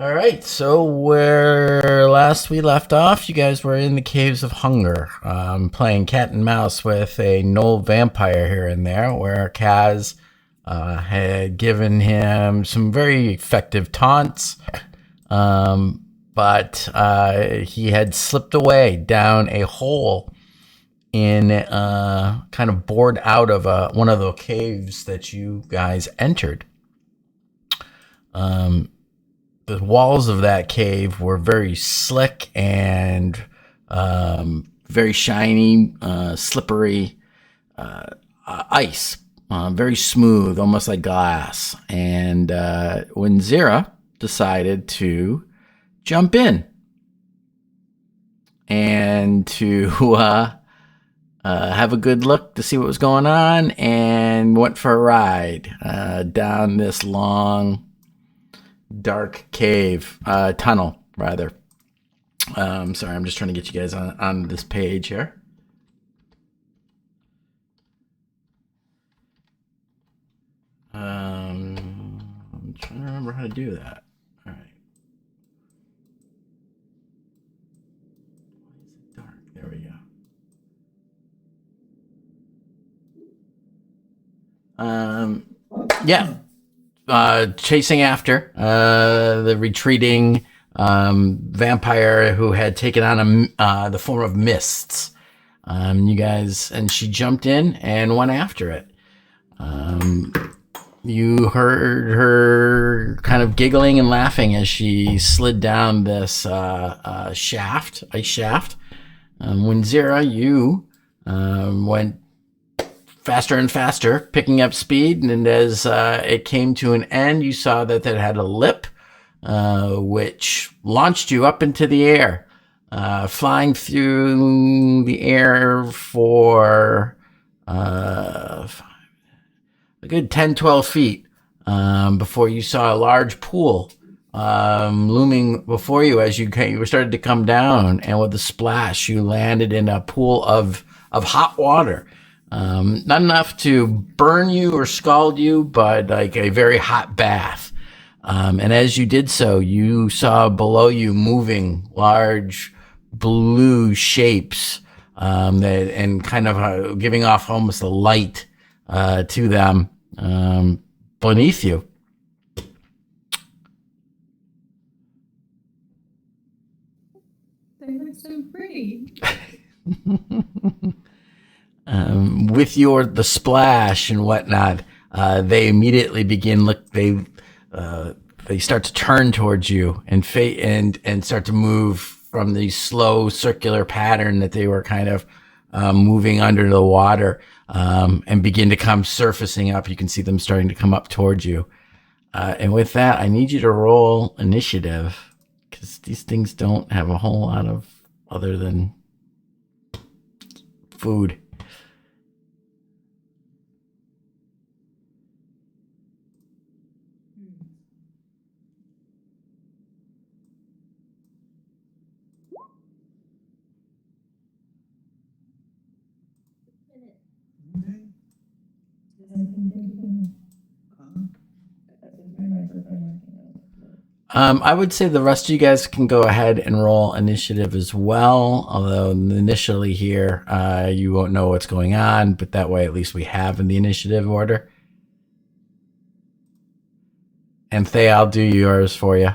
All right, so where last we left off, you guys were in the Caves of Hunger, playing cat and mouse with a gnoll vampire here and there, where Kaz had given him some very effective taunts, but he had slipped away down a hole in kind of bored out of one of the caves that you guys entered. The walls of that cave were very slick and very shiny, slippery ice, very smooth, almost like glass. And when Zira decided to jump in and to have a good look to see what was going on, and went for a ride down this long, dark cave, tunnel, rather. Sorry, I'm just trying to get you guys on this page here. I'm trying to remember how to do that. All right. Why is it dark? There we go. Yeah. Chasing after the retreating vampire who had taken on the form of mists. You guys, and she jumped in and went after it. You heard her kind of giggling and laughing as she slid down this ice shaft. When Zira, you went faster and faster, picking up speed, and as it came to an end, you saw that it had a lip, which launched you up into the air, flying through the air for a good 10, 12 feet before you saw a large pool looming before you as you started to come down, and with a splash, you landed in a pool of hot water. Not enough to burn you or scald you, but like a very hot bath. And as you did so, you saw below you moving large blue shapes and kind of giving off almost a light to them beneath you. They look so pretty. With the splash and whatnot, they immediately begin they start to turn towards you and start to move from the slow circular pattern that they were kind of moving under the water, and begin to come surfacing up. You can see them starting to come up towards you. And with that, I need you to roll initiative, because these things don't have a whole lot of other than food. I would say the rest of you guys can go ahead and roll initiative as well. Although initially here, you won't know what's going on, but that way at least we have in the initiative order. And Thay, I'll do yours for you.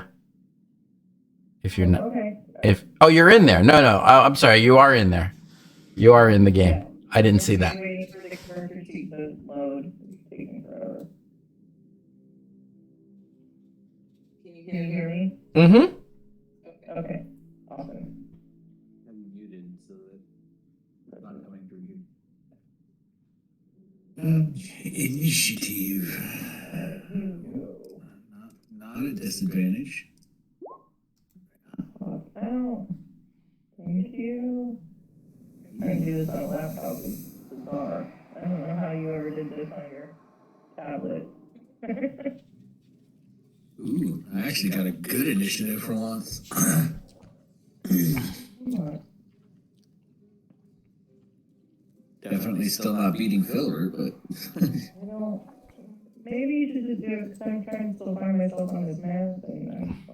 If you're not, Okay. You're in there. No, I'm sorry, you are in there. You are in the game. Yeah. I didn't see that. Waiting for the character sheet to load. It's taking forever. Can you hear me? Mm-hmm. Okay. Awesome. I'm muted so that it's not coming through you. Initiative. Not a disadvantage. Oh, thank you. I do this on a laptop. It's bizarre. I don't know how you ever did this on your tablet. Ooh, I actually got a good initiative for once. Definitely still not beating Filbert, but You know, maybe you should just do it because I'm trying to still find myself on this map and I'm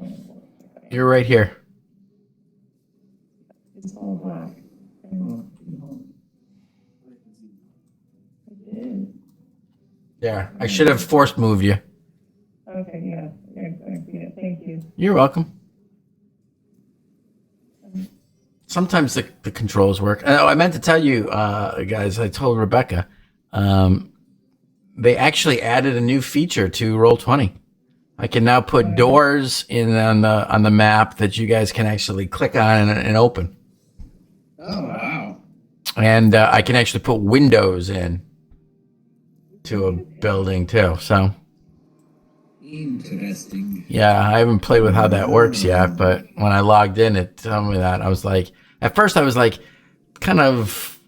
You're right here. It's all black. I did. There. I should have forced moved you. Okay, yeah. Yeah, thank you. You're welcome. Sometimes the controls work. Oh, I meant to tell you, guys, I told Rebecca, they actually added a new feature to Roll20. I can now put doors in on the map that you guys can actually click on and open. Oh, wow. And I can actually put windows in to a building too. So Interesting. yeah, I haven't played with how that works yet, but when I logged in, it told me that. I was like, at first I was like kind of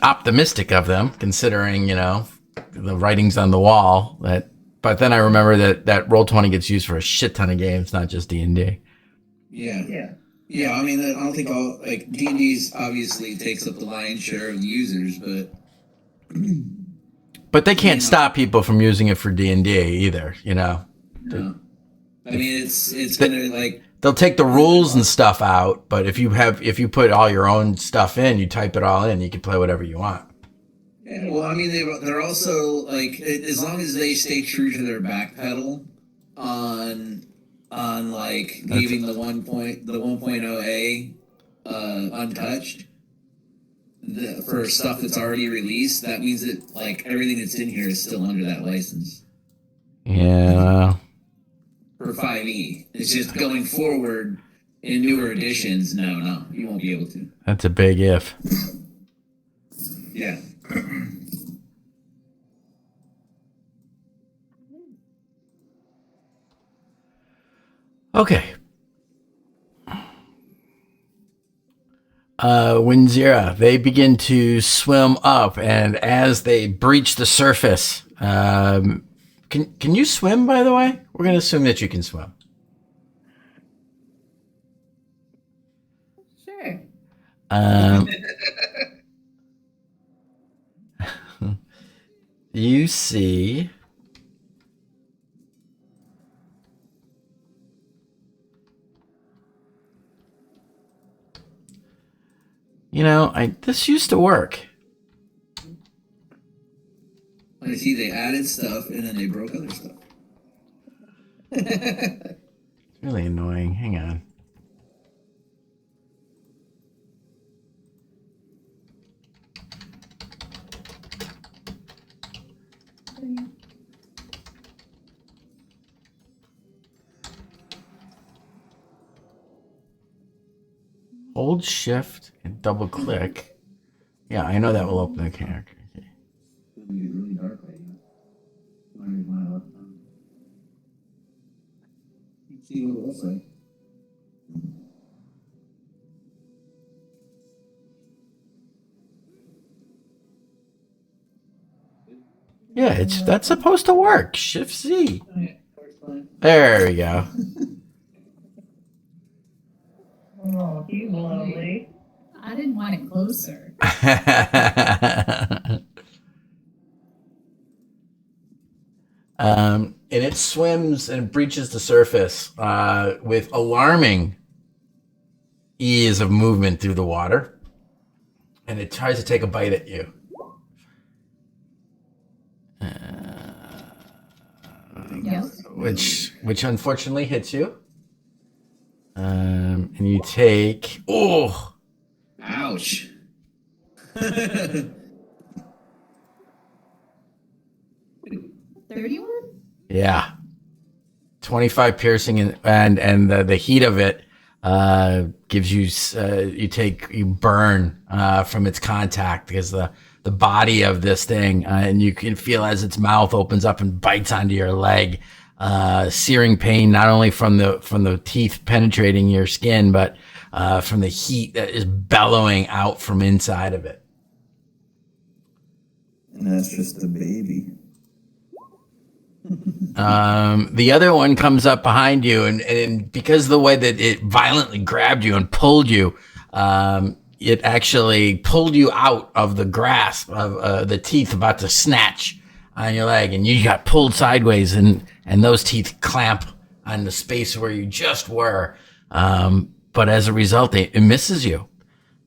optimistic of them, considering, the writings on the wall. But then I remember that Roll20 gets used for a shit ton of games, not just D&D. Yeah. Yeah, I mean, I don't think D&D's obviously takes up the lion's share of the users, But they can't stop people from using it for D&D either, No. I mean, it's gonna they'll take the rules and stuff out, but if you put all your own stuff in, you type it all in, you can play whatever you want. Yeah, well, I mean, they're also as long as they stay true to their back pedal on leaving the 1.0A untouched for stuff that's already released. That means that everything that's in here is still under that license. Yeah. For 5e, it's just going forward in newer editions. No, you won't be able to. That's a big if. Yeah. Okay. Winzira, they begin to swim up, and as they breach the surface, can you swim, by the way? We're going to assume that you can swim. Sure. You see this used to work. I see they added stuff and then they broke other stuff. It's really annoying. Hang on. Hold shift and double click. Yeah, I know that will open the character. Okay. It'll be really dark right now. See what it looks like. Yeah, that's supposed to work. Shift Z. Oh, yeah. There we go. Oh, he's lovely. I didn't want it closer. And it swims and breaches the surface with alarming ease of movement through the water. And it tries to take a bite at you. Yes. Which unfortunately hits you. And you take... Oh! Ouch. 31? Yeah. 25 piercing and the heat of it gives you you burn from its contact because the body of this thing and you can feel as its mouth opens up and bites onto your leg, searing pain not only from the teeth penetrating your skin but from the heat that is bellowing out from inside of it. And that's just the baby. The other one comes up behind you, and because of the way that it violently grabbed you and pulled you, it actually pulled you out of the grasp of the teeth about to snatch on your leg, and you got pulled sideways, and those teeth clamp on the space where you just were. But as a result, it misses you.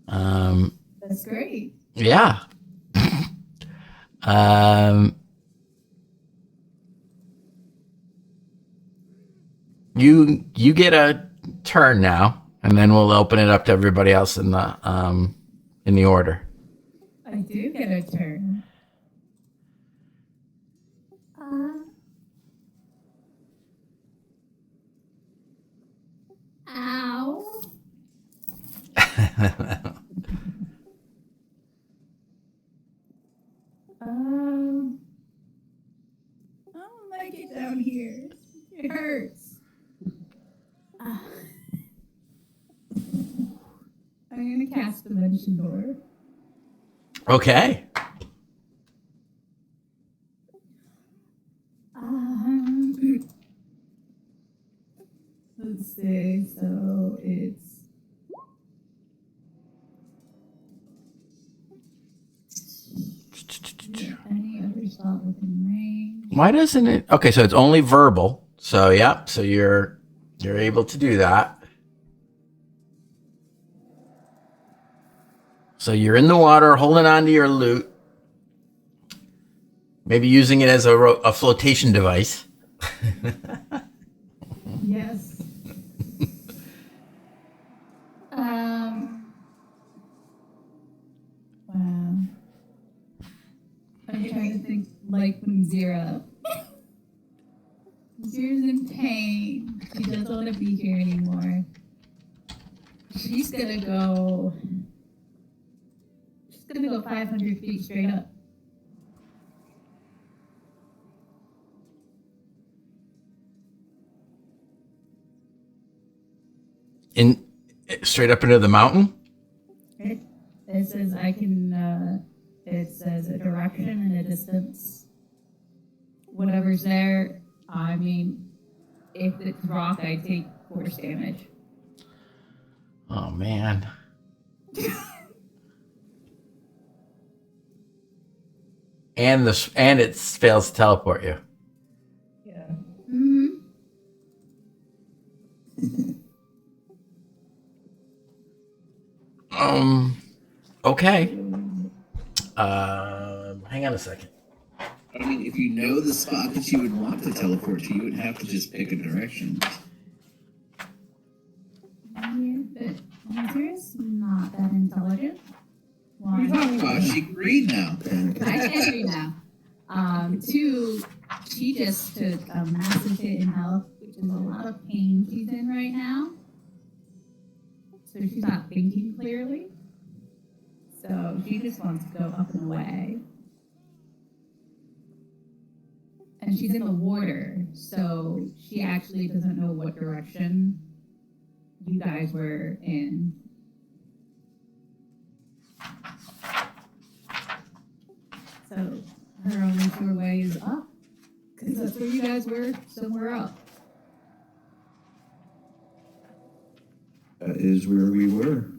That's great. Yeah. You get a turn now, and then we'll open it up to everybody else in the order. I do get a turn. Ow. I don't like it down here. It hurts. I'm gonna cast Dimension Door. Okay. Let's see. So it's any other spot within range. Why doesn't it? Okay, so it's only verbal. So yeah, so you're able to do that. So you're in the water, holding on to your loot, maybe using it as a flotation device. Yes. Wow. I'm trying to think like when Zira. Zira's in pain. She doesn't want to be here anymore. She's gonna go 500 feet straight up. Straight up into the mountain. It says I can. It says a direction and a distance. Whatever's there. I mean, if it's rock, I take force damage. Oh man. and it fails to teleport you. Yeah. Mm-hmm. Okay. Hang on a second. I mean, if you know the spot that you would want to teleport to, you would have to just pick a direction. Yeah, but Zira's not that intelligent. What are you talking about? She can read now. I can read now. Two, she just took a massive hit in health, which is a lot of pain she's in right now. So she's not thinking clearly. So she just wants to go up and away. And she's in the water, so she actually doesn't know what direction you guys were in. So her only sure way is up, because that's where you guys were, somewhere up. That is where we were.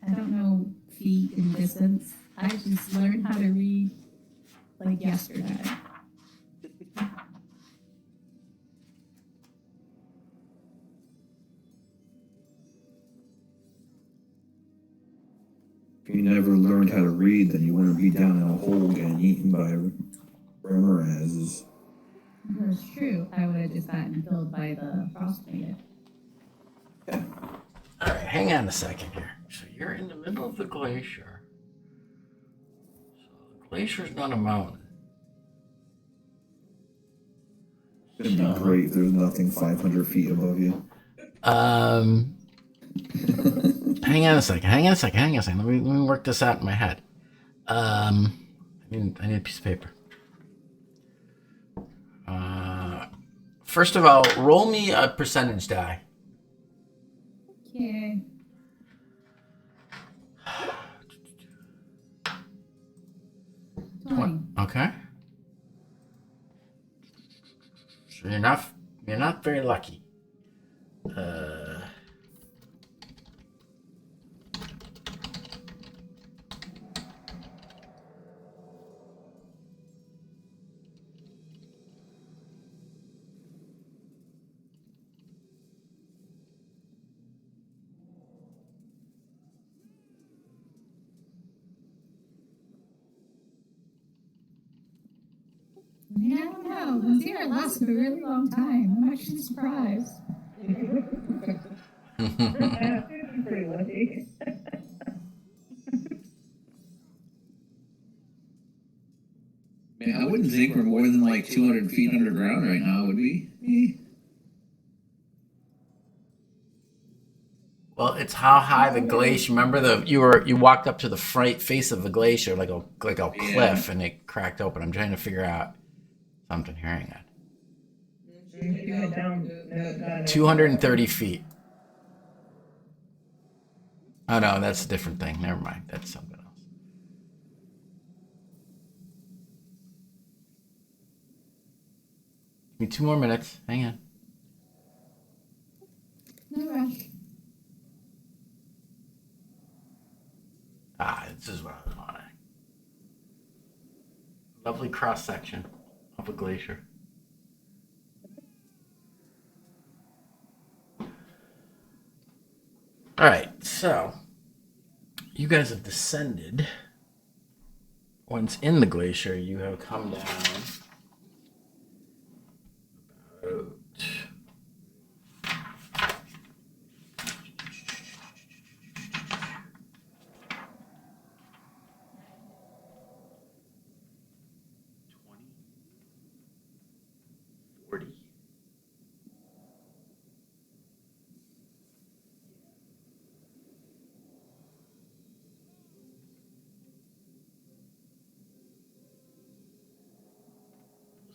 I don't know feet and distance. I just learned how to read like yesterday. If you never learned how to read, then you wouldn't be down in a hole getting eaten by Ramirez's. That's true. I would have just gotten killed by the Frostmaiden. All right, hang on a second here. So you're in the middle of the glacier. So the glacier's not a mountain. It'd be great if there's nothing 500 feet above you. Hang on a second. Let me work this out in my head. I need a piece of paper. First of all, roll me a percentage die. Okay. Okay. So you're not very lucky. mean, I don't know. The zero lasted a really long time. I'm actually surprised. Yeah, it's pretty lucky. Man, I wouldn't think we're more than like 200 feet underground right now, would we? Well, it's how high the glacier. Remember you walked up to the face of the glacier like a cliff, and it cracked open. I'm trying to figure out something here. Hang on. You went down 230 feet. Oh no, that's a different thing. Never mind. That's something else. Give me 2 more minutes. Hang on. No rush. This is what I was wanting. Lovely cross section of a glacier. All right, so you guys have descended. Once in the glacier, you have come down about 40.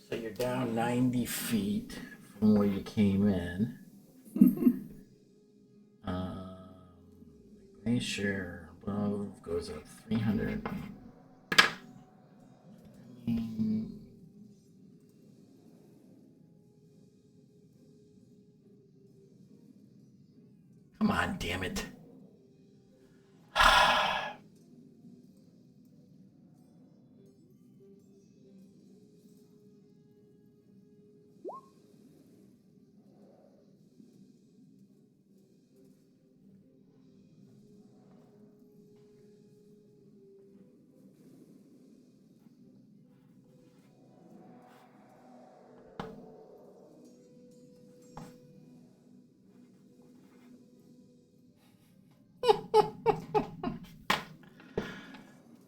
So you're down 90 feet from where you came in. Glacier above goes up 300. Come on, damn it.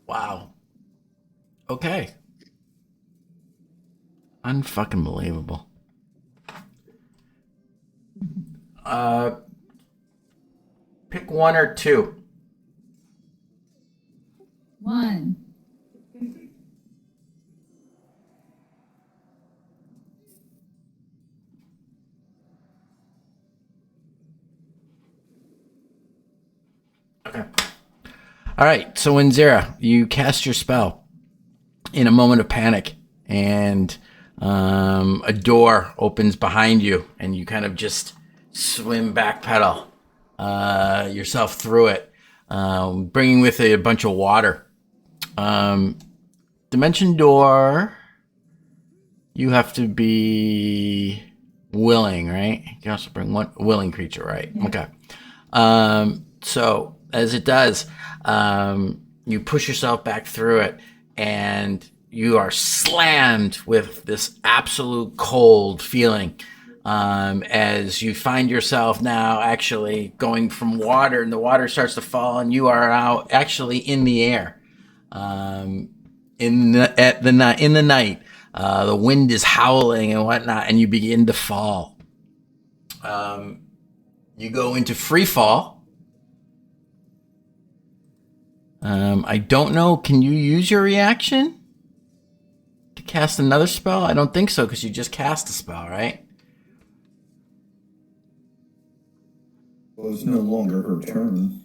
Wow. Okay. Unfucking believable. Pick 1 or 2. 1. Okay. All right. So in Zera, you cast your spell in a moment of panic, and a door opens behind you, and you kind of just swim backpedal yourself through it, bringing with it a bunch of water. Dimension door. You have to be willing, right? You can also bring one willing creature, right? Yeah. Okay. So as it does, you push yourself back through it, and you are slammed with this absolute cold feeling as you find yourself now actually going from water, and the water starts to fall, and you are now actually in the air. In the night, the wind is howling and whatnot, and you begin to fall. You go into free fall. I don't know. Can you use your reaction to cast another spell? I don't think so, because you just cast a spell, right? Well, it's no longer her turn.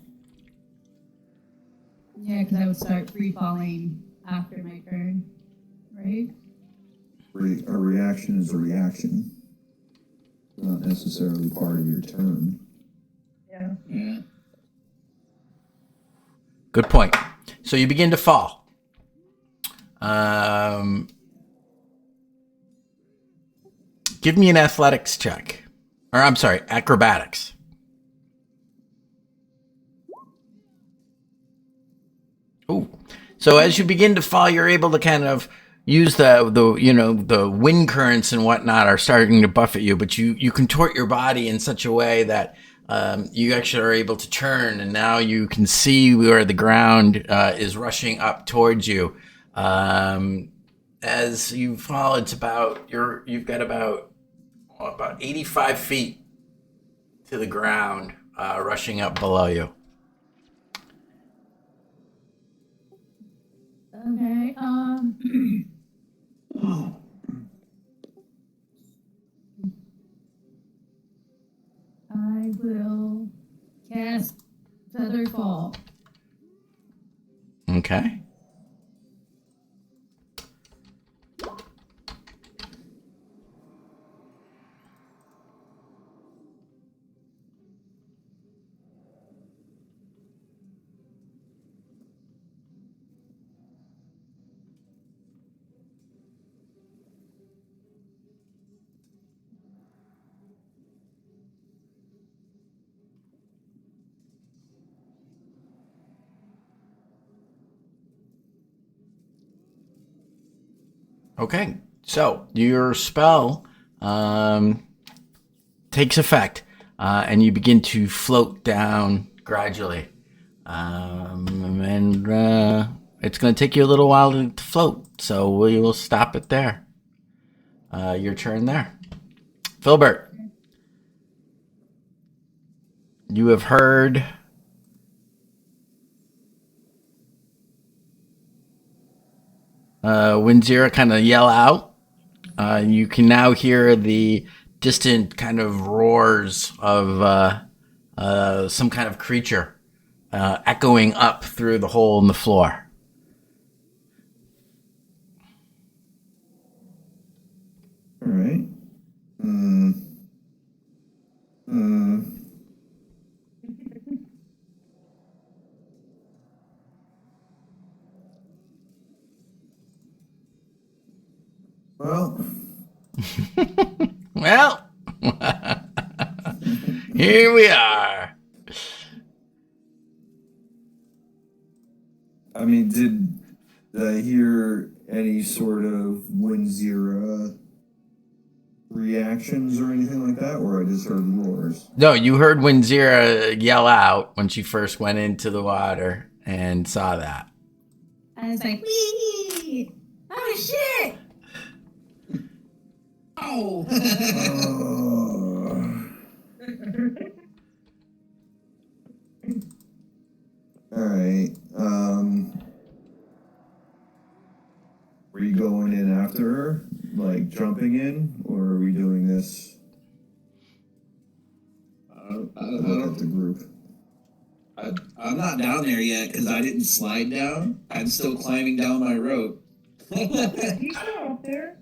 Yeah, because I would start free falling after my turn, right? A reaction is a reaction. Not necessarily part of your turn. Yeah. Good point. So you begin to fall. Give me an athletics check. Or I'm sorry, acrobatics. Ooh. So as you begin to fall, you're able to kind of use the wind currents and whatnot are starting to buffet you, but you contort your body in such a way that you actually are able to turn, and now you can see where the ground is rushing up towards you. As you fall, it's you've got about 85 feet to the ground, rushing up below you. Okay. I will cast Feather Fall. Okay. Okay, so your spell takes effect, and you begin to float down gradually. And it's going to take you a little while to float, so we will stop it there. Your turn there. Filbert, you have heard Winzira kind of yell out. You can now hear the distant kind of roars of some kind of creature echoing up through the hole in the floor. All right. Well, Well, here we are. I mean, did I hear any sort of Winzira reactions or anything like that, or I just heard roars? No, you heard Winzira yell out when she first went into the water and saw that. I was like, wee! Oh shit! Oh. All right. Were you going in after her, like jumping in, or are we doing this? Look at the group. I'm not down there yet because I didn't slide down. I'm still climbing down my rope. He's still up there.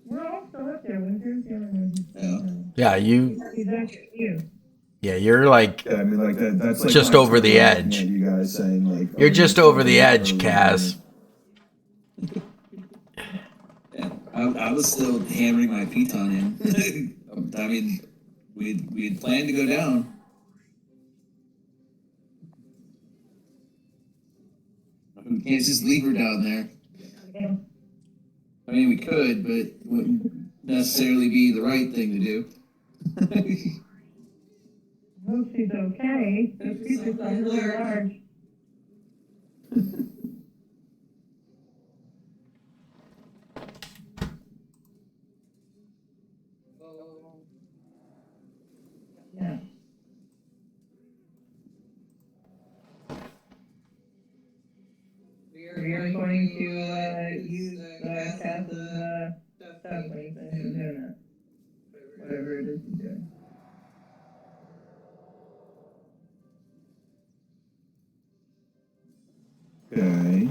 We're all still up there. Winter's the only one who's still down. Yeah, He's actually you. Yeah, you're like Yeah, I mean, like that. That's like just when I over the started looking edge. at you guys saying like, You're "Are just you over the doing it, edge, or are we Kaz. Yeah, I was still hammering my piton in. I mean, we had planned to go down. We can't just leave her down there. Yeah. I mean, we could, but it wouldn't necessarily be the right thing to do. I hope she's okay. Those creatures sound really large. Yeah. We are going to use cast the stuff when he's doing that. Whatever it is he's doing. Okay.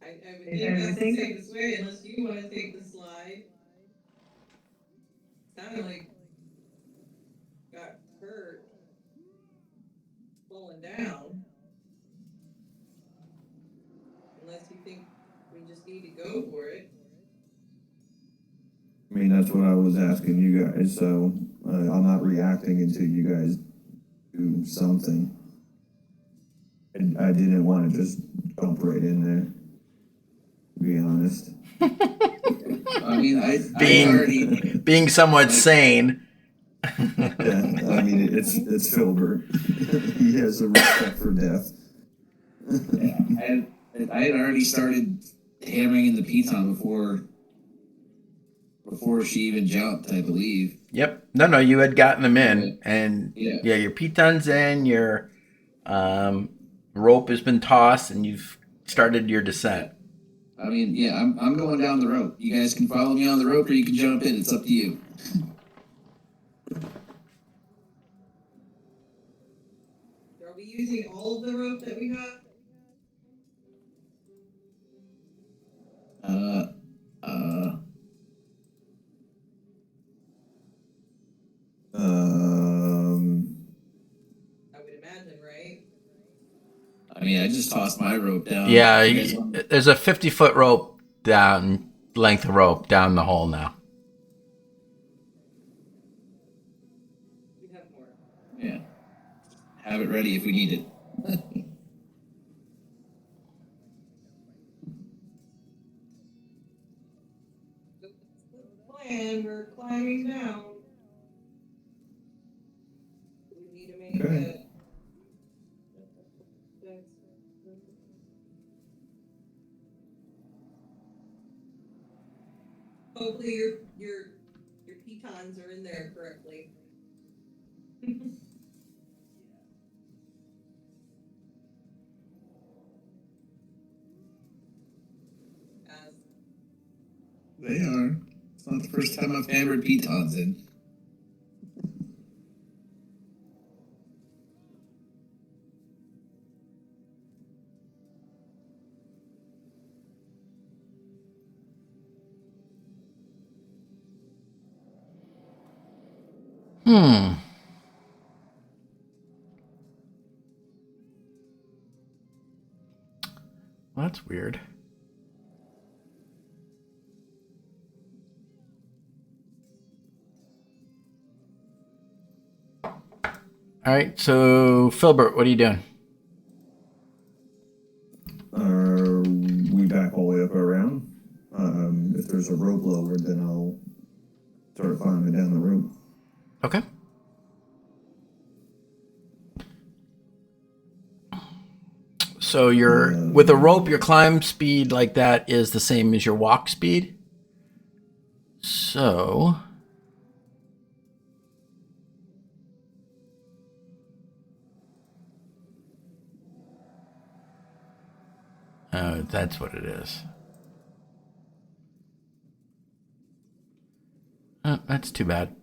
I would think that's the safest way, unless you want to take the slide. Sounded like got hurt falling down. Unless you think we just need to go for it. I mean, that's what I was asking you guys. So I'm not reacting until you guys do something. And I didn't want to just jump right in there. be honest. I mean, I Being- already. Being somewhat sane. Yeah, I mean, it's Filbert. He has a respect for death. Yeah, I had already started hammering in the piton before she even jumped, I believe. Yep. No, you had gotten them in, and Yeah. your piton's in, your rope has been tossed, and you've started your descent. I mean, yeah, I'm going down the rope. You guys can follow me on the rope, or you can jump in. It's up to you. Are we using all of the rope that we have? Uh, uh, I would imagine, right? I mean, I just tossed my rope down. Yeah, You guys want- there's a 50-foot rope length of rope down the hole now. We have more. Yeah. Have it ready if we need it. That's the plan. We're climbing down. We need to make Okay. it. Hopefully your pitons are in there correctly. As They are. It's not the first time I've hammered pitons in. Well, that's weird. All right, so Filbert, what are you doing? We back all the way up around. If there's a rope lowered, then I'll start climbing down the rope. Okay. So with a rope, your climb speed like that is the same as your walk speed. So oh, that's what it is. Oh, that's too bad.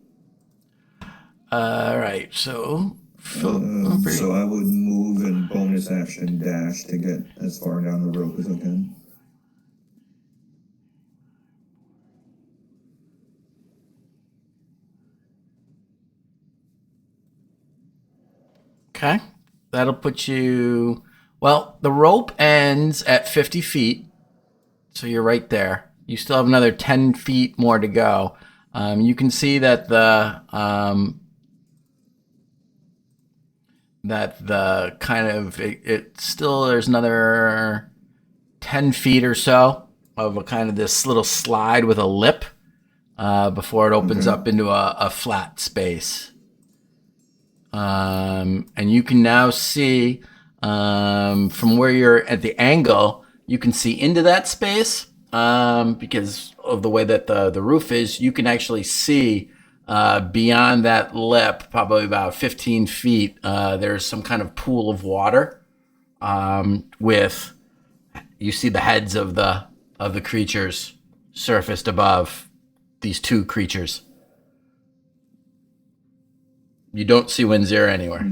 All right, so So I would move and bonus action dash to get as far down the rope as I can. okay, that'll put you. Well, the rope ends at 50 feet, so you're right there. You still have another 10 feet more to go. You can see that the kind of it still there's another 10 feet or so of a kind of this little slide with a lip before it opens up into a flat space. And you can now see from where you're at the angle, you can see into that space because of the way that the roof is. You can actually see beyond that lip, probably about 15 feet. There's some kind of pool of water with you see the heads of the creatures surfaced above these two creatures. You don't see Winzira anywhere.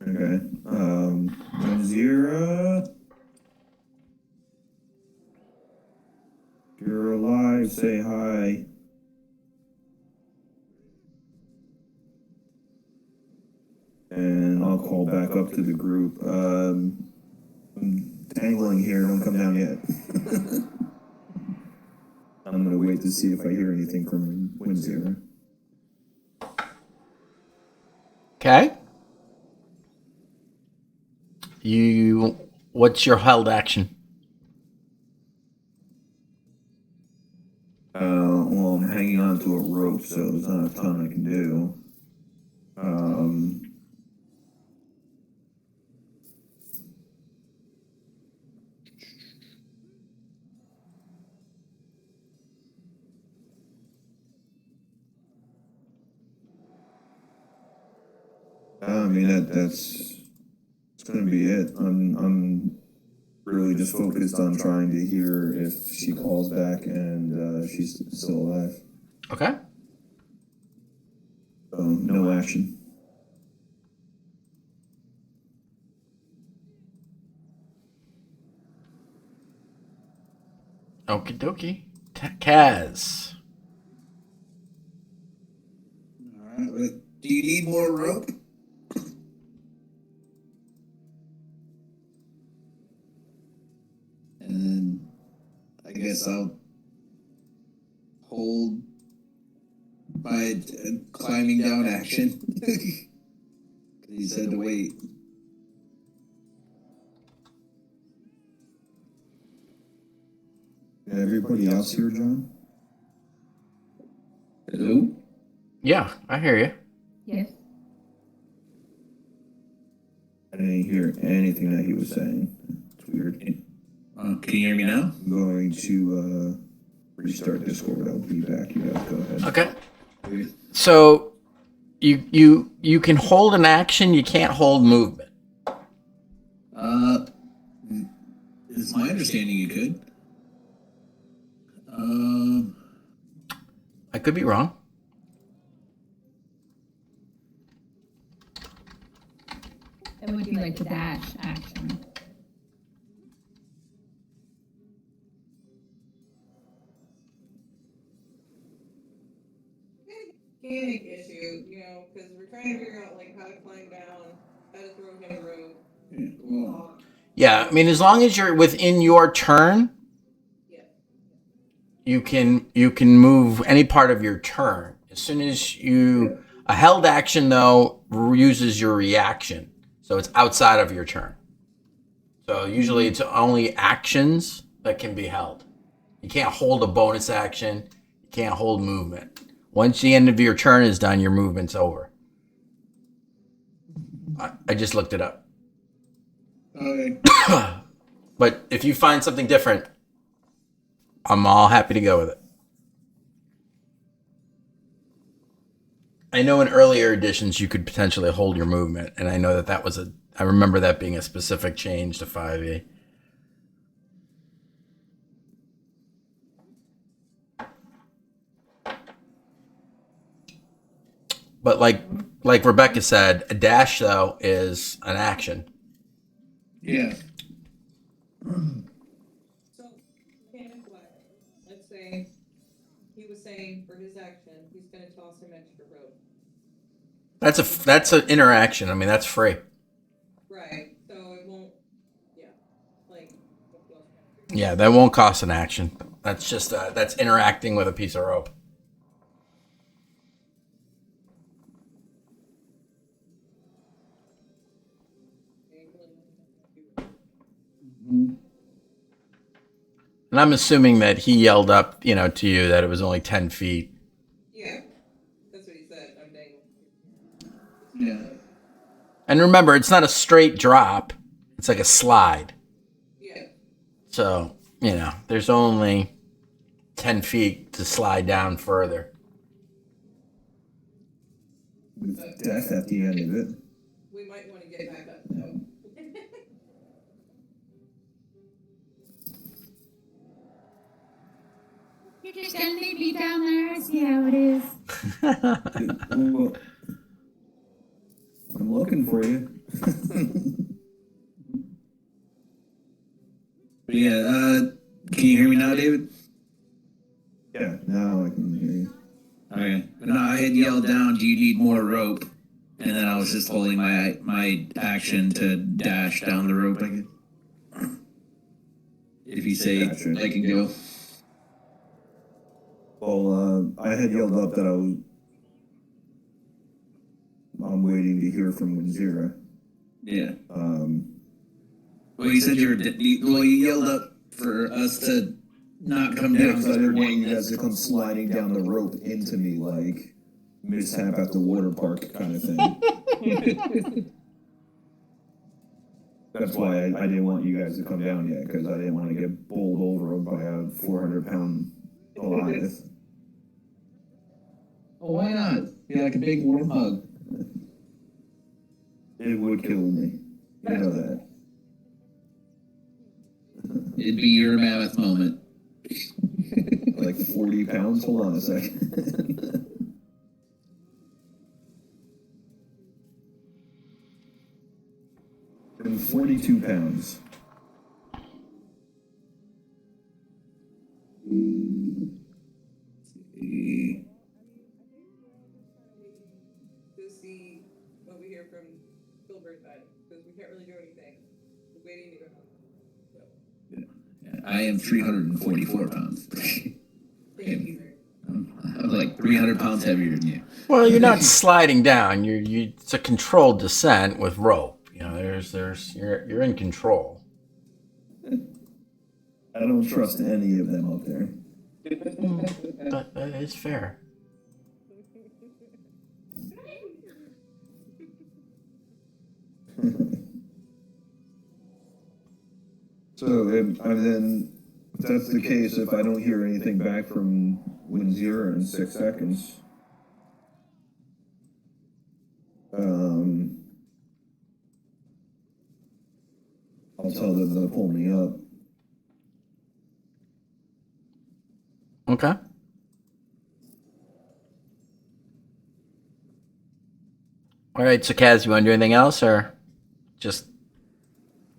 Okay. Zira. If you're alive, say hi. And I'll call back up to the group. I'm dangling here, don't come down yet. I'm gonna wait to see if I hear anything from Winzira. Okay. What's your held action? Well, I'm hanging on to a rope, so there's not a ton I can do. I mean, that's going to be it. I'm really just focused on trying to hear if she calls back and she's still alive. Okay. So no action. Okie dokie. Kaz. All right. Do you need more rope? And then I guess I'll hold my climbing down action. He said to wait. Everybody else here, John? Hello? Yeah, I hear you. Yes. I didn't hear anything that he was saying. It's weird. Can you hear me now? I'm going to restart Discord. I'll be back. You guys go ahead. Okay. So you can hold an action, you can't hold movement. It's my understanding you could. I could be wrong. It would be like the dash action. Mechanic issue, you know, because we're trying to figure out like how to climb down, how to throw him a rope. Well, Yeah, I mean, as long as you're within your turn, Yeah. you can move any part of your turn. As soon as a held action though uses your reaction, so it's outside of your turn. So usually it's only actions that can be held. You can't hold a bonus action. You can't hold movement. Once the end of your turn is done, your movement's over. I just looked it up. okay. But if you find something different, I'm all happy to go with it. I know in earlier editions you could potentially hold your movement, and I know that was I remember that being a specific change to 5e. But like Rebecca said, a dash though is an action. Yeah. So, mechanic what? Let's say he was saying for his action, he's going to toss him extra rope. That's an interaction. I mean, that's free. Right. So it won't. Yeah. Like. Yeah, that won't cost an action. That's just that's interacting with a piece of rope. And I'm assuming that he yelled up, to you that it was only 10 feet. Yeah. That's what he said. I'm dang. Yeah. And remember, it's not a straight drop. It's like a slide. Yeah. So, there's only 10 feet to slide down further. With death at the end of it. We might want to get back up though. You're just gonna leave me down there and see how it is. Well, I'm looking for you. Yeah, can you hear me now, David? Yeah, now I can hear you. Okay. But no, I had yelled down, do you need more rope? And then I was just holding my action to dash down the rope again. If you say Gotcha. I can go. Well, I had yelled up that I'm waiting to hear from Winzira. Yeah. Well, you said you were. You yelled up for us to not come Yeah, down. because I didn't want you guys to come sliding down the rope into me like mishap at the water park kind of thing. That's why I didn't want you guys to come down yet, because I didn't want to get bowled over by a 400-pound Goliath. Oh, why not? Be like a big warm hug. It would kill me. You know that. It'd be your mammoth moment. Like 40 pounds? Hold on a second. And 42 pounds. To see what we hear from Filbert then, because we can't really do anything. We're waiting to go home. I am 344 pounds. Thank you. I'm like 300 pounds heavier than you. Well, you're not sliding down. It's a controlled descent with rope. You know, you're in control. I don't trust any of them up there. That is fair. So, if that's the case, if I don't hear anything back from Wind Zero in 6 seconds, I'll tell them to pull me up. Okay. All right, so Kaz, you want to do anything else, or just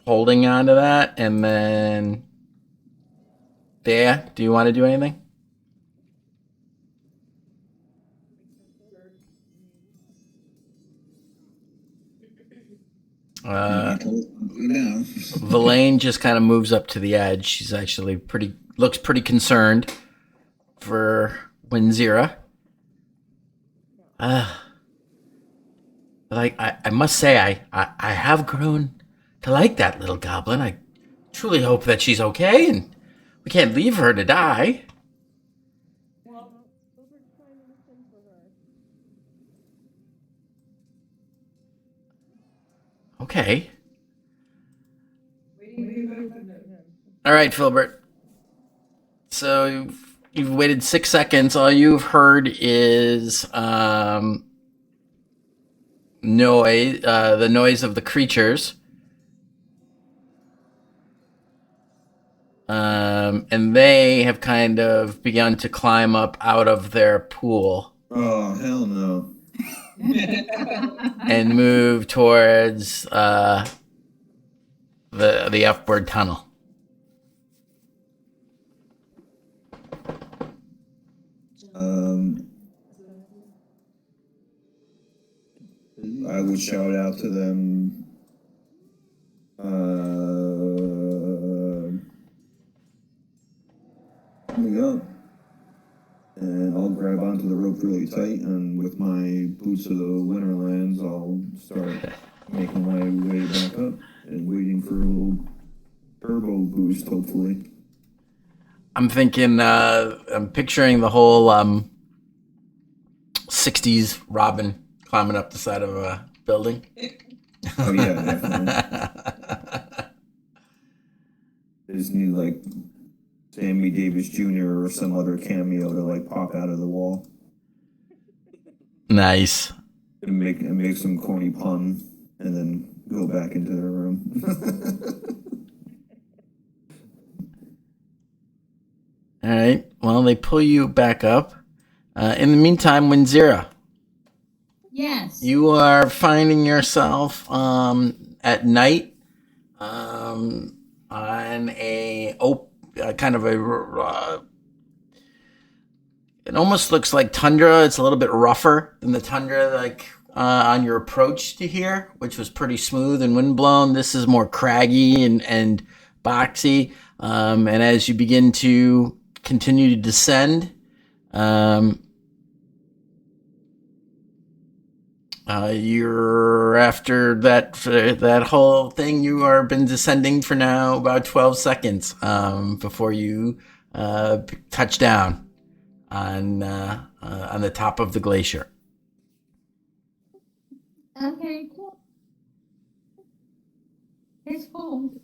holding on to that, and then Thea, do you want to do anything? Verlaine just kind of moves up to the edge. She's actually looks pretty concerned for Winzira. Like I must say, I have grown to like that little goblin. I truly hope that she's okay, and we can't leave her to die. Well, Filbert's trying to listen for her. Okay. Waiting to go from them. All right, Filbert. So you've waited 6 seconds. All you've heard is noise, the noise of the creatures. And they have kind of begun to climb up out of their pool Oh, hell no. and move towards the upward tunnel. I would shout out to them. Coming up, and I'll grab onto the rope really tight, and with my boots of the Winterlands, I'll start making my way back up and waiting for a little turbo boost, hopefully. I'm thinking, I'm picturing the whole 60s Robin climbing up the side of a building. Oh yeah, definitely. They just need like Sammy Davis Jr. or some other cameo to like pop out of the wall Nice. and make some corny pun and then go back into their room. All right. Well, they pull you back up. In the meantime, Winzira, Yes. you are finding yourself at night on a kind of a it almost looks like tundra. It's a little bit rougher than the tundra like on your approach to here, which was pretty smooth and windblown. This is more craggy and boxy. And as you begin to continue to descend, you're after that whole thing. You are been descending for now about 12 seconds before you touch down on the top of the glacier. Okay, cool. It's cold.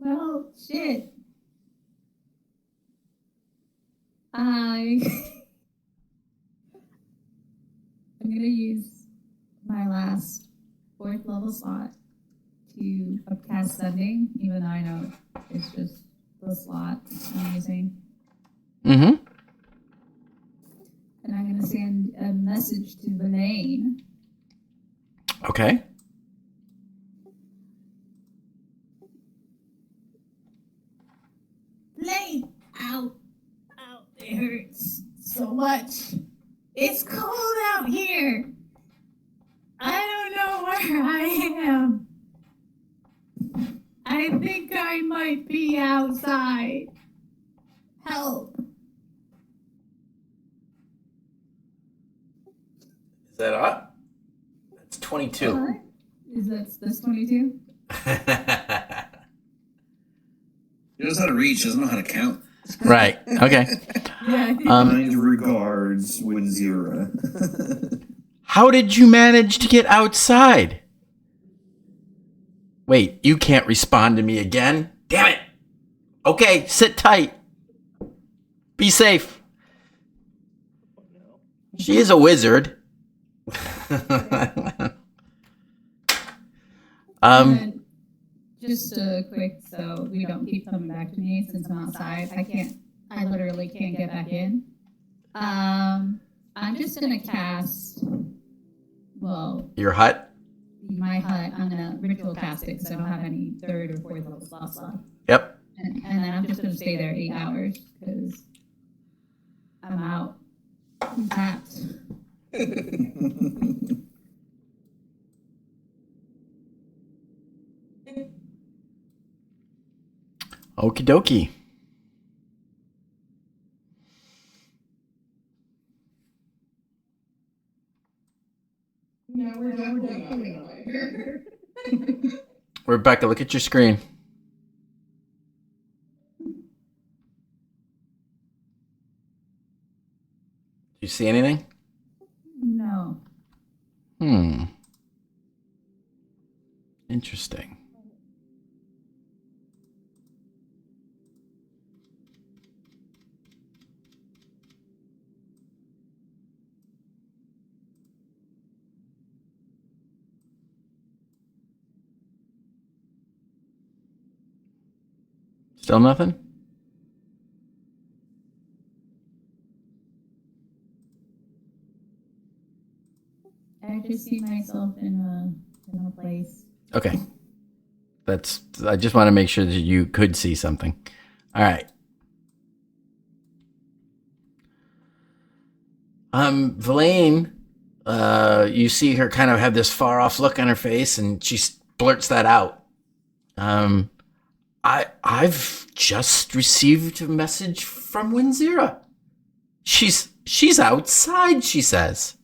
Well, shit. I'm gonna use my last 4th level slot to upcast sending, even though I know it's just the slot I'm using. Mm-hmm. And I'm gonna send a message to Verlaine. Okay. Verlaine! Ow! Ow! It hurts so much. It's cold out here. I don't know where I am. I think I might be outside. Help. Is that up? That's 22. What? Is that's 22? He knows how to reach, doesn't know how to count. Right. Okay. Yeah. Kind regards, Winzira. How did you manage to get outside? Wait, you can't respond to me again? Damn it. Okay, sit tight. Be safe. She is a wizard. And just quick, so we don't keep coming back to me since I'm outside. I literally can't get back in. I'm just gonna cast, well, Your hut? my hut. I'm gonna ritual cast it because I don't have any 3rd or 4th level slots left. Yep. And then I'm just gonna stay there 8 hours because I'm out. I'm tapped. Okie dokie. No, we're definitely not here. Rebecca, look at your screen. Do you see anything? No. Interesting. Still nothing? I just see myself in a place. Okay. I just want to make sure that you could see something. All right. Verlaine, you see her kind of have this far off look on her face, and she blurts that out. I've just received a message from Winzira. She's outside, she says.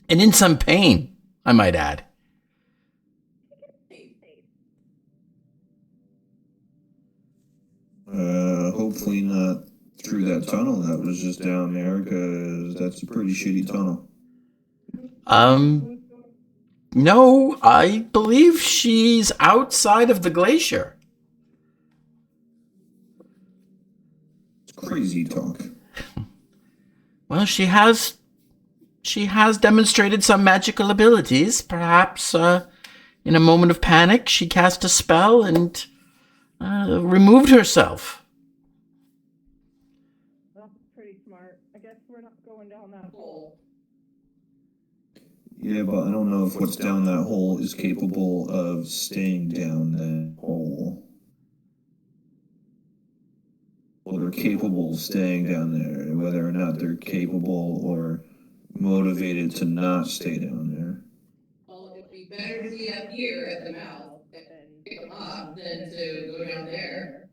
And in some pain, I might add. Hopefully not through that tunnel that was just down there, because that's a pretty shitty tunnel. No, I believe she's outside of the glacier. It's crazy talk. Well, she has demonstrated some magical abilities. Perhaps in a moment of panic, she cast a spell and removed herself. That's pretty smart. I guess we're not going down that hole. Yeah, but I don't know if what's down that hole is capable of staying down that hole. Well, they're capable of staying down there, whether or not they're capable or motivated to not stay down there. Well, it'd be better to be up here at the mouth and pick them up than to go down there.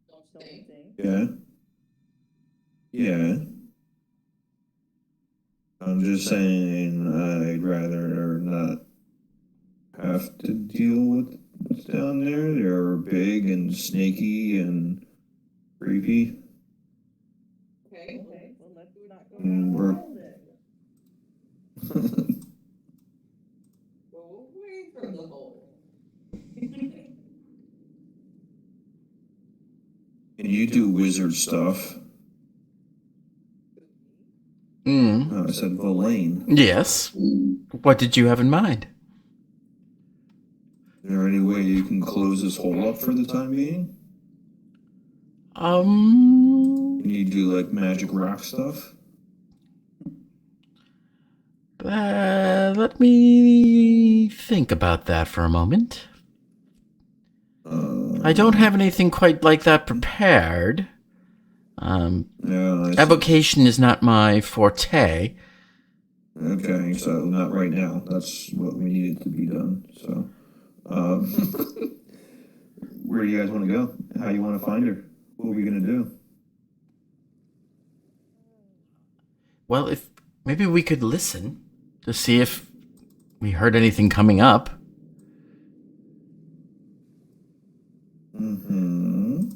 Don't you think? Yeah? Yeah. I'm just saying I'd rather not have to deal with what's down there. They're big and snaky and creepy. Okay. Well, let's not go Mm, down the we're- hole then. Go away from the hole. And you do wizard stuff. Mm. I said Verlaine. Yes. What did you have in mind? Is there any way you can close this hole up for the time being? Can you do like magic rock stuff? Let me think about that for a moment. I don't have anything quite like that prepared. Yeah, I see. Evocation is not my forte. Okay, so not right now. That's what we needed to be done. So, where do you guys want to go? How you want to find her? What are we gonna do? Well, if maybe we could listen to see if we heard anything coming up. Mm-hmm.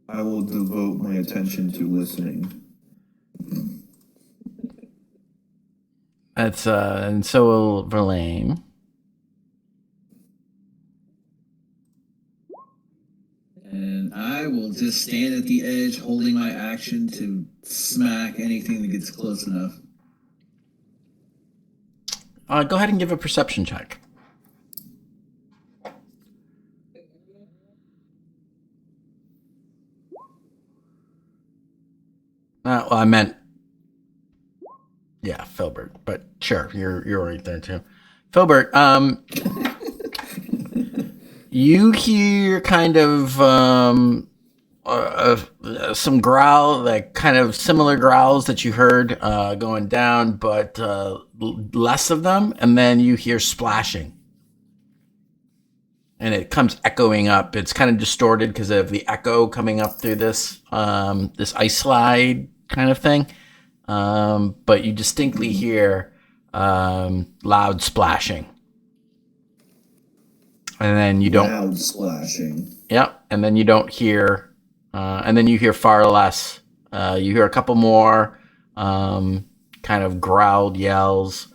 I will devote my attention to listening. That's and so will Verlaine. And I will just stand at the edge, holding my action to smack anything that gets close enough. Go ahead and give a perception check. Well, I meant, yeah, Filbert. But sure, you're right there too. Filbert, you hear kind of some growl, like kind of similar growls that you heard going down, but less of them, and then you hear splashing. And it comes echoing up. It's kind of distorted because of the echo coming up through this this ice slide kind of thing. But you distinctly hear loud splashing. And then you don't. Loud splashing. Yep. And then you don't hear. And then you hear far less. You hear a couple more kind of growled yells,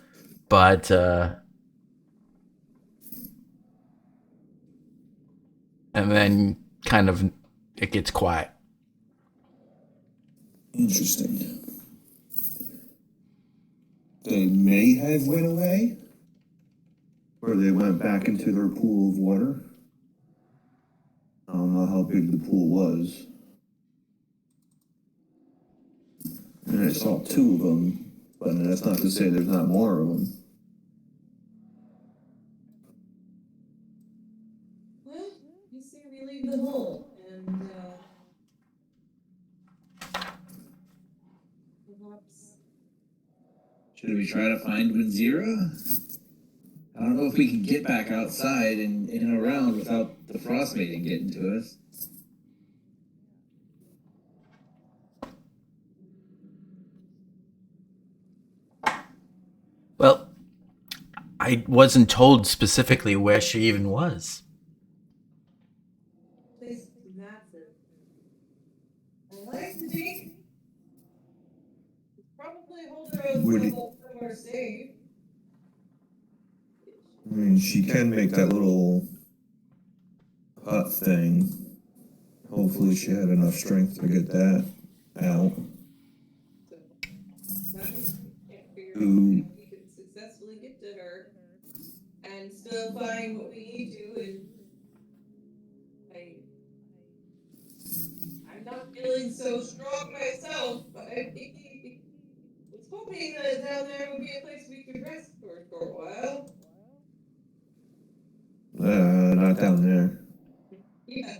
but. And then kind of it gets quiet. Interesting. They may have went away, or they went back into their pool of water. I don't know how big the pool was. And I saw 2 of them, but that's not to say there's not more of them. Well, you say we leave the hole, and perhaps. Should we try to find Winzira? I don't know if we can get back outside and in and around without the Frostmaiden getting to us. Well, I wasn't told specifically where she even was. Place is massive. I like to think it's probably hold her out Would you- somewhere safe. I mean, she can make that little hut thing. Hopefully she had enough strength to get that out. Can't figure out Ooh. if we can successfully get to her and still find what we need to. And I'm not feeling so strong myself, but I was hoping that down there would be a place we could rest for a short while. Not down there. Yeah.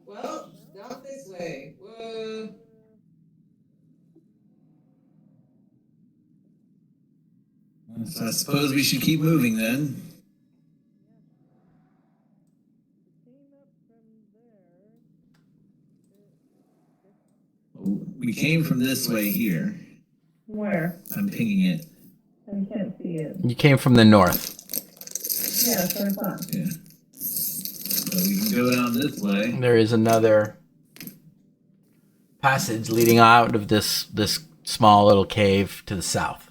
Well, not this way. Whoa. So I suppose we should keep moving then. We came from this way here. Where? I'm pinging it. I can't see it. You came from the north. Yeah, that's what I thought. Yeah. So we can go down this way. There is another passage leading out of this small little cave to the south.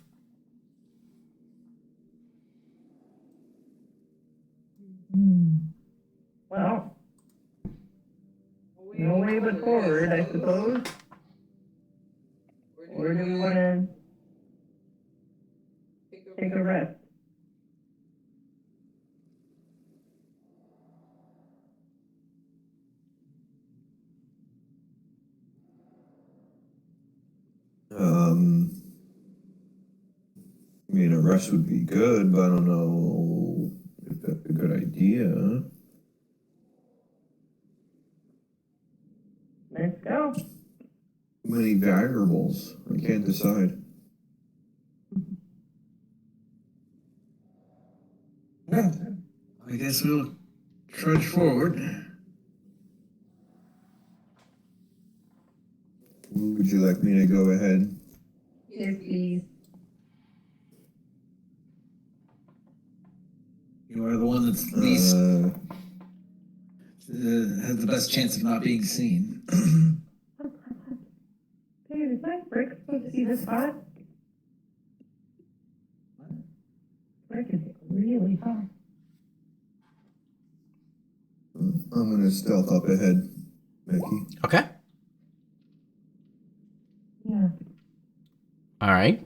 Well, no way but forward, I suppose. Or do we want to take a rest? I mean, a rest would be good, but I don't know if that's a good idea. Let's go. Too many variables. I can't decide. I guess we'll trudge forward. Would you like me to go ahead? Yes, please. You are the one that's least has the best chance of not being seen. Hey, is my brick supposed to be this hot? Brick is really hot. I'm gonna stealth up ahead, Mickey. Okay. Yeah. All right.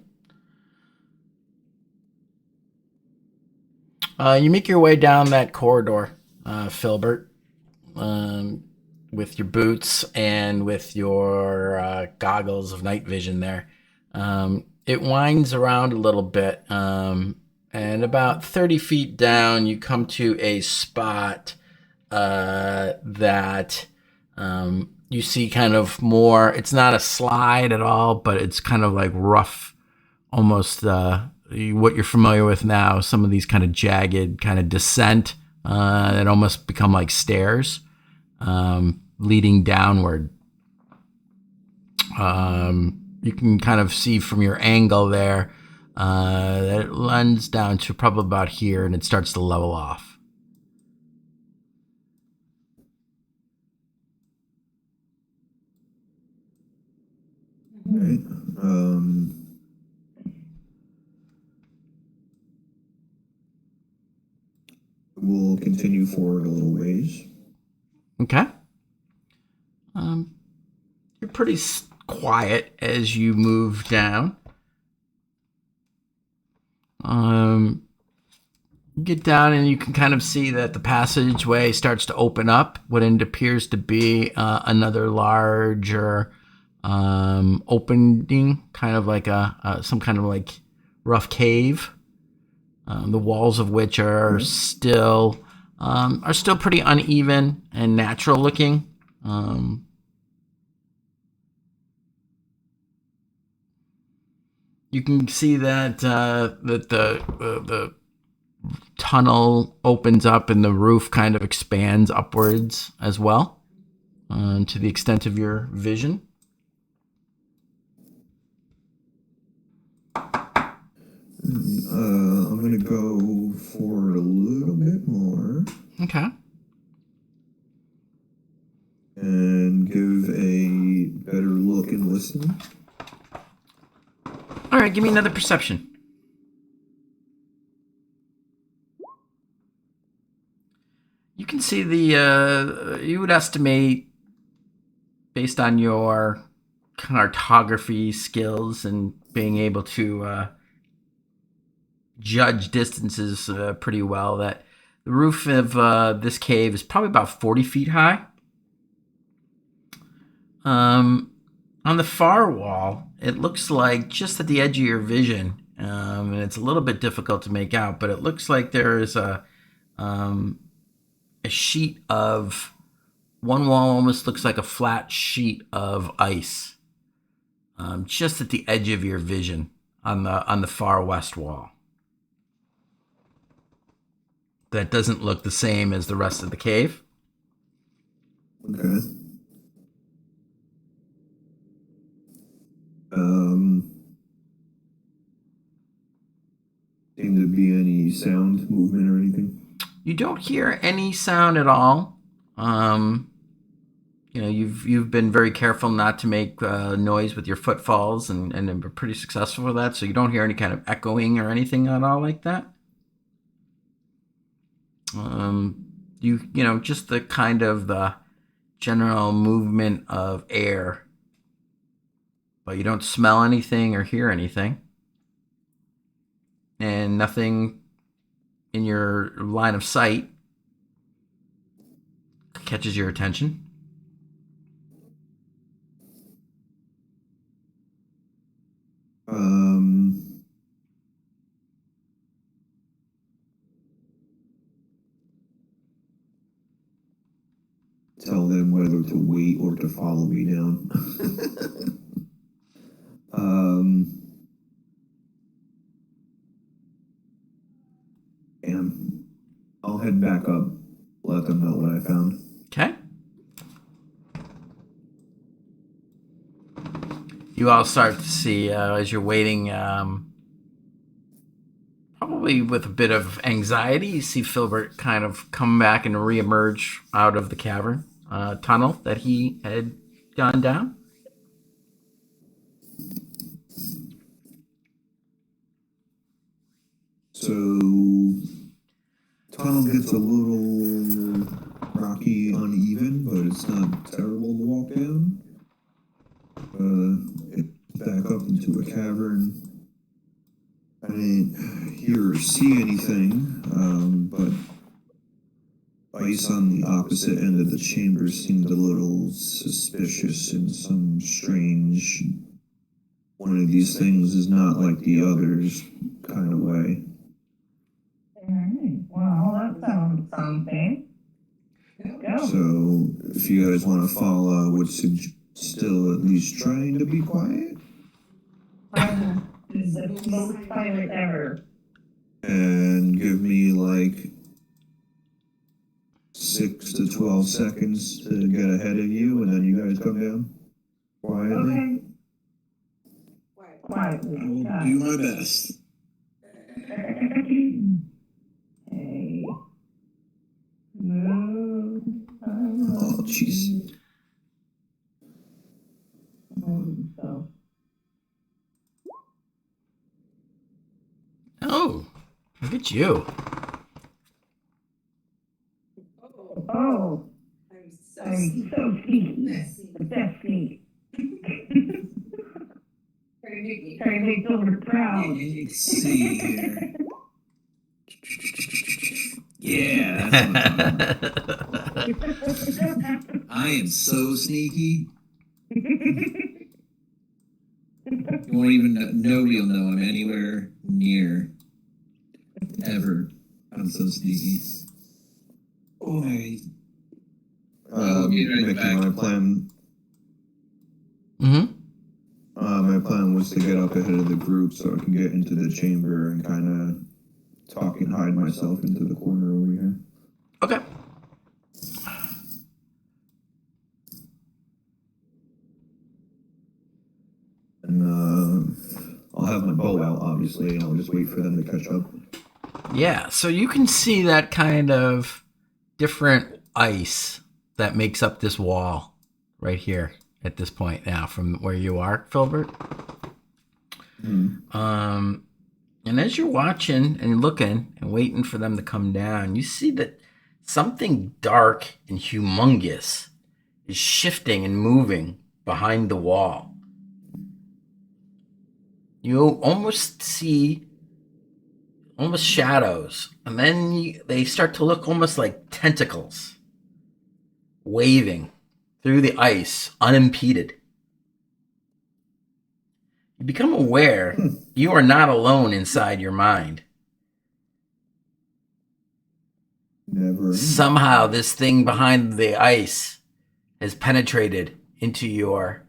You make your way down that corridor, Filbert, with your boots and with your goggles of night vision there. It winds around a little bit, and about 30 feet down, you come to a spot that you see kind of more. It's not a slide at all, but it's kind of like rough, almost what you're familiar with now, some of these kind of jagged kind of descent that almost become like stairs leading downward. You can kind of see from your angle there that it runs down to probably about here and it starts to level off. Right. We'll continue forward a little ways. Okay. You're pretty quiet as you move down. You get down and you can kind of see that the passageway starts to open up. What it appears to be another larger opening, kind of like some kind of like rough cave. The walls of which are still pretty uneven and natural looking. You can see that the tunnel opens up and the roof kind of expands upwards as well, to the extent of your vision. I'm gonna go forward a little bit more. Okay. And give a better look and listen. All right, give me another perception. You can see you would estimate, based on your cartography skills and being able to judge distances pretty well, that the roof of this cave is probably about 40 feet high. On the far wall, it looks like just at the edge of your vision, and it's a little bit difficult to make out, but it looks like there is a sheet of one wall almost looks like a flat sheet of ice, just at the edge of your vision on the far west wall. that doesn't look the same as the rest of the cave. Okay. Seem to be any sound, movement, or anything? You don't hear any sound at all. You've been very careful not to make noise with your footfalls, and been pretty successful with that. So you don't hear any kind of echoing or anything at all like that. Just the kind of the general movement of air, but you don't smell anything or hear anything, and nothing in your line of sight catches your attention. Tell them whether to wait or to follow me down. And I'll head back up, let them know what I found. Okay. You all start to see, as you're waiting, probably with a bit of anxiety, you see Filbert kind of come back and reemerge out of the cavern tunnel that he had gone down. So, tunnel gets a little rocky, uneven, but it's not terrible to walk down. It's back up into a cavern. I didn't hear or see anything, but ice on the opposite end of the chamber seemed a little suspicious in some strange, one of these things is not like the others kind of way. Alright, well, that sounds something. Go. So, if you guys want to follow, I would still at least trying to be quiet. Is the most silent ever. And give me like 6 to 12 seconds to get ahead of you, and then you guys come down quietly. Okay. Quietly. I will do my best. Hey. Move. Oh, jeez. So. Oh, look at you. Oh, I'm so I'm sneaky. so sneaky. Messy. The best sneak. Very Trying to make Silver proud. Let's see here. Yeah, that's what I'm talking about. I am so sneaky. You won't even know, nobody will know I'm anywhere near. Ever. I'm so sneaky. Oh, Making back. my plan. Mm-hmm. My plan was to get up ahead of the group so I can get into the chamber and kind of talk and hide myself into the corner over here. Okay. And I'll have my bow out, obviously, and I'll just wait for them to catch up. Yeah, so you can see that kind of different ice that makes up this wall right here at this point now from where you are, Filbert. And as you're watching and looking and waiting for them to come down, you see that something dark and humongous is shifting and moving behind the wall. You almost see shadows, and then they start to look almost like tentacles waving through the ice unimpeded. You become aware you are not alone inside your mind. Never. Somehow this thing behind the ice has penetrated into your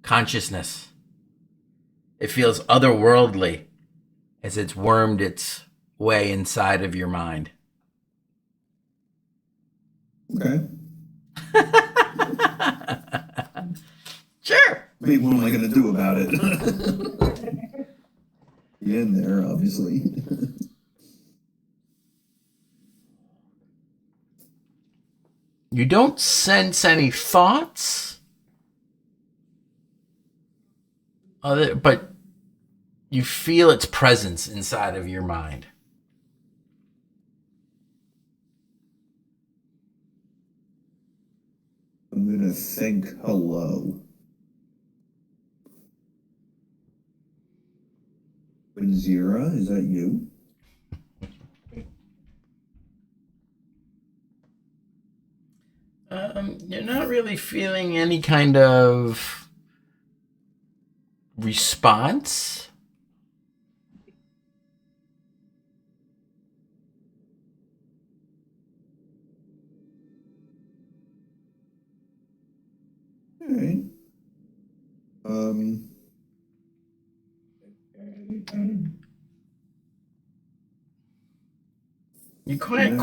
consciousness. It feels otherworldly as it's wormed its way inside of your mind. Okay. Sure. I mean, what am I going to do about it? Get in there, obviously. You don't sense any thoughts, but you feel its presence inside of your mind. I'm going to think hello. Zira, is that you? You're not really feeling any kind of response. All right. You can't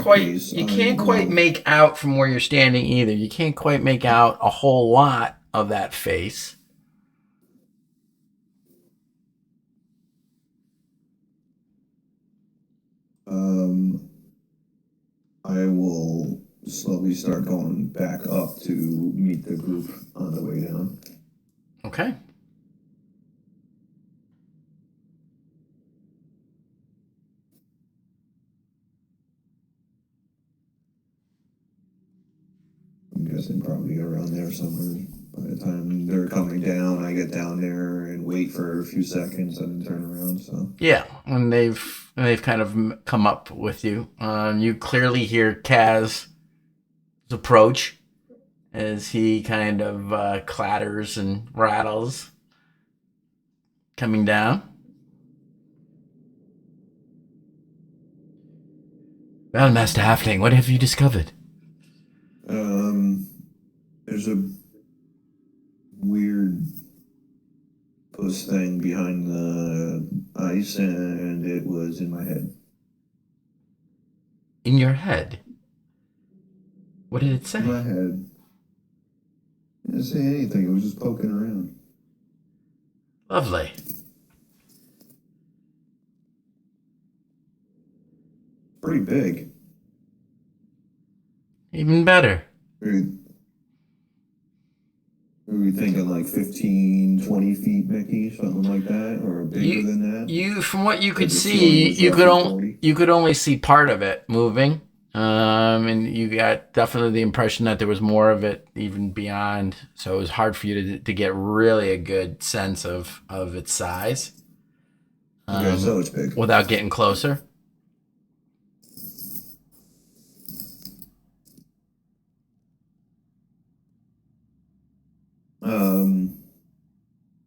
quite make out from where you're standing either. You can't quite make out a whole lot of that face. I will slowly start going back up to meet the group on the way down. Okay. I'm guessing probably around there somewhere. By the time they're coming down, I get down there and wait for a few seconds and then turn around. So Yeah, and they've kind of come up with you. You clearly hear Kaz's approach as he kind of clatters and rattles coming down. Well, Master Halfling, what have you discovered? There's a weird puss thing behind the ice, and it was in my head. In your head? What did it say? In my head. It didn't say anything. It was just poking around. Lovely. Pretty big. Even better. Are we thinking like 15, 20 feet, Mickey? Something like that? Or bigger than that? You, from what you could The see, ceiling was roughly 40. you could only see part of it moving. And you got definitely the impression that there was more of it even beyond. So it was hard for you to get really a good sense of its size. Okay, so it's big. Without getting closer.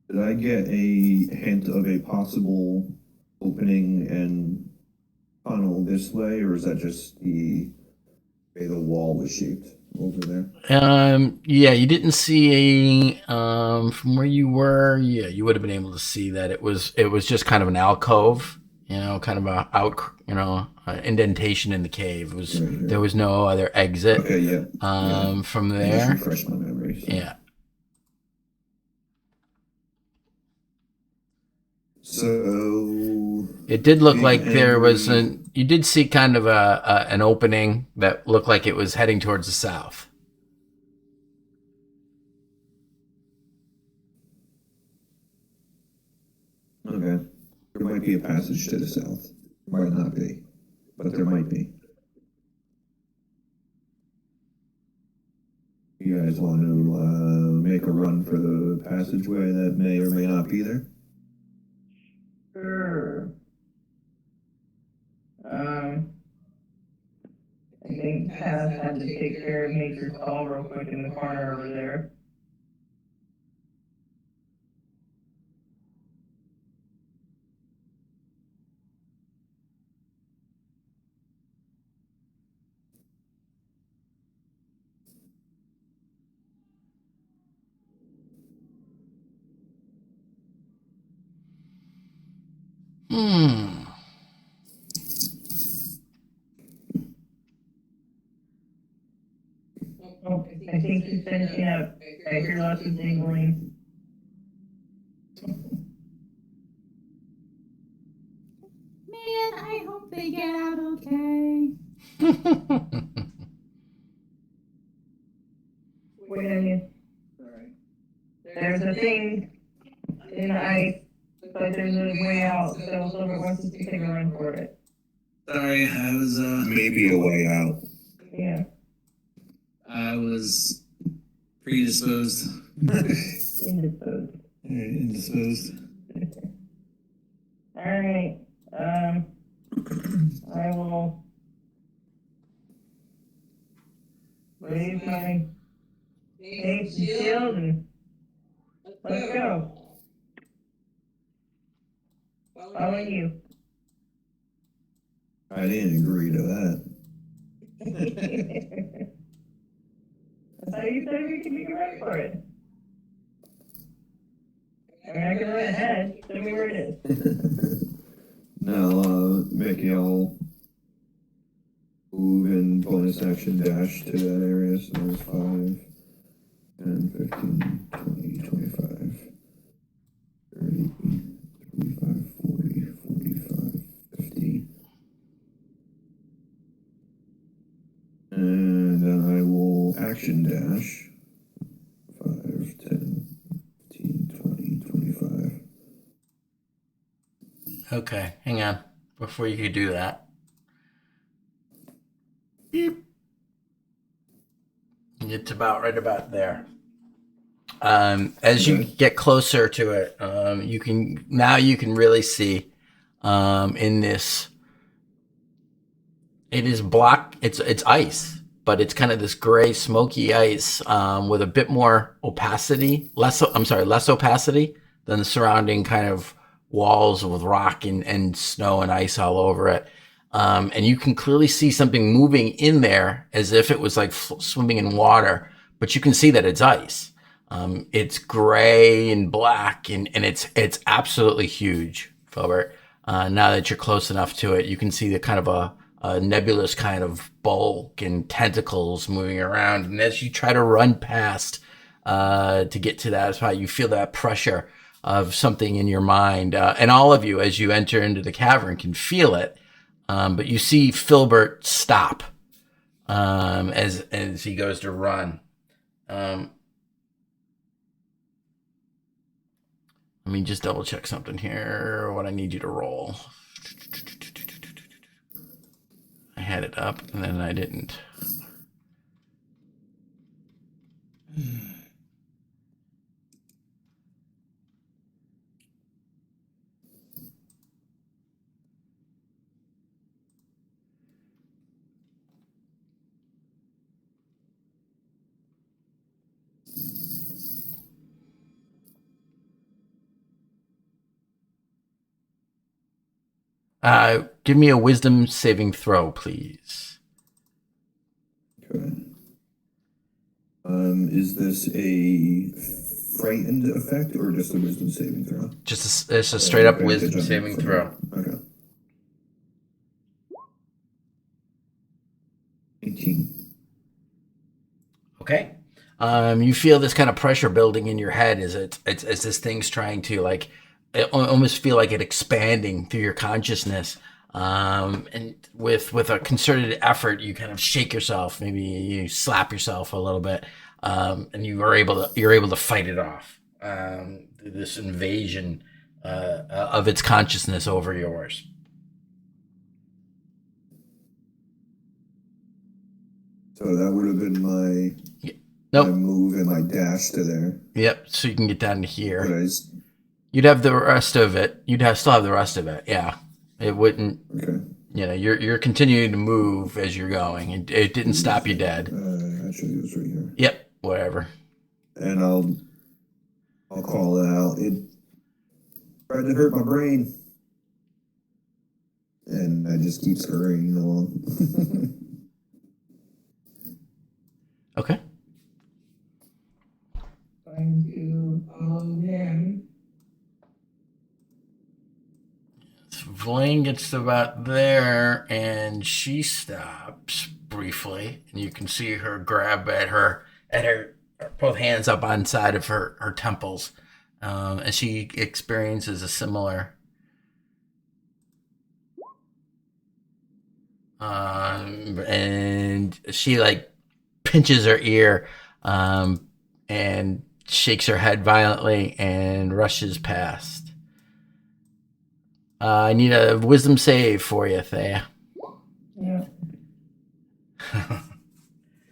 Did I get a hint of a possible opening and tunnel this way, or is that just the way the wall was shaped over there? Yeah, you didn't see from where you were. Yeah, you would have been able to see that it was just kind of an alcove, kind of a indentation in the cave. There was no other exit. Okay, yeah. From Just there. refresh my memory. So. Yeah. So It did look like there was angry- you did see kind of an opening that looked like it was heading towards the south. Okay. There might be a passage to the south. Might not be, but there might be. You guys want to make a run for the passageway that may or may not be there? Sure. I think Cass had to take care of Nature's Call real quick in the corner over there. Hmm. Oh, I think he's finishing up. I hear lots of jingling. Man, I hope they get out okay. Wait a minute. There's a thing in the ice, but there's a way out, so Silver wants us to take a run for it. Sorry, I was Maybe a way out. Yeah. I was predisposed. Indisposed. Indisposed. Alright. I will raise my paint and shield and let's go. Following you. I didn't agree to that. I thought you said we could make a run for it. I mean, I can run ahead. Show me where it is. Now, Mickey, I'll move and bonus action dash to that area. So there's 5, 10, 15, 20, 25, 30, 35, 40, 45, 50. And then I will action dash 5, 10, 15, 20, 25. Okay, hang on. Before you could do that. Beep. It's about right about there. As you get closer to it, you can really see in this. It is block. It's ice, but it's kind of this gray, smoky ice with a bit more opacity. Less opacity than the surrounding kind of walls with rock and snow and ice all over it. And you can clearly see something moving in there as if it was like swimming in water, but you can see that it's ice. It's gray and black, and it's absolutely huge, Filbert. Now that you're close enough to it, you can see the kind of a nebulous kind of bulk and tentacles moving around. And as you try to run past to get to that spot, you feel that pressure of something in your mind. And all of you, as you enter into the cavern, can feel it. But you see Filbert stop as he goes to run. Let me just double check something here. What I need you to roll. I had it up and then I didn't. Give me a wisdom saving throw, please. Okay. Is this a frightened effect or just a wisdom saving throw? It's a straight up wisdom saving throw. Okay. 18. Okay. You feel this kind of pressure building in your head as as this thing's trying to almost feel like it expanding through your consciousness. And with a concerted effort, you kind of shake yourself. Maybe you slap yourself a little bit, and you're able to fight it off. This invasion of its consciousness over yours. So that would have been my Nope. my move and my dash to there. Yep. So you can get down to here. But You'd have the rest of it. Still have the rest of it. Yeah. It wouldn't. Okay. You're continuing to move as you're going. It didn't stop you dead. Actually, it was right here. Yep. Whatever. And I'll call it out. It tried to hurt my brain. And I just keep scurrying along. Okay. Going to follow them. Vlaine gets about there, and she stops. briefly, and you can see her grab at her both hands up on side of her temples, as she experiences a similar and she like pinches her ear and shakes her head violently and rushes past. I need a wisdom save for you, Thea. Yeah.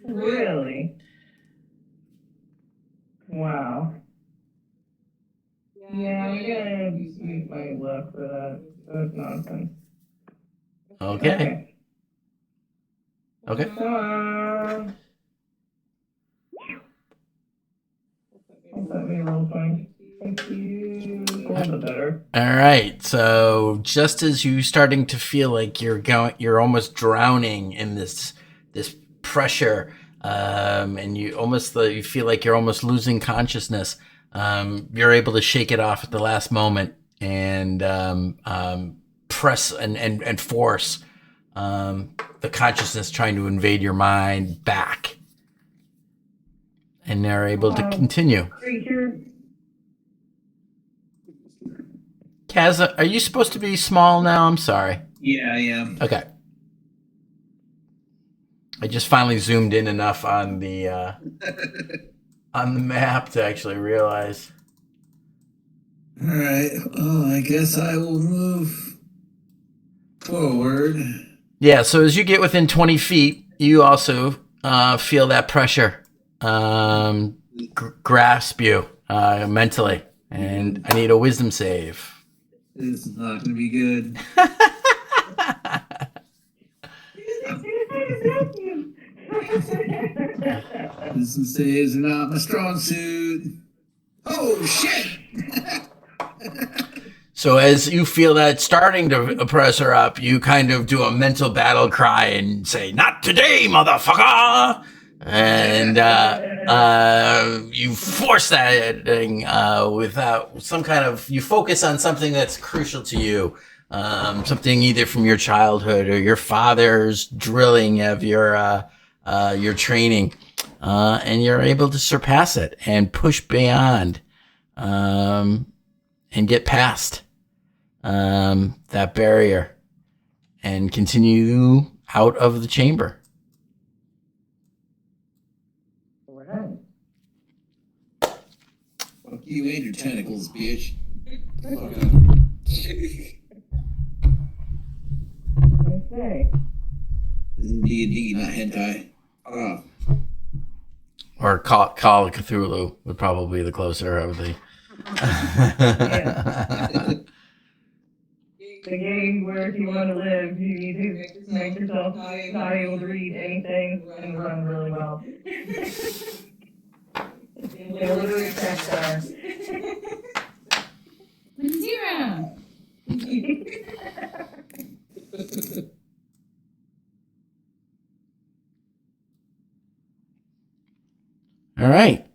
Really? Wow. Yeah, I'm gonna use my luck for that. That's nonsense. Okay. Okay. Come on. Let me roll point. Thank you. A little bit better. All right. So just as you starting to feel like you're almost drowning in this pressure, and you feel like you're almost losing consciousness. You're able to shake it off at the last moment and press and force the consciousness trying to invade your mind back, and they're able to continue. Creature. Kaz, are you supposed to be small now? I'm sorry. Yeah, I am. Okay. I just finally zoomed in enough on the map to actually realize. All right. Oh, I guess I will move forward. Yeah. So as you get within 20 feet, you also feel that pressure grasp you mentally, and I need a wisdom save. This is not going to be good. Wisdom saves are not my strong suit. Oh, shit! So as you feel that starting to press her up, you kind of do a mental battle cry and say, "Not today, motherfucker!" And you force that thing without some kind of, you focus on something that's crucial to you, something either from your childhood or your father's drilling of your training, and you're able to surpass it and push beyond, and get past that barrier and continue out of the chamber. Fuck you and your tentacles, bitch. Okay. This is D&D, not hentai. Oh. Or Call of Cthulhu would probably be the closer of the. The game where if you want to live, you need to make yourself not able to read anything and run really well. They literally track star. 0. All right.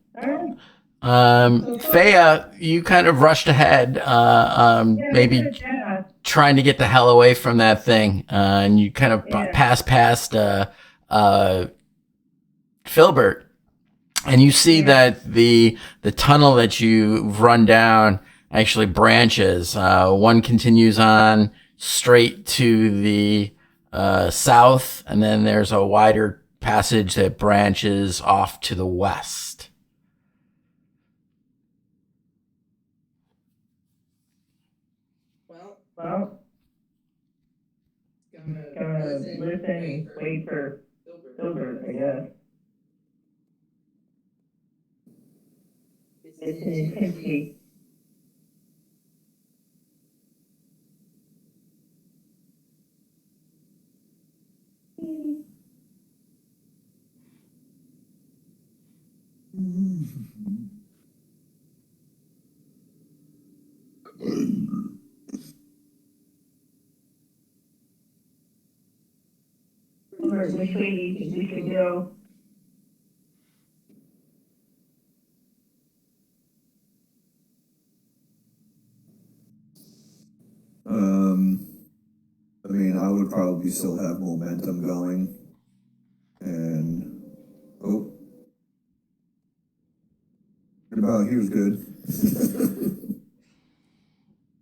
Thea, you kind of rushed ahead, maybe trying to get the hell away from that thing, and you kind of pass past Filbert, and you see that the tunnel that you've run down actually branches. One continues on straight to the south, and then there's a wider passage that branches off to the west. Well, gonna listen and wait for Filbert, I guess. It's an intensity. Filbert, which way do you think we should go? I mean, I would probably still have momentum going. oh, he was good.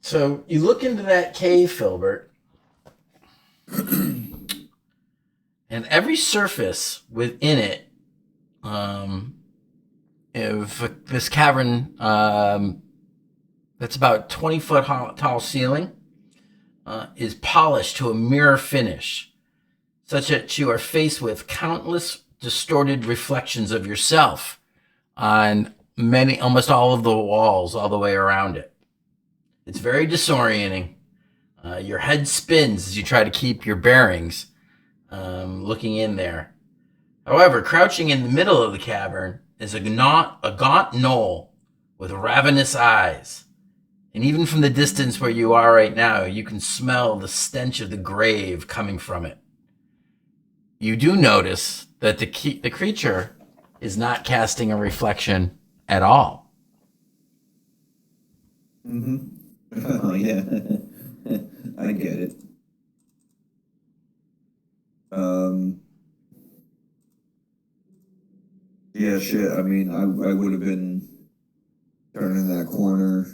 So you look into that cave, Filbert, and every surface within it, if this cavern that's about 20-foot tall ceiling is polished to a mirror finish, such that you are faced with countless distorted reflections of yourself on almost all of the walls all the way around it. It's very disorienting. Your head spins as you try to keep your bearings, looking in there. However, crouching in the middle of the cavern is a gaunt knoll with ravenous eyes. And even from the distance where you are right now, you can smell the stench of the grave coming from it. You do notice that the creature is not casting a reflection at all. Oh, yeah. I get it. Yeah, shit. I mean, I would have been turning that corner.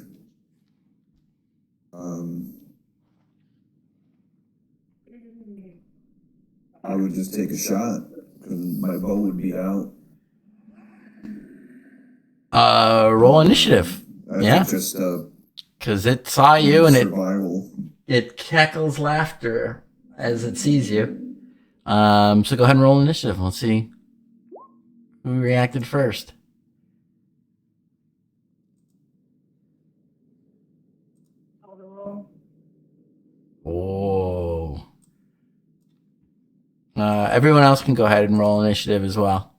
I would just take a shot because my bow would be out. Roll initiative. I Yeah. think just Because it saw you and survival. it cackles laughter as it sees you. So go ahead and roll initiative. Let's see who reacted first. Oh. Everyone else can go ahead and roll initiative as well.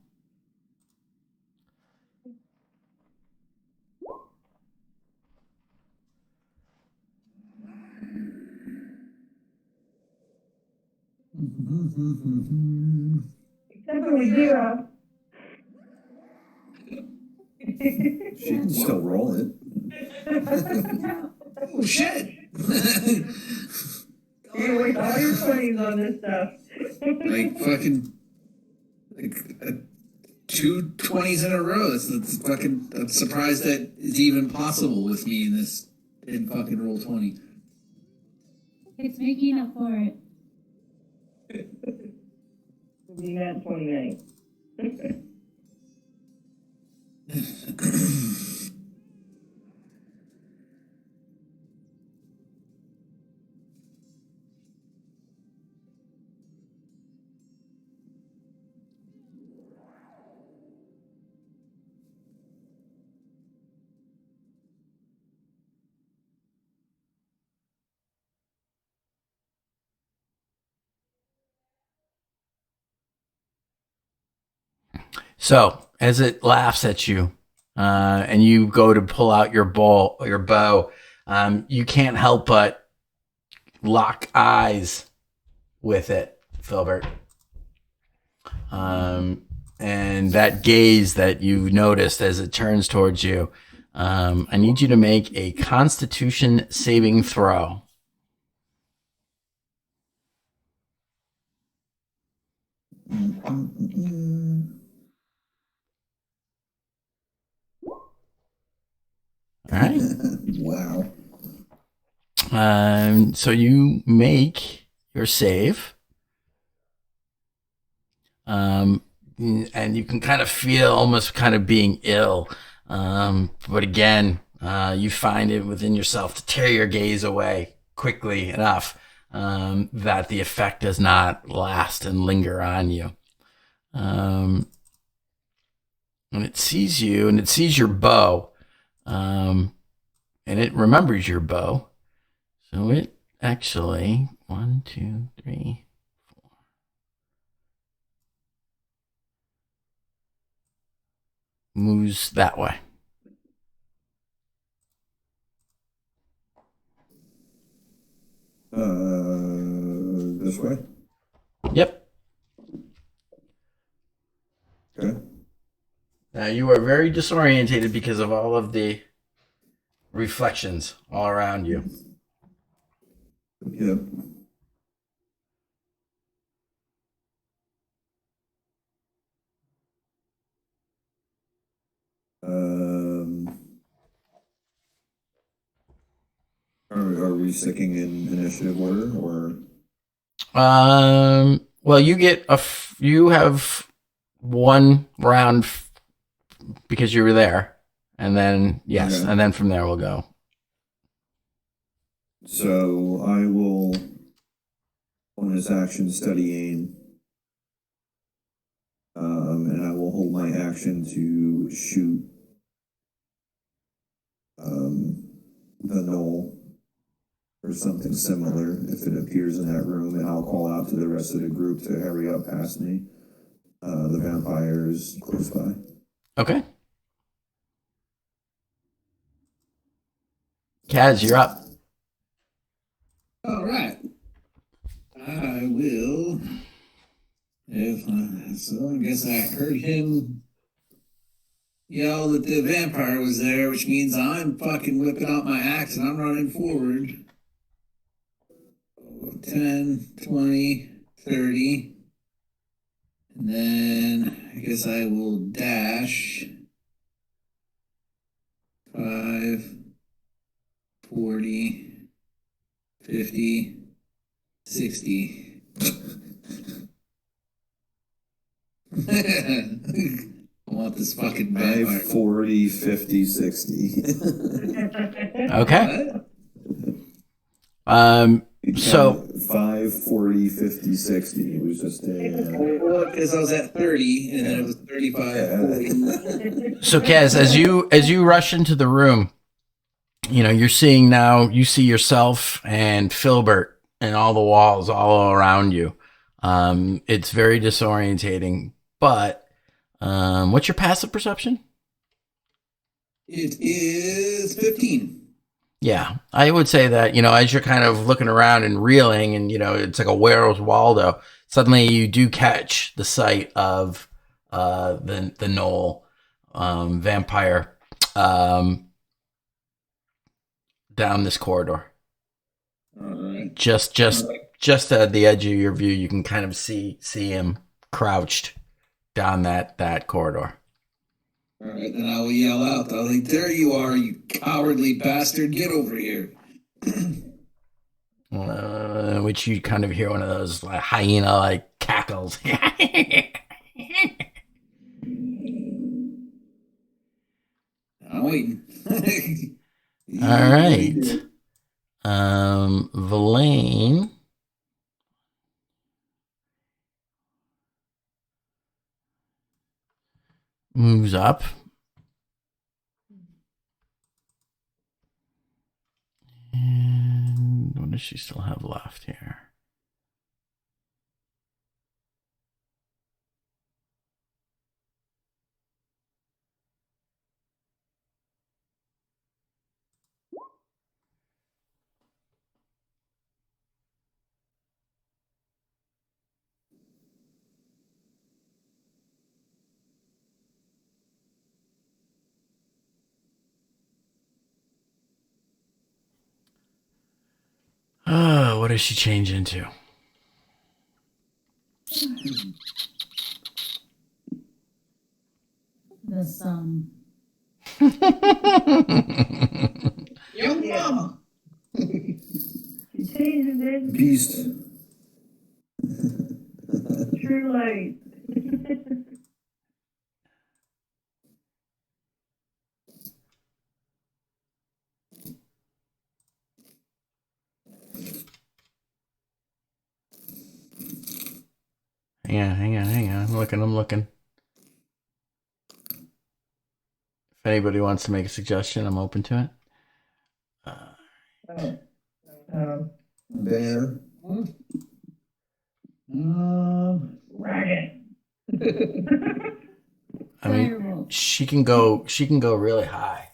Except for we zero. She can still roll it. Oh shit! You waste all your 20s on this stuff. Like fucking two 20s in a row. That's fucking. I'm surprised that is even possible with me in fucking roll 20. It's making up for it. You got 29. So as it laughs at you, and you go to pull out your bow, you can't help but lock eyes with it, Filbert. And that gaze that you noticed as it turns towards you, I need you to make a Constitution saving throw. All right. Wow. So you make your save. And you can kind of feel almost kind of being ill. But again, you find it within yourself to tear your gaze away quickly enough that the effect does not last and linger on you. And it sees you and it sees your bow. And it remembers your bow. So it actually, 1, 2, 3, 4. Moves that way. This way? Yep. Okay. Now you are very disorientated because of all of the reflections all around you. Yep. Um, are we sticking in initiative order or? Well, you have one round because you were there, and then yes, Okay. and then from there we'll go. So I will, bonus action, study aim, and I will hold my action to shoot the knoll or something similar if it appears in that room, and I'll call out to the rest of the group to hurry up past me. The vampires close by. Okay. Kaz, you're up. All right. I will. So I guess I heard him yell that the vampire was there, which means I'm fucking whipping out my axe and I'm running forward. 10, 20, 30. And then I guess I will dash 5, 40, 50, 60. I want this fucking vampire. 40, 50, 60. Okay. What? So 5, 40, 50, 60. It was just a. Well, because I was at 30 and then it was 35, 40. so Kaz, as you rush into the room, you're seeing now. You see yourself and Filbert and all the walls all around you. It's very disorientating. But what's your passive perception? It is 15. Yeah, I would say that, as you're kind of looking around and reeling and, it's like a Where's Waldo, suddenly you do catch the sight of the knoll vampire down this corridor. All right. Just at the edge of your view, you can kind of see him crouched down that corridor. All right, then I will yell out. I'll like, there you are, you cowardly bastard. Get over here. Which you kind of hear one of those like hyena cackles. I'm waiting. All right. Verlaine. Moves up. And what does she still have left here? Oh, what does she change into? The sun. Young mama. She changes it. Beast. True light. Hang on. I'm looking. If anybody wants to make a suggestion, I'm open to it. Bear. Dragon. I mean, Firebolt. she can go really high.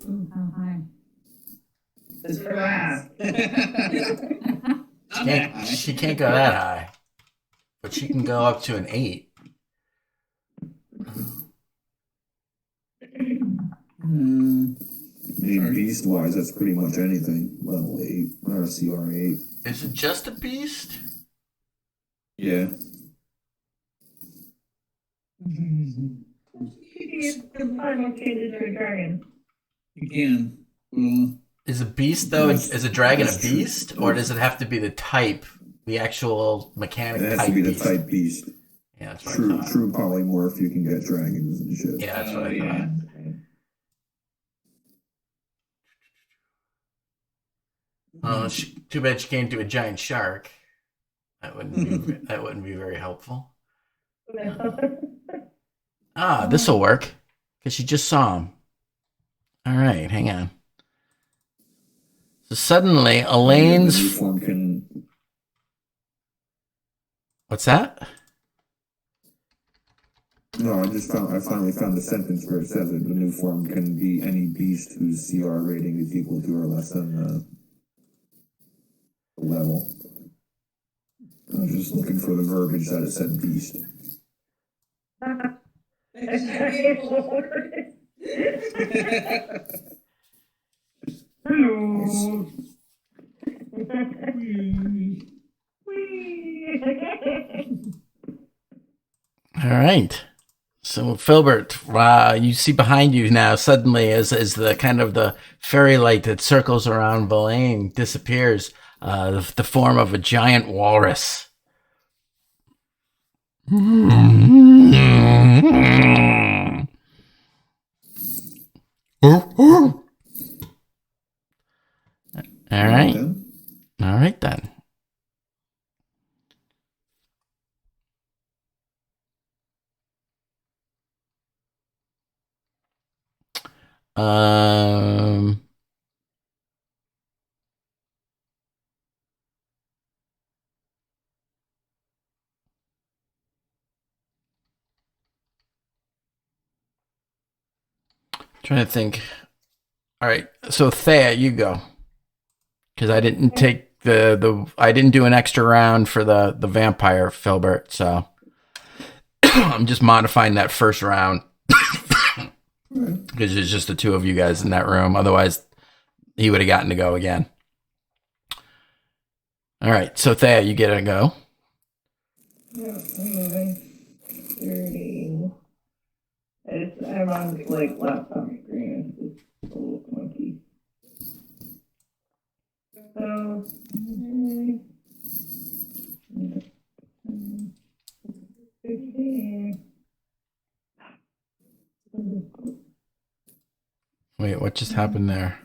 Ooh, how high? It's for laugh. She can't go that high, but she can go up to an 8. I mean, beast wise, that's pretty much anything. Level 8 or CR 8. Is it just a beast? Yeah. You can get the final changes to a dragon. You can. Well, Is a beast though? Is a dragon a beast, or does it have to be the type, the actual mechanic It has type to be the beast? type beast. Yeah, that's what I True, thought. true polymorph. You can get dragons and shit. Yeah, that's what I yeah. thought. Oh, too bad she can't do a giant shark. That wouldn't be very helpful. Ah, this will work because she just saw him. All right, hang on. So suddenly, Elaine's The new form can. What's that? No, I finally found the sentence where it says that the new form can be any beast whose CR rating is equal to or less than the level. I was just looking for the verbiage that it said beast. Hello. All right. So Filbert, you see behind you now suddenly as the kind of the fairy light that circles around Verlaine disappears, the form of a giant walrus. All right. All right then. Um, Trying to think. All right. So Thea, you go. Because I didn't take I didn't do an extra round for the vampire Filbert, so I'm just modifying that first round because there's just the two of you guys in that room. Otherwise, he would have gotten to go again. All right, so Thea, you get to go. Yeah, 30. I'm on like laptop screen. It's a little clunky. So, 15. Wait, what just happened there?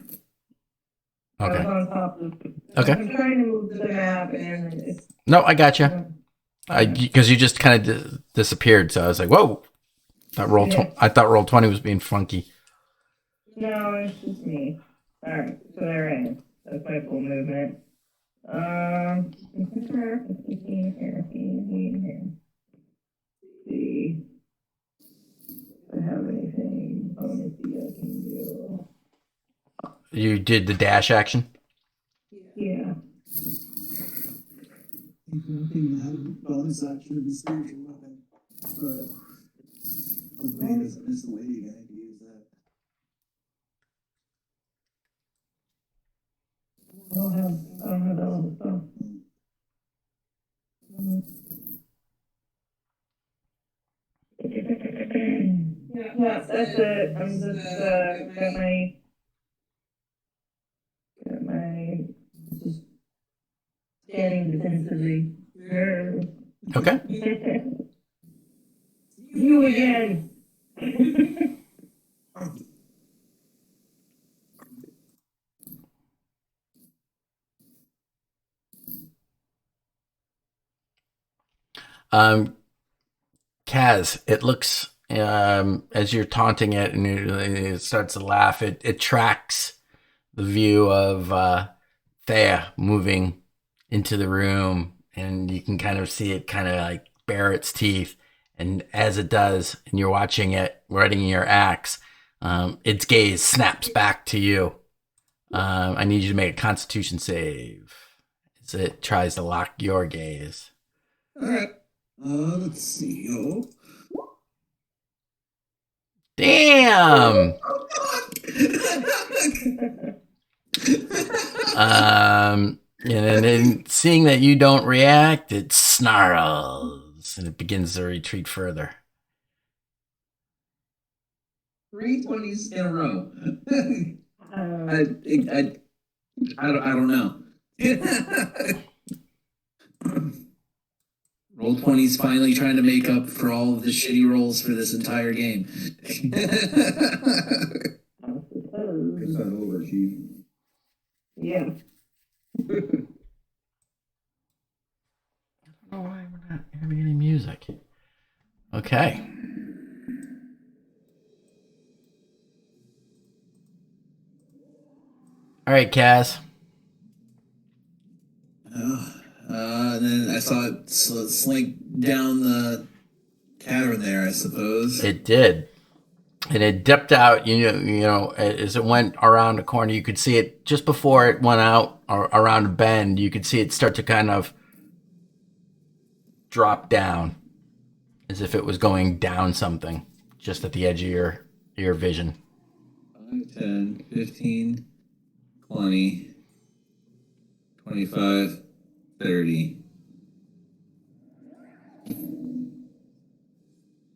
I was Okay. on top of. Okay. I'm trying to move the map and it's. No, I got you. Because you just kind of disappeared, so I was like, "Whoa!" I thought roll 20 was being funky. No, it's just me. Alright, so there I am. That's my full movement. See if I have anything bonusy I can do. You did the dash action. Yeah. Bonus action is spiritual weapon. But hopefully it doesn't miss the way you guys use that. I don't have all the stuff. Yeah, that's it. I'm just got my just standing defensively. Okay. You again. Kaz, it looks as you're taunting it and it starts to laugh. It tracks the view of Thea moving into the room, and you can kind of see it kind of like bare its teeth. And as it does, and you're watching it, readying your axe, its gaze snaps back to you. I need you to make a Constitution save as it tries to lock your gaze. All right. Let's see. Oh. Damn. And then seeing that you don't react, it snarls and it begins to retreat further. 3 20s in a row. I don't know. Roll20's finally trying to make up for all of the shitty rolls for this entire game. It's not over, Chief. Yeah. I don't know why we're not having any music. Okay. All right, Kaz. Then I saw it slink down the cavern there, I suppose. It did. And it dipped out, you know, as it went around the corner, you could see it just before it went out or around a bend, you could see it start to kind of drop down as if it was going down something just at the edge of your vision. 5, 10, 15, 20, 25, 30.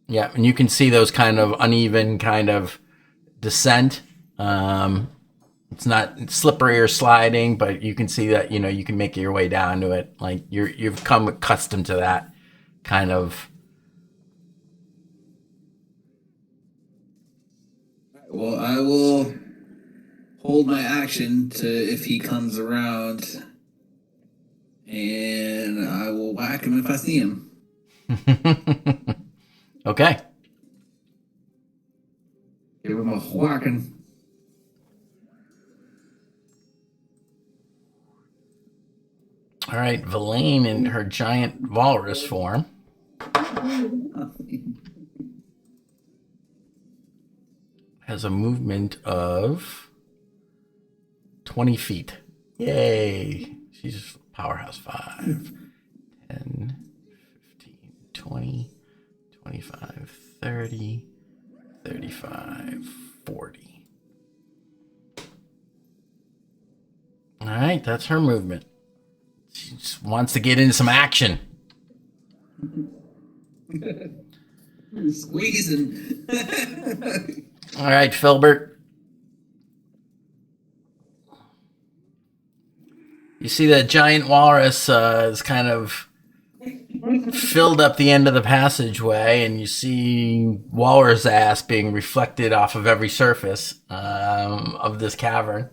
Yeah, and you can see those kind of uneven kind of descent. It's not slippery or sliding, but you can see that, you know, you can make your way down to it. Like you've become accustomed to that kind of. Well, I will hold my action to if he comes around, and I will whack him if I see him. Okay. Give him a whacking. All right, Verlaine in her giant walrus form has a movement of 20 feet. Yay. She's powerhouse 5, 10, 15, 20, 25, 30, 35, 40. All right, that's her movement. She just wants to get into some action. Squeezing. All right, Filbert. You see that giant walrus is kind of filled up the end of the passageway, and you see walrus ass being reflected off of every surface of this cavern.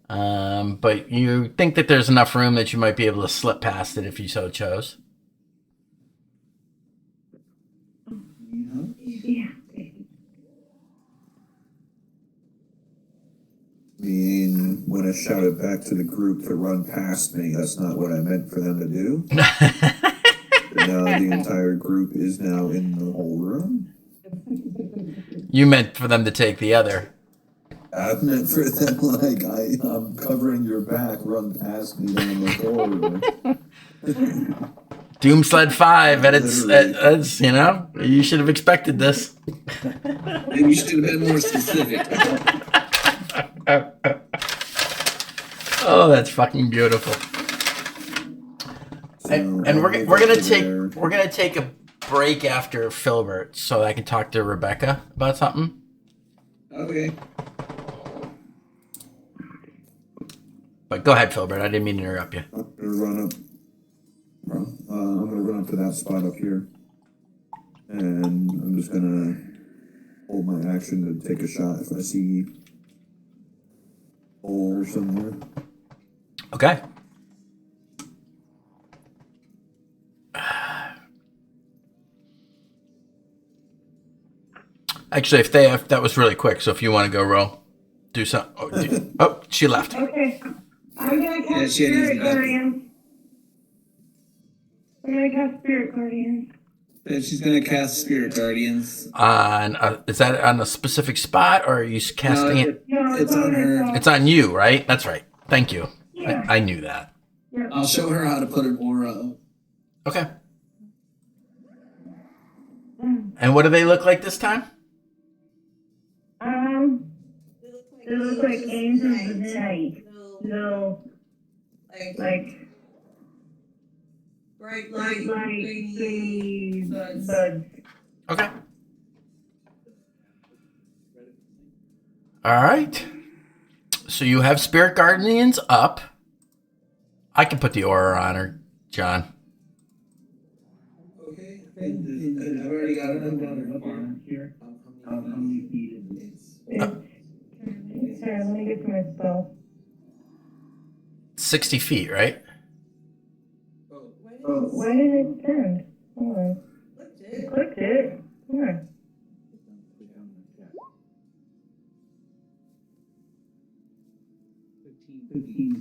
But you think that there's enough room that you might be able to slip past it if you so chose. Yeah. I mean, when I shouted back to the group to run past me, that's not what I meant for them to do. Now the entire group is now in the whole room. You meant for them to take the other. I meant for them, like, I'm covering your back, run past me down the corridor. Doomsled 5, and it's, you know, you should have expected this. Maybe you should have been more specific. Oh, that's fucking beautiful. So And we're gonna take a break after Filbert so I can talk to Rebecca about something. Okay. But go ahead, Filbert. I didn't mean to interrupt you. I'm gonna run up to that spot up here, and I'm just gonna hold my action to take a shot if I see hole somewhere. Okay. Actually, if that was really quick, so if you want to go roll, do something. Oh, she left. Okay. I'm gonna Yeah, cast she had Spirit easy math. Guardians. I'm gonna cast Spirit Guardians. And she's gonna cast Spirit Guardians. Is that on a specific spot, or are you casting it? No, It's on her. It's on you, right? That's right. Thank you. Yeah. I knew that. I'll show her how to put an aura up. Okay. And what do they look like this time? They look like angels of the night. No, like bright light, thingy buds. Okay. All right. So you have Spirit Guardians up. I can put the aura on her, John. Okay. And I've already got it. I'm down up on here. How many feet is it? Sorry, let me get to my spell. 60 feet, right? Oh, Why didn't it send? Hold on. Clicked it. Come on.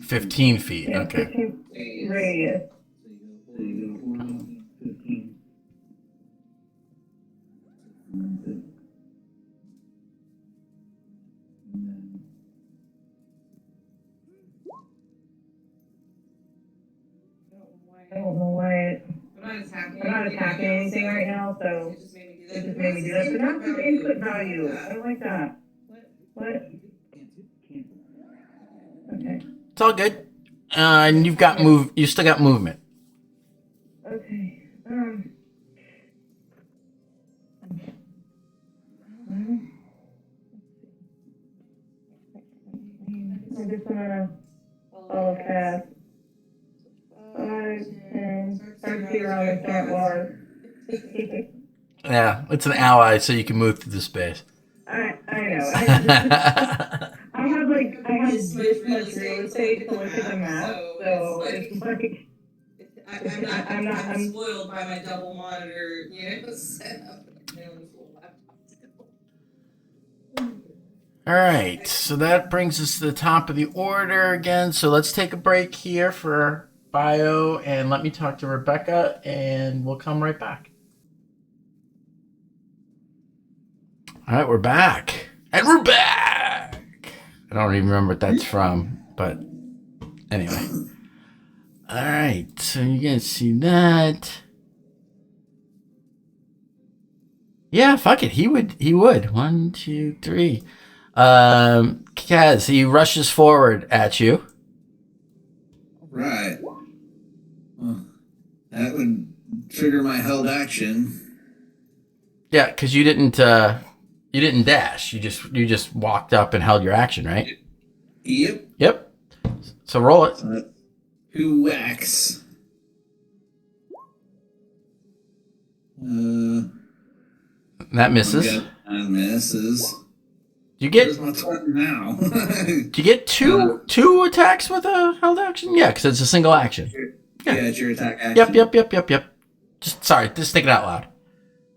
15 feet. Yeah, Okay. 15 radius. so you go 14, 15. And then I don't know why I'm not attacking anything right now, so It just made me do it that. just made me do that. But not the input value. I don't like that. What? Okay. It's all good. And you've got move. You still got movement. Okay. I just wanna follow cast. 5, 10, start to see around the giant water. Yeah, it's an ally, so you can move through the space. I know. I have this much real estate to look at the map, so it's like I'm spoiled by my double monitor, setup. All right, so that brings us to the top of the order again. So let's take a break here for bio, and let me talk to Rebecca, and we'll come right back. All right, we're back. And we're back! I don't even remember what that's from, but anyway. All right, so you guys see that. Yeah, fuck it. He would. 1, 2, 3. Kaz, he rushes forward at you. Right. Well, that would trigger my held action. Yeah, because you didn't dash. You just walked up and held your action, right? Yep. Yep. So roll it. Who whacks? That misses. That misses. You get Where's my turn now? do you get two attacks with a held action? Yeah, because it's a single action. Yeah, it's your attack action. Yep. Just thinking out loud.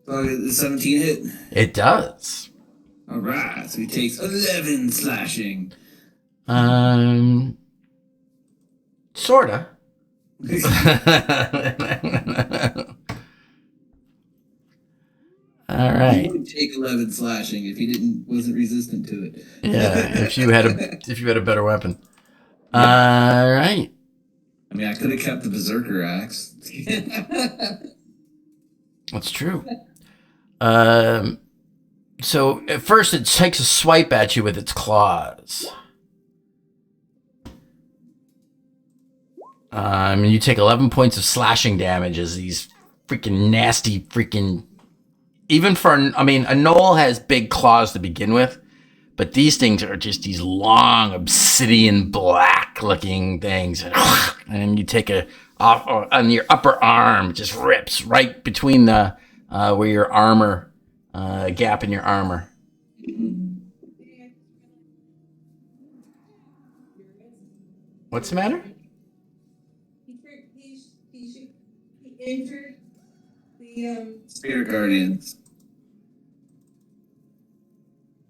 So the 17 hit. It does. All right, so he takes 11 slashing. Sorta. All right. He would take 11 slashing if he wasn't resistant to it. Yeah, if you had a better weapon. All right. I mean, I could have kept the berserker axe. That's true. So at first it takes a swipe at you with its claws. You take 11 points of slashing damage as these freaking nasty even for, a gnoll has big claws to begin with, but these things are just these long obsidian black looking things. And you take on your upper arm, it just rips right between the, where your armor, gap in your armor. What's the matter? He injured the Spirit Guardians.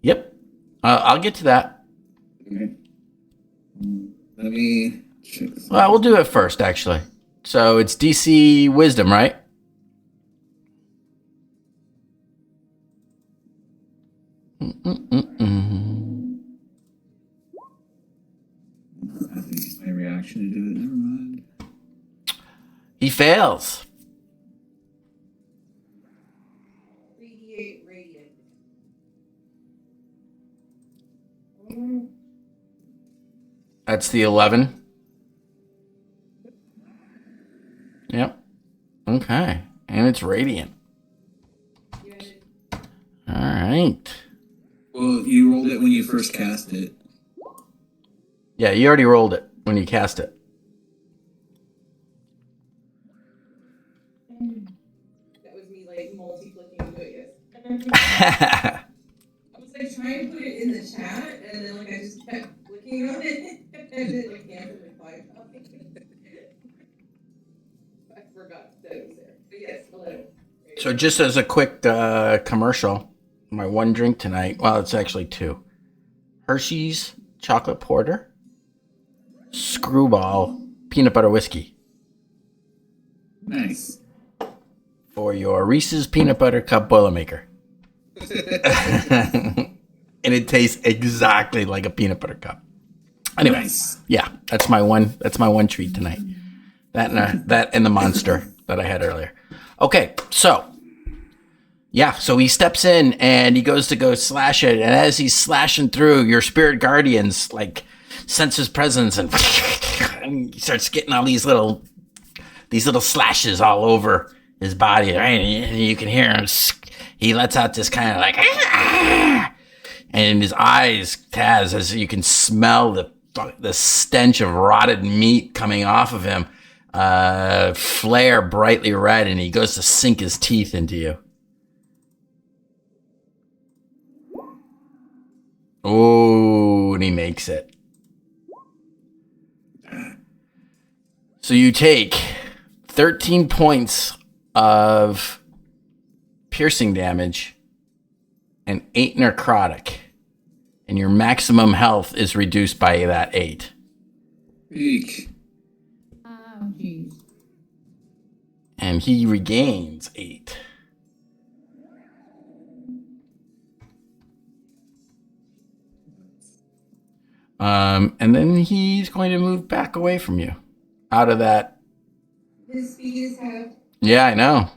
Yep. I'll get to that. Okay. Let me check. Well, we'll do it first, actually. So it's DC Wisdom, right? I think it's my reaction to do it. Never mind. He fails. 3d8 radiant. That's the 11. Yep. Okay. And it's radiant. All right. Well, you rolled it when you first cast it. Yeah, you already rolled it when you cast it. That was me like multi-clicking, but yes. I was like trying to put it in the chat, and then like I just kept clicking on it, and it like canceled like 5 times. I forgot that it was there. But yes, 11. So just as a quick commercial, my one drink tonight, well, it's actually two. Hershey's chocolate porter, Screwball peanut butter whiskey. Nice. For your Reese's peanut butter cup Boilermaker. And it tastes exactly like a peanut butter cup. Anyway, Nice. yeah, that's my one treat tonight. That and the monster that I had earlier. Okay, so he steps in and he goes to go slash it, and as he's slashing through, your spirit guardians like sense his presence and he starts getting all these little slashes all over his body, right? And you can hear him. He lets out this kind of like, and his eyes, Taz, as you can smell the stench of rotted meat coming off of him, flare brightly red, and he goes to sink his teeth into you. Oh, and he makes it. So you take 13 points of piercing damage and 8 necrotic, and your maximum health is reduced by that 8. Eek. Oh, jeez. And he regains 8. And then he's going to move back away from you, out of that. His speed is half. Yeah, I know.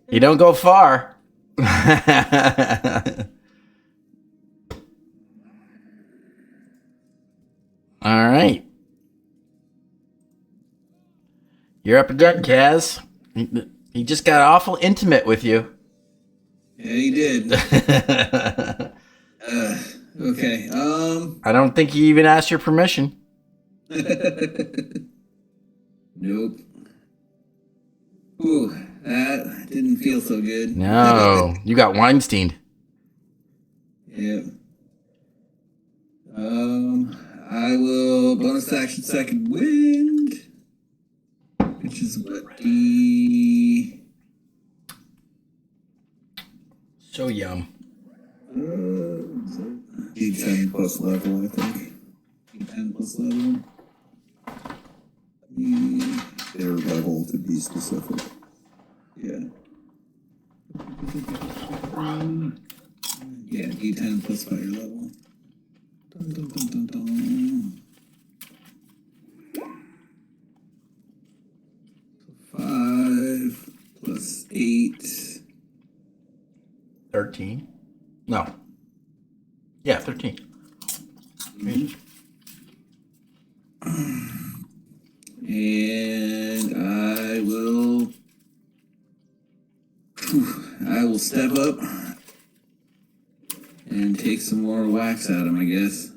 You don't go far. All right. You're up again, Kaz. He just got awful intimate with you. Yeah, he did. Okay. I don't think he even asked your permission. Nope. Ooh, that didn't feel so good. No, you got Weinstein. Yep. I will bonus action second wind, which is what So yum. D10 plus level, I think. D10 plus level. Their level, to be specific. Yeah. Yeah, D10 plus fire level. Dun, dun, dun, dun, dun. 5 plus 8. 13? No. Yeah, 13. And I will step up and take some more wax at him, I guess.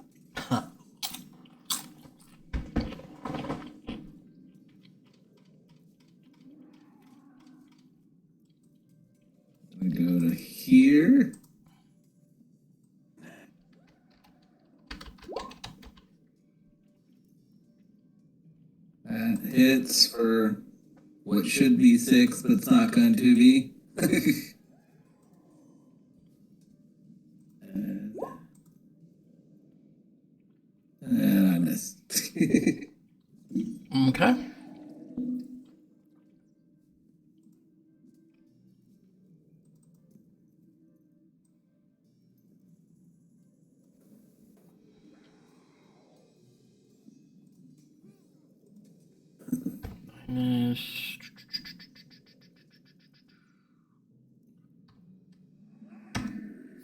We go to here. That hits for what should be 6, but it's not going to be. And I missed. Okay.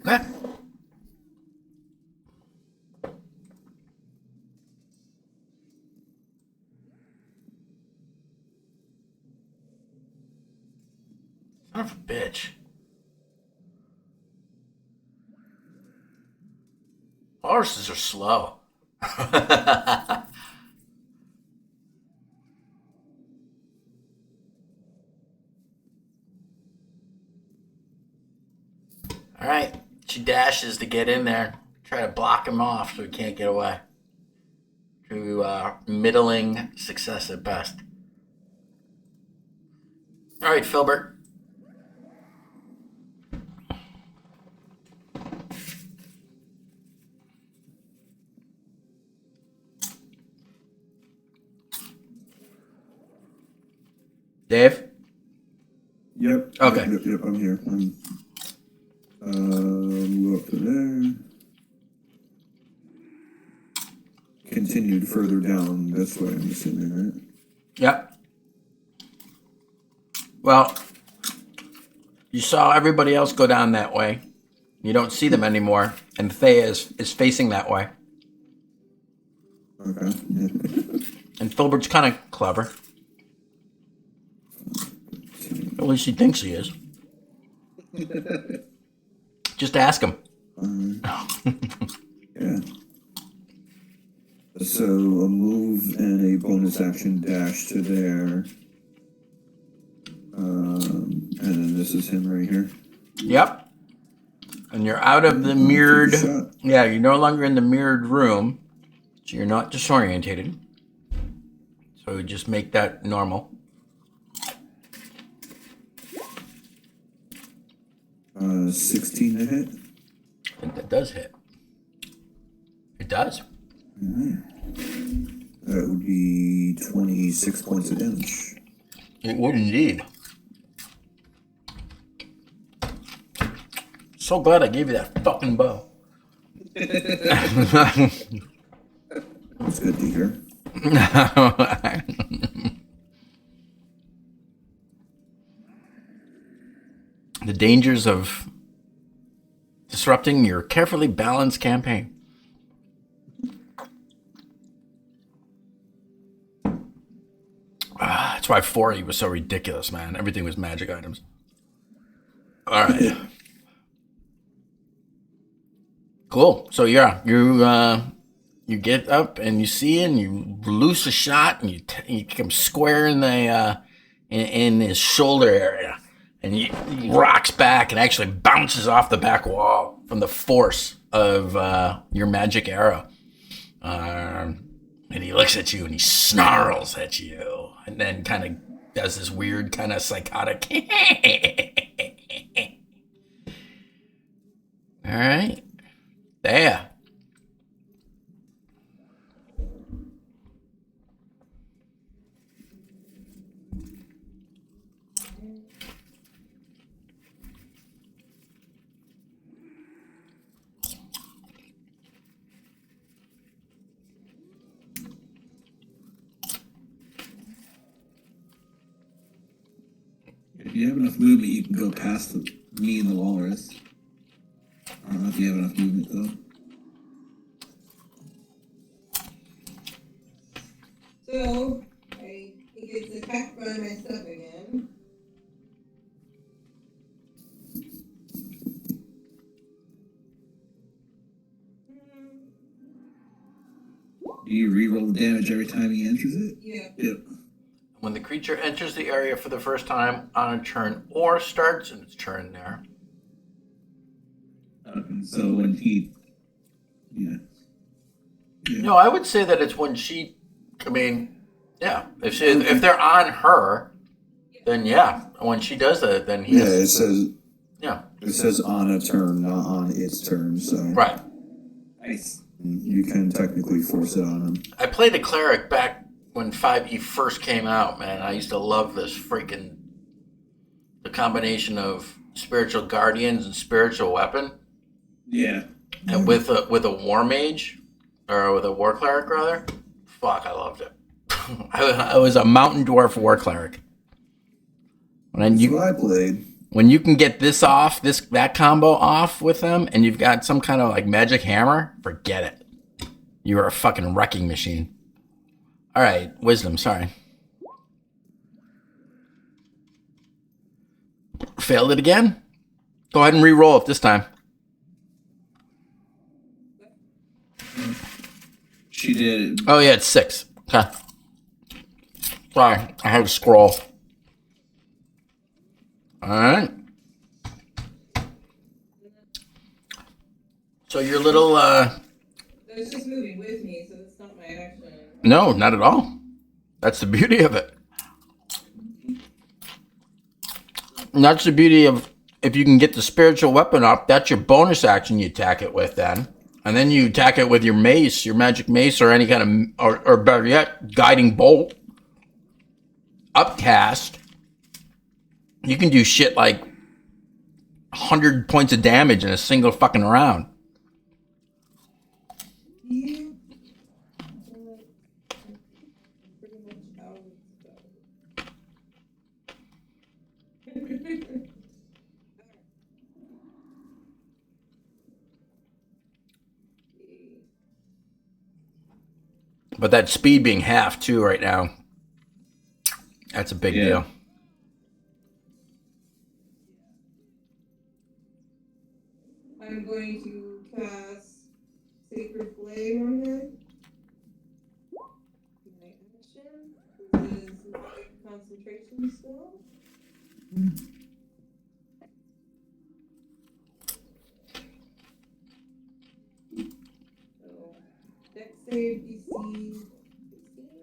Okay. Son of a bitch. Horses are slow. All right. She dashes to get in there. Try to block him off so he can't get away. To middling success at best. All right, Filbert. Dave? Yep. Okay. Yep, I'm here. Move up to there. Continued further down this way, I'm assuming, right? Yep. Well, you saw everybody else go down that way. You don't see them anymore, and Thea is facing that way. Okay. And Filbert's kind of clever. At least he thinks he is. Just ask him. Yeah. So a move and a bonus action dash to there. And then this is him right here. Yep. And you're out of the mirrored. Yeah, you're no longer in the mirrored room. So you're not disorientated. So just make that normal. 16 to hit. I think that does hit. It does. That would be 26 points of damage. It would indeed. So glad I gave you that fucking bow. That's good to hear. The dangers of disrupting your carefully balanced campaign. That's why 4E was so ridiculous, man. Everything was magic items. All right. Cool. So yeah, you get up and you see and you loose a shot and you kick him square in the in his shoulder area, and he rocks back and actually bounces off the back wall from the force of your magic arrow. And he looks at you and he snarls at you, and then kind of does this weird kind of psychotic. All right. There. If you have enough movement, you can go past me and the walrus. I don't know if you have enough movement though. So, I think it's attacked by my stuff again. Do you reroll the damage every time he enters it? Yeah. Yep. When the creature enters the area for the first time on a turn or starts in its turn there. Okay, so when he, yeah. No, I would say that it's when she. I mean, yeah. If they're on her, then yeah. When she does that, then he. Yeah, it says. Yeah. It says on a turn, not on its turn. So. Right. Nice. You can technically force it on him. I played a cleric back when 5e first came out, man. I used to love this freaking. The combination of spiritual guardians and spiritual weapon. Yeah. And with a war mage, or with a war cleric rather, fuck, I loved it. I was a mountain dwarf war cleric. That's what I played. When you can get that combo off with them, and you've got some kind of like magic hammer, forget it. You are a fucking wrecking machine. All right, wisdom. Sorry, failed it again. Go ahead and re-roll it this time. She did. Oh yeah, it's 6. Okay. Sorry, I had to scroll. All right. So your little It's just moving with me, so it's not my action. no, not at all. That's the beauty of it. And that's the beauty of if you can get the spiritual weapon up, that's your bonus action you attack it with then. And then you attack it with your mace, your magic mace, or any kind of, or better yet, guiding bolt. Upcast. You can do shit like 100 points of damage in a single fucking round. Yeah. Pretty much out of stuff. But that speed being half too right now, that's a big deal. I'm going to cast Sacred Flame on him. My action. This is my concentration spell. So, dex save DC 16.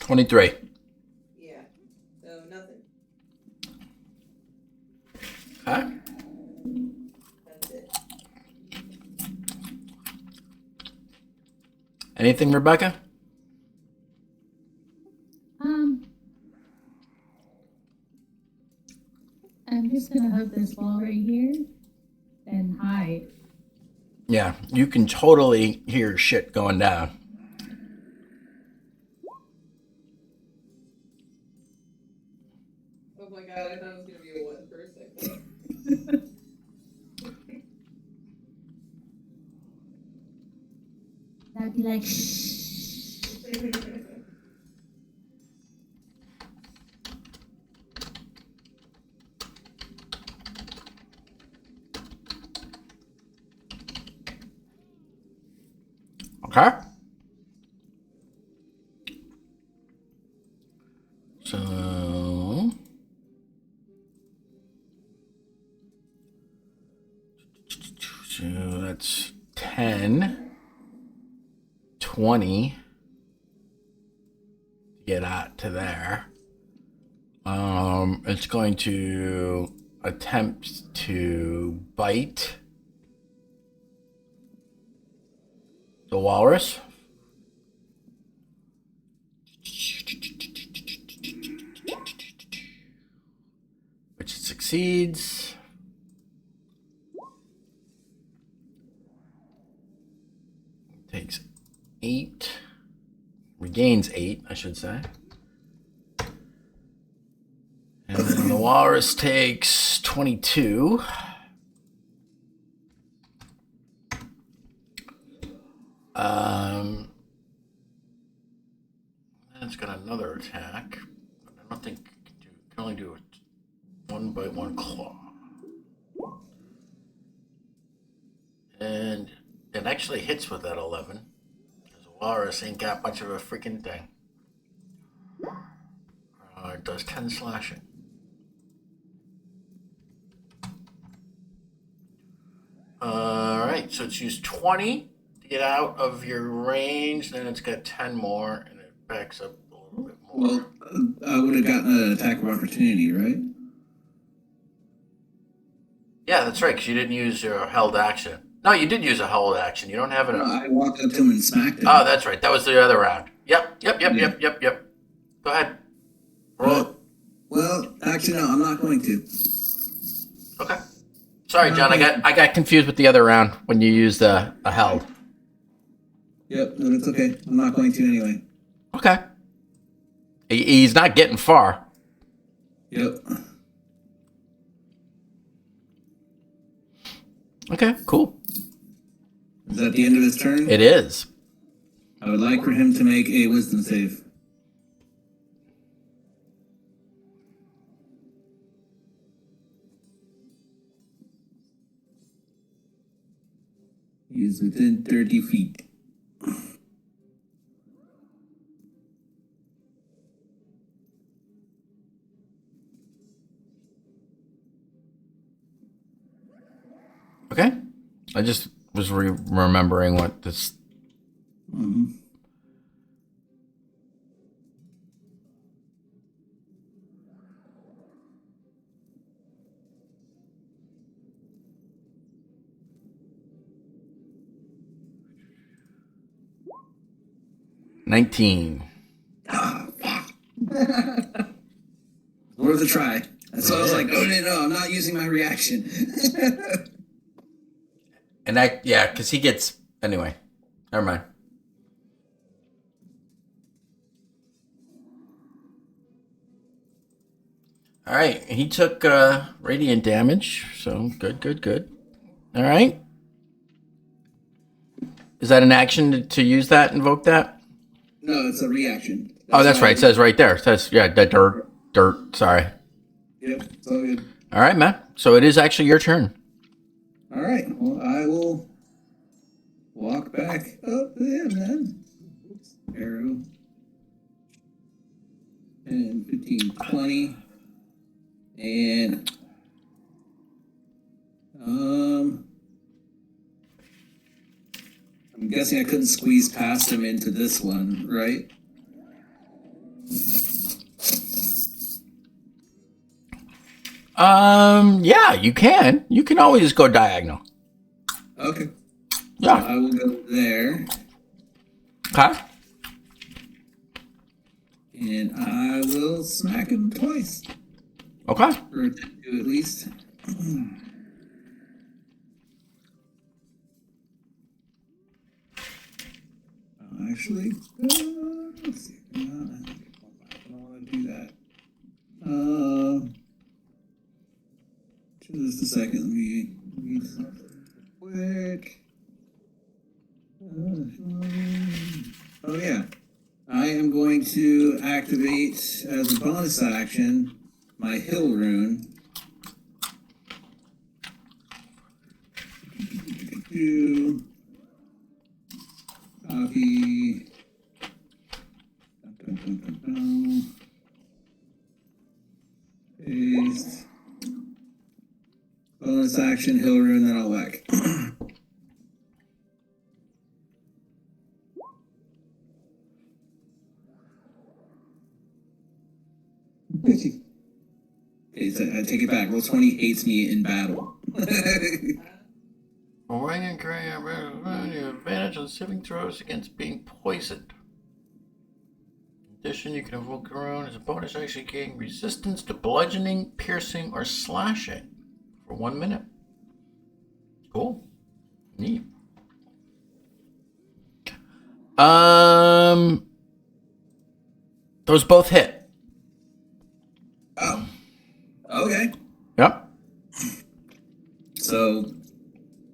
23. Yeah. So nothing. Huh? That's it. Anything, Rebecca? I'm just gonna hug this wall right here and hide. Yeah, you can totally hear shit going down. Oh my god, I thought it was gonna be a 1 for a second. I'd be like, shh. Okay? So that's 10, 20 to get out to there. It's going to attempt to bite the walrus. Which it succeeds. Takes 8. Regains 8, I should say. And then the walrus takes 22. It's got another attack. But I don't think it can only do a 1-by-1 claw. And it actually hits with that 11. Because the walrus ain't got much of a freaking thing. It does 10 slashing. Alright, so it's used 20 to get out of your range, then it's got 10 more, and it backs up a little bit more. Well, I would have gotten an attack of opportunity, right? Yeah, that's right, because you didn't use your held action. No, you did use a held action. You don't have it. No, I walked up to him and smacked him. Oh, that's right. That was the other round. Yep. Yeah. Go ahead. Roll. Well, actually, no, I'm not going to. Okay. Sorry, John. I got confused with the other round when you used a held. Yep, no, that's okay. I'm not going to anyway. Okay. He's not getting far. Yep. Okay, cool. Is that the end of his turn? It is. I would like for him to make a wisdom save. He's within 30 feet. Okay. I just was remembering what this. Mm-hmm. $19. Worth a try. So I was like, oh no, I'm not using my reaction. And because he gets anyway. Never mind. All right, he took radiant damage, so good. All right. Is that an action to use that, invoke that? No, it's a reaction. That's right. It says right there. It says, the dirt. Sorry. Yep, it's all good. All right, man. So it is actually your turn. All right, well, I will walk back up there, man. Arrow. And 15, 20. And I'm guessing I couldn't squeeze past him into this one, right? Yeah, you can. You can always go diagonal. Okay. Yeah. So I will go there. Okay. And I will smack him twice. Okay. Or attempt to at least. Actually, let's see. I don't want to do that. Just a second. Let me read something quick. Oh yeah. I am going to activate as a bonus action my hill rune. Copy. Paste. Bonus action, hill rune, then I'll whack. Okay, so I take it back. Roll 20 hates me in battle. Ring and carry advantage on saving throws against being poisoned. In addition, you can invoke your own as a bonus action, gain resistance to bludgeoning, piercing, or slashing for 1 minute. Cool. Neat. Those both hit. Oh. Okay. Yep. So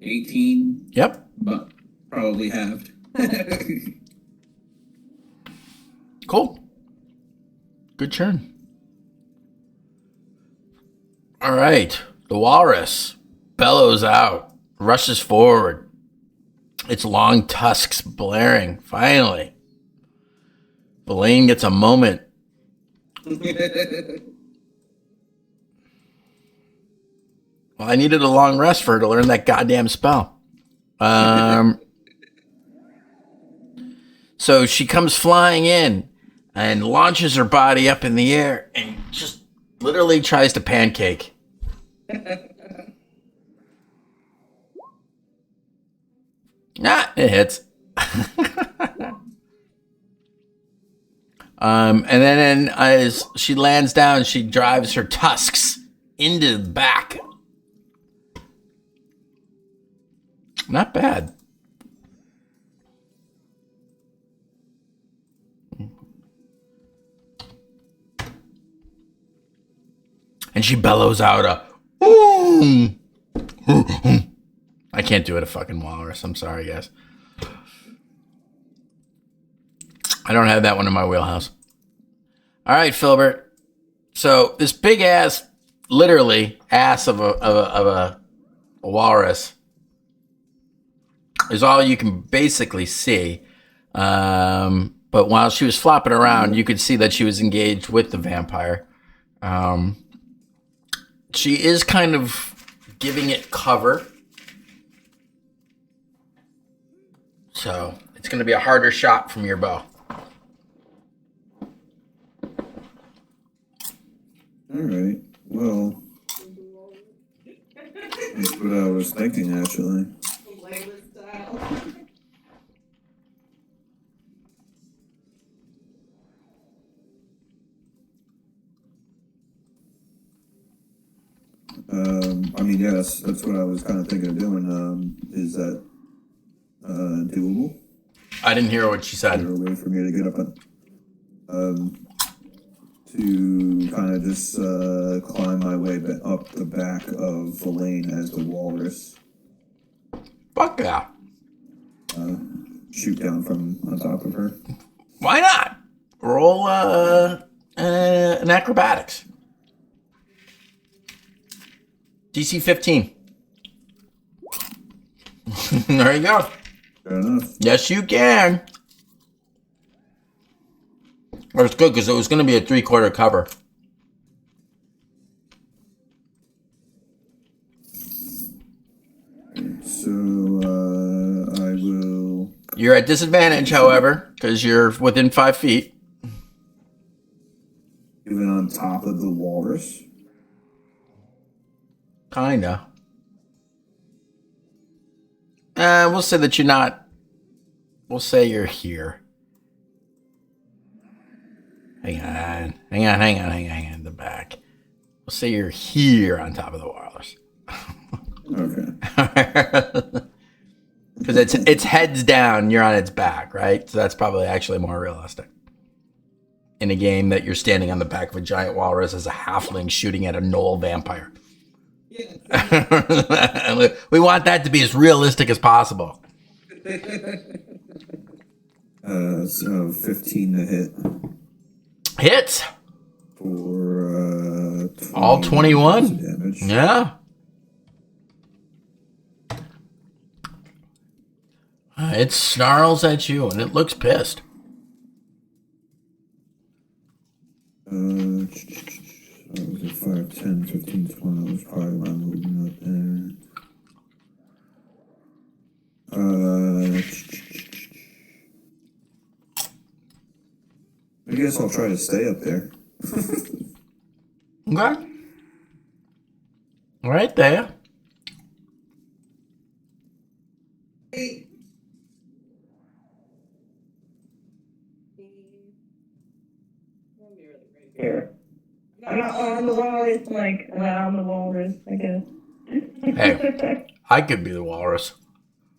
18. Yep. But probably halved. Cool. Good turn. All right. The walrus bellows out, rushes forward, its long tusks blaring. Finally, Belaine gets a moment. Well, I needed a long rest for her to learn that goddamn spell. So she comes flying in and launches her body up in the air and just literally tries to pancake. It hits. And then as she lands down, she drives her tusks into the back. Not bad. And she bellows out a boom. I can't do it a fucking walrus. I'm sorry, guys. I don't have that one in my wheelhouse. All right, Filbert. So this big ass, literally ass of a walrus is all you can basically see. But while she was flopping around, you could see that she was engaged with the vampire. She is kind of giving it cover. So it's going to be a harder shot from your bow. Alright, well, that's what I was thinking actually. Layla style. I mean, yes, that's what I was kind of thinking of doing. Is that doable? I didn't hear what she Is there said. a way for me to get up to kind of just climb my way up the back of the lane as the walrus? Fuck yeah. Shoot down from on top of her. Why not? Roll an acrobatics. DC 15. There you go. Fair enough. Yes, you can. Well, it's good because it was going to be a 3/4 cover. So I will. You're at disadvantage, however, because you're within 5 feet. Even on top of the walrus. Kinda. We'll say that you're not. We'll say you're here. Hang on. In the back. We'll say you're here on top of the walrus. Okay. Because it's heads down, you're on its back, right? So that's probably actually more realistic. In a game that you're standing on the back of a giant walrus as a halfling shooting at a gnoll vampire. Yeah. We want that to be as realistic as possible. So 15 to hit Hits. for All 21. damage. Yeah. It snarls at you and it looks pissed. So was it 5, 10, 15, 20 was probably my movement up there. I guess I'll try to stay up there. Okay. Right there. Hey. Here. I'm not on the walrus, like, around the walrus, I guess. Hey, I could be the walrus.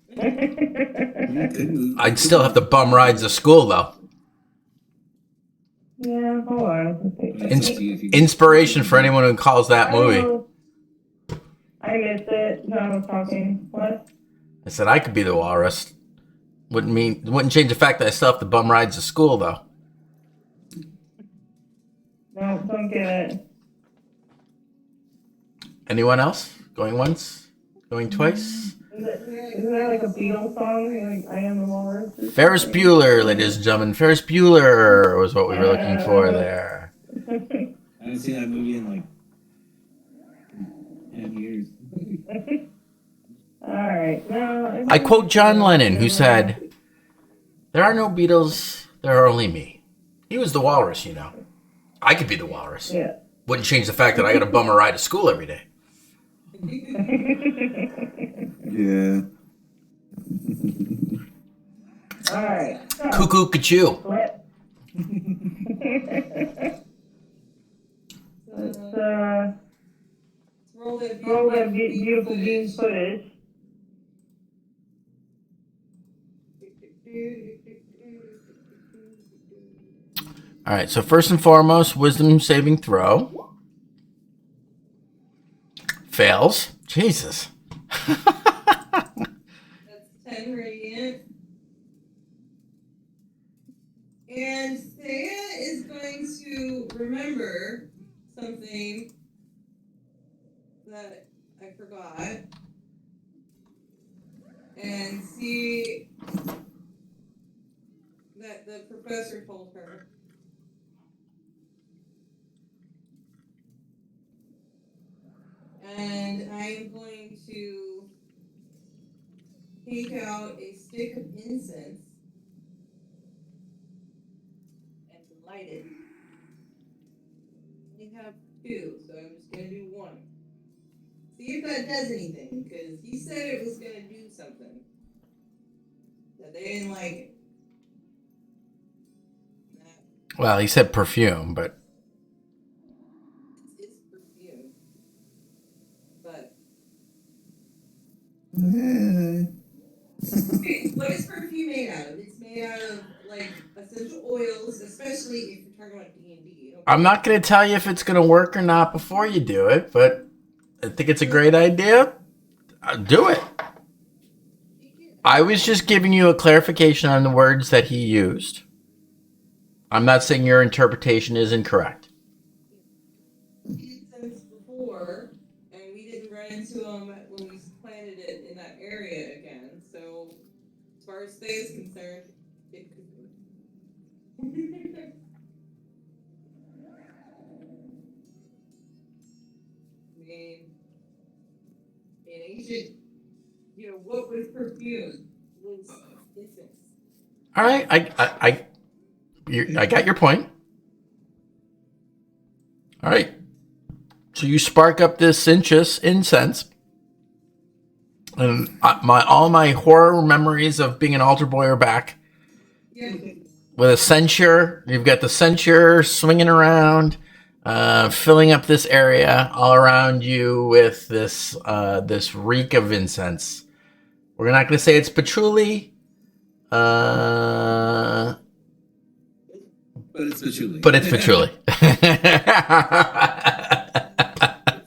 You could move. I'd still have to bum rides to school, though. Yeah, hold on. Let's see. Inspiration for anyone who calls that movie. Oh, I missed it. No, I was talking. What? I said I could be the walrus. Wouldn't change the fact that I still have to bum rides to school, though. No, don't get it. Anyone else? Going once? Going twice? Isn't that like a Beatles song? Like, I am the walrus? Ferris Bueller, ladies and gentlemen. Ferris Bueller was what we were looking for there. I haven't seen that movie in like 10 years. Alright. No, I quote John Lennon, who said, "There are no Beatles, there are only me." He was the walrus, you know. I could be the walrus. Yeah. Wouldn't change the fact that I got to bum a ride to school every day. Yeah. Alright. So, Cuckoo Cachoo. let's Roll that roll that beautiful bean footage. All right, so first and foremost, wisdom saving throw. Fails. Jesus. That's 10 radiant. And Thea is going to remember something that I forgot. And see that the professor told her. And I'm going to take out a stick of incense and light it. You have 2, so I'm just gonna do 1. See if that does anything, because he said it was gonna do something. That they didn't like it. Well, he said perfume, but It's perfume. But okay, what is perfume made out of? It's made out of like essential oils, especially if you're talking about D&D. Okay? I'm not going to tell you if it's going to work or not before you do it, but I think it's a great idea. Do it. I was just giving you a clarification on the words that he used. I'm not saying your interpretation is incorrect. Incense before, and we didn't run into them when we planted it in that area again. So, as far as Stay is concerned, it could work. I mean, in ancient, what was perfume? Was incense. All right, I got your point. All right, so you spark up this incense, and all my horror memories of being an altar boy are back. Yeah. With a censer, you've got the censer swinging around, filling up this area all around you with this reek of incense. We're not going to say it's patchouli. But it's patchouli. But it's patchouli.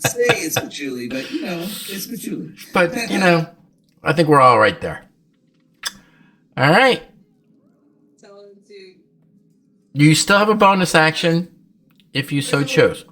Say it's patchouli, but it's patchouli. But I think we're all right there. All right. Tell him to. You still have a bonus action if you so chose.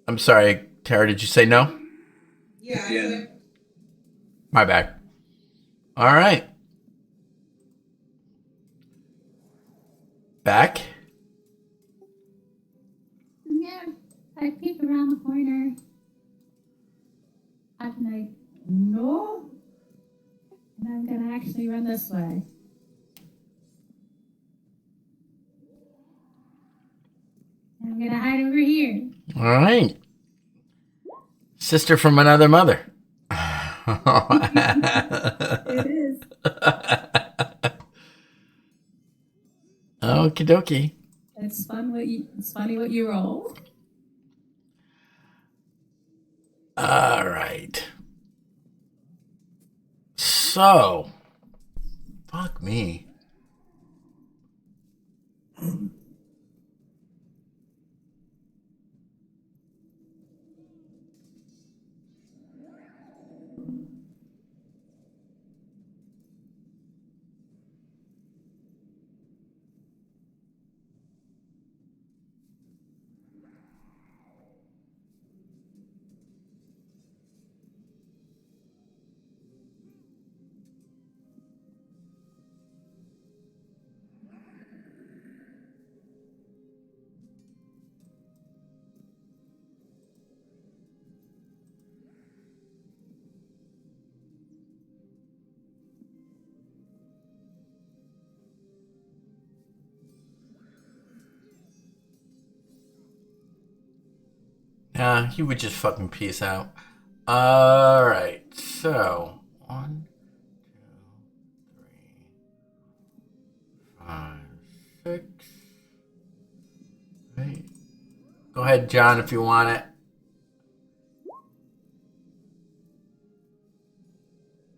I'm sorry, Tara, did you say no? Yeah. My bad. All right. Back. Yeah, I peek around the corner. I'm like, no. And I'm gonna actually run this way. And I'm gonna hide over here. All right. Sister from another mother. It is. Okie dokie. It's funny what you roll. All right. So, fuck me. He would just fucking peace out. All right. So, 1, 2, 3, 5, 6. Right. Go ahead, John, if you want it.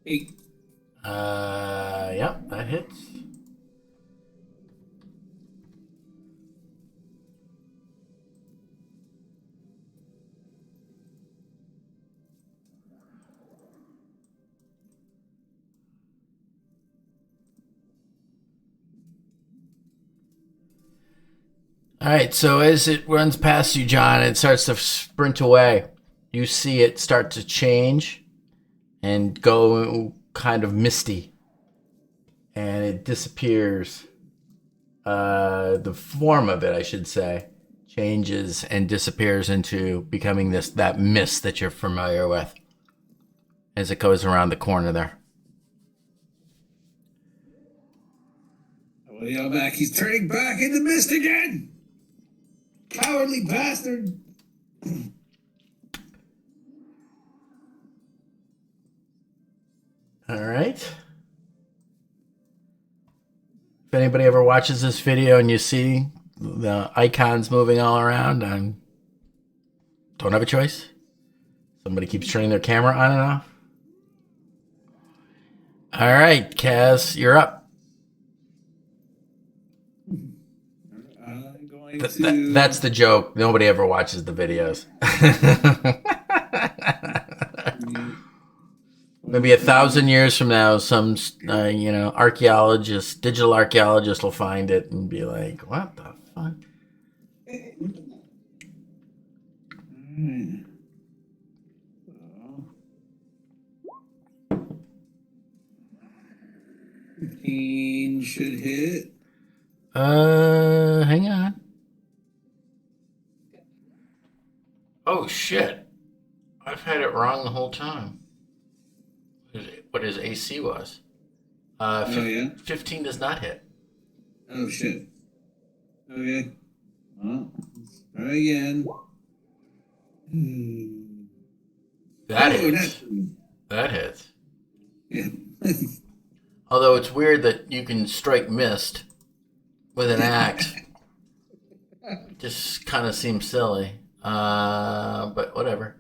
8. Yep, that hits. All right, so as it runs past you, John, it starts to sprint away. You see it start to change and go kind of misty. And it disappears. The form of it, I should say, changes and disappears into becoming that mist that you're familiar with as it goes around the corner there. Well, yell back. He's turning back into mist again. Cowardly bastard. All right. If anybody ever watches this video and you see the icons moving all around, I don't have a choice. Somebody keeps turning their camera on and off. All right, Kaz, you're up. That's the joke. Nobody ever watches the videos. Maybe 1,000 years from now, some archaeologist, digital archaeologist, will find it and be like, "What the fuck?" Should hit. Hang on. Oh shit! I've had it wrong the whole time. What his AC was. 15 does not hit. Oh shit. Okay. Well, try again. That hits. That hits. Yeah. Although it's weird that you can strike mist with an axe. Just kind of seems silly. But whatever.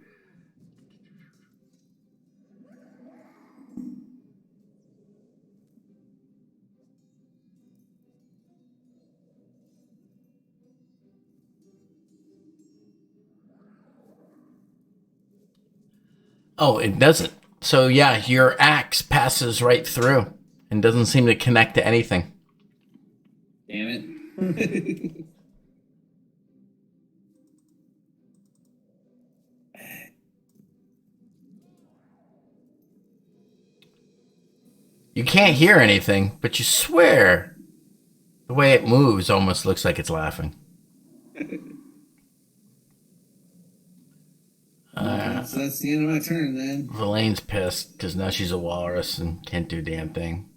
Oh, it doesn't. So yeah, your axe passes right through and doesn't seem to connect to anything. Damn it. You can't hear anything, but you swear the way it moves almost looks like it's laughing. So that's the end of my turn then. Verlaine's pissed because now she's a walrus and can't do a damn thing.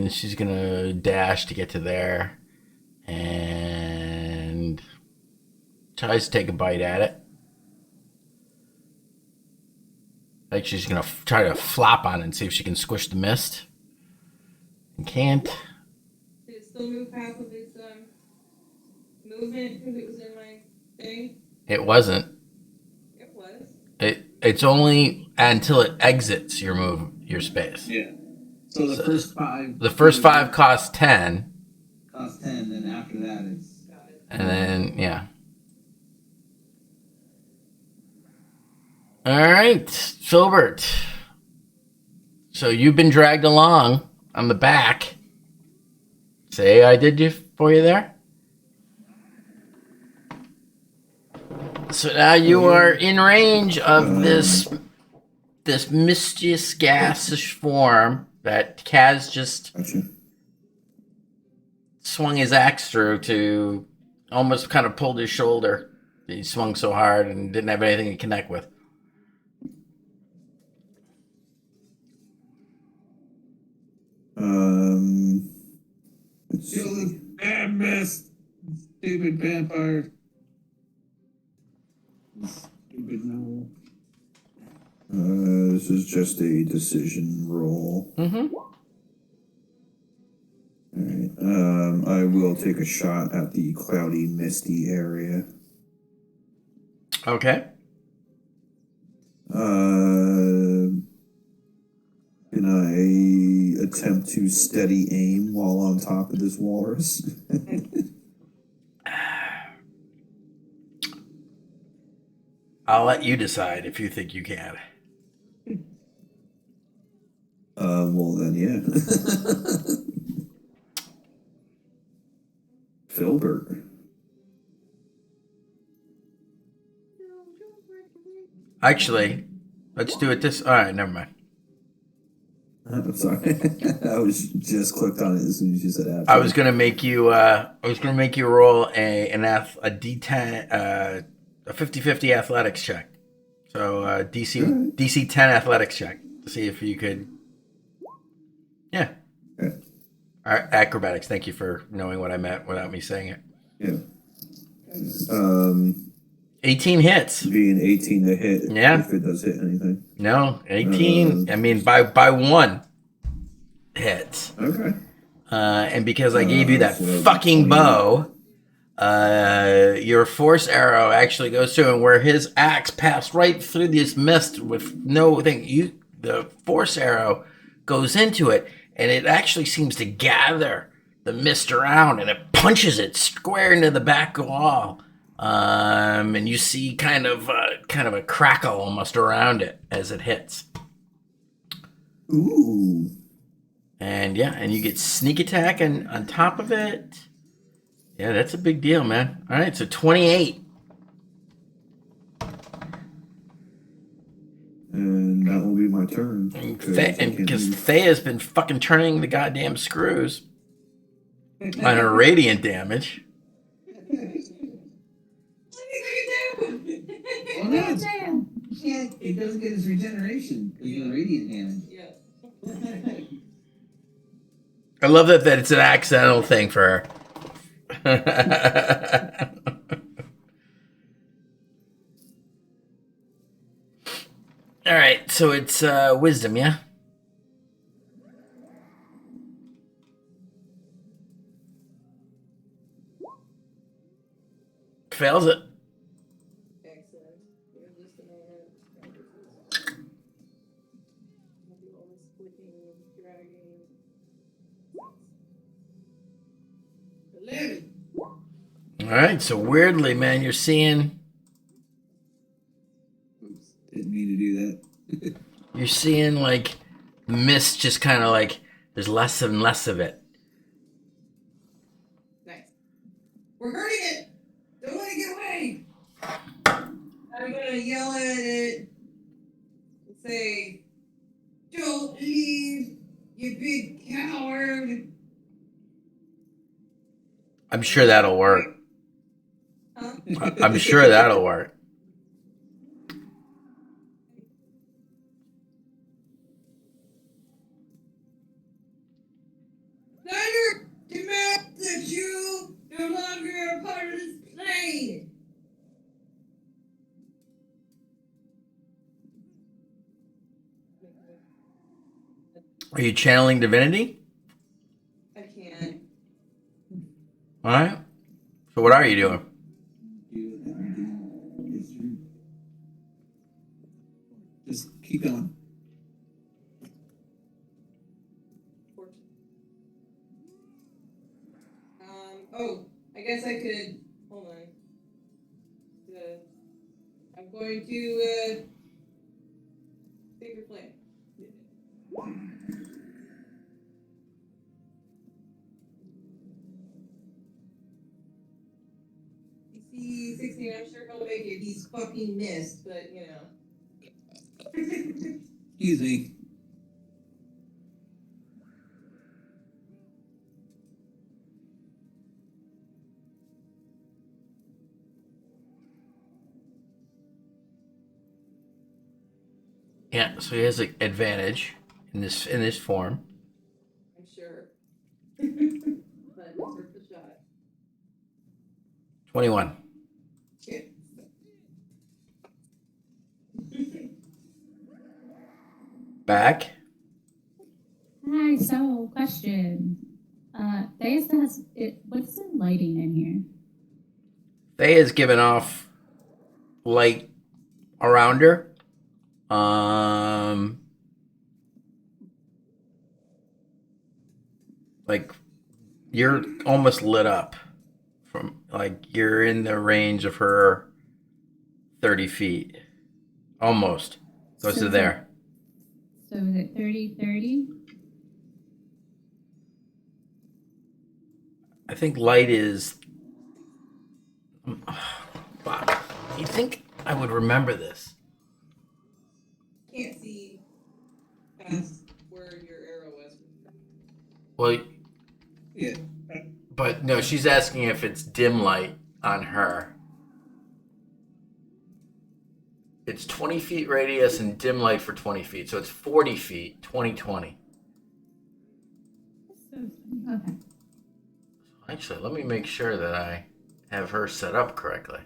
She's gonna dash to get to there and tries to take a bite at it. Like she's gonna try to flop on it and see if she can squish the mist. And can't. Did it still move half of its movement because it was in my thing? It wasn't. It was. It's only until it exits your space. Yeah. So the first five. The first 5 cost 10. Cost 10, then after that it's. Got it. And then yeah. All right, Filbert. So you've been dragged along on the back. Say I did you for you there. So now you are in range of this mischievous gasish form that Kaz just swung his axe through to almost kind of pulled his shoulder. He swung so hard and didn't have anything to connect with. Let's Kill this see. damn mist. Stupid vampire. Stupid no. This is just a decision roll. Mm-hmm. Alright. I will take a shot at the cloudy, misty area. Okay. Can I attempt to steady aim while on top of this walrus? I'll let you decide if you think you can. Well then, yeah. Filbert. Actually, let's do it this. All right, never mind. I'm sorry. I was just clicked on it as soon as you said after. I was gonna make you. I was gonna make you roll a D10, a 50-50 athletics check. So DC 10 athletics check to see if you could. Yeah. Okay. Acrobatics. Thank you for knowing what I meant without me saying it. Yeah. 18 hits. Being 18 to hit. Yeah. If it does hit anything. No, 18. I mean, by one hits. Okay. And because I gave you that so fucking bow, your force arrow actually goes through, and where his axe passed right through this mist with no thing, the force arrow goes into it, and it actually seems to gather the mist around, and it punches it square into the back wall. And you see kind of a crackle almost around it as it hits. Ooh. And yeah, and you get sneak attack and on top of it. Yeah, that's a big deal, man. All right, so 28. And that will be my turn. And because Thea's been fucking turning the goddamn screws on her radiant damage. Oh, no, it doesn't get his regeneration. He's a radiant damage. Yeah. I love that it's an accidental thing for her. All right, so it's wisdom, yeah? Fails it. Excellent. You're just a moment. Maybe always flicking, dragging. 11. All right, so weirdly, man, you're seeing Oops, didn't mean to do that. like the mist just kind of like there's less and less of it. Nice. We're hurting it! Don't let it get away! I'm gonna yell at it and say, "Don't leave, you big coward!" I'm sure that'll work. Huh? I'm sure that'll work. Thunder demands that you no longer are part of this plane! Are you channeling divinity? I can't. All right. So what are you doing? It's true. Just keep going. Oh, I guess I could. Hold on. I'm going to sacred flame. DC 16. I'm sure he'll make it. He's fucking missed, but you know. Excuse me. Yeah, so he has an advantage in this form. I'm sure. But it's worth a shot. 21. Yeah. Back. Hi, so question. Thea has it. What's the lighting in here? Thea's given off light around her. Like you're almost lit up from like you're in the range of her 30 feet. Almost. Goes to there. So is it 30, 30? I think light is. Fuck. You think I would remember this? Can't see past where your arrow was. Well, Yeah. but no, she's asking if it's dim light on her. It's 20 feet radius and dim light for 20 feet. So it's 40 feet, 20/20. Okay. Actually, let me make sure that I have her set up correctly.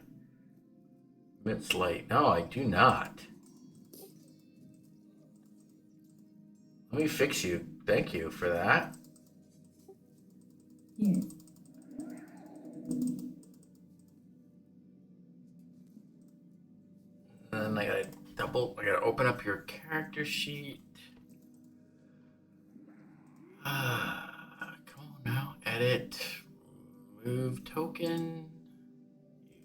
It's light. No, I do not. Let me fix you. Thank you for that. Yeah. And then I gotta open up your character sheet. Come on now, edit, remove token,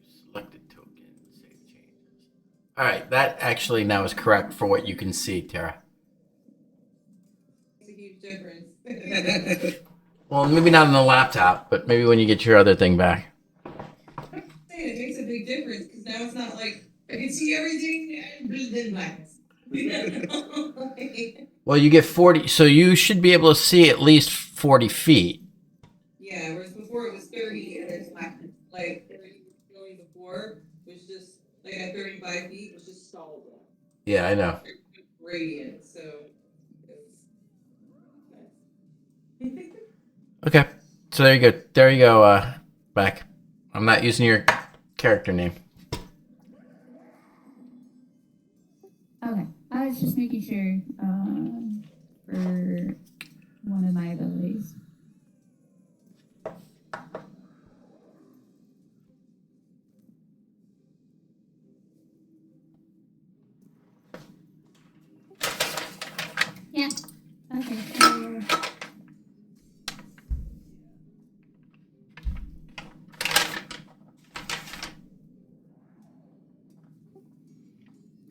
use selected token, save changes. All right, that actually now is correct for what you can see, Tara. It's a huge difference. Well, maybe not on the laptop, but maybe when you get your other thing back. I'm saying it makes a big difference because now it's not like I can see everything and then black. Well, you get 40, so you should be able to see at least 40 feet. Yeah, whereas before it was 30 and it's black. Like 30 going before was just like at 35 feet was just solid. Yeah, I know. Radiant, so it's nice. Okay, so there you go. There you go, back. I'm not using your character name. Okay. I was just making sure for one of my abilities. Yeah. Okay. So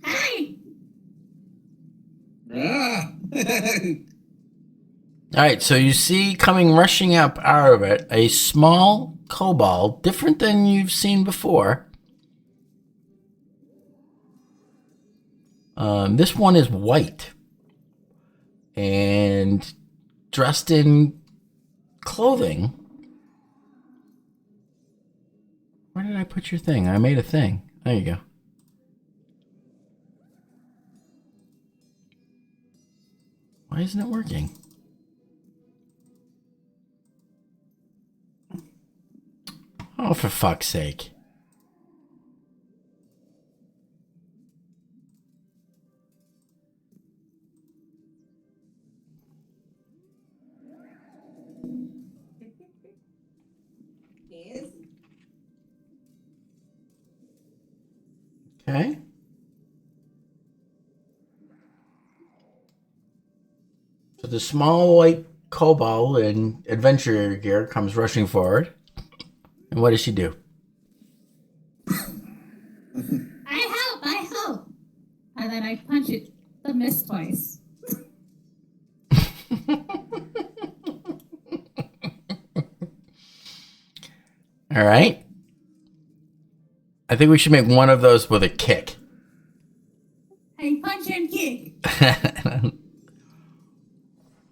hi. Ah! All right, so you see coming rushing up out of it a small kobold, different than you've seen before. This one is white and dressed in clothing. Where did I put your thing? I made a thing. There you go. Why isn't it working? Oh, for fuck's sake. Yes. Okay. So the small white kobold in adventure gear comes rushing forward. And what does she do? I help. And then I punch it the miss twice. All right. I think we should make one of those with a kick. I punch and kick.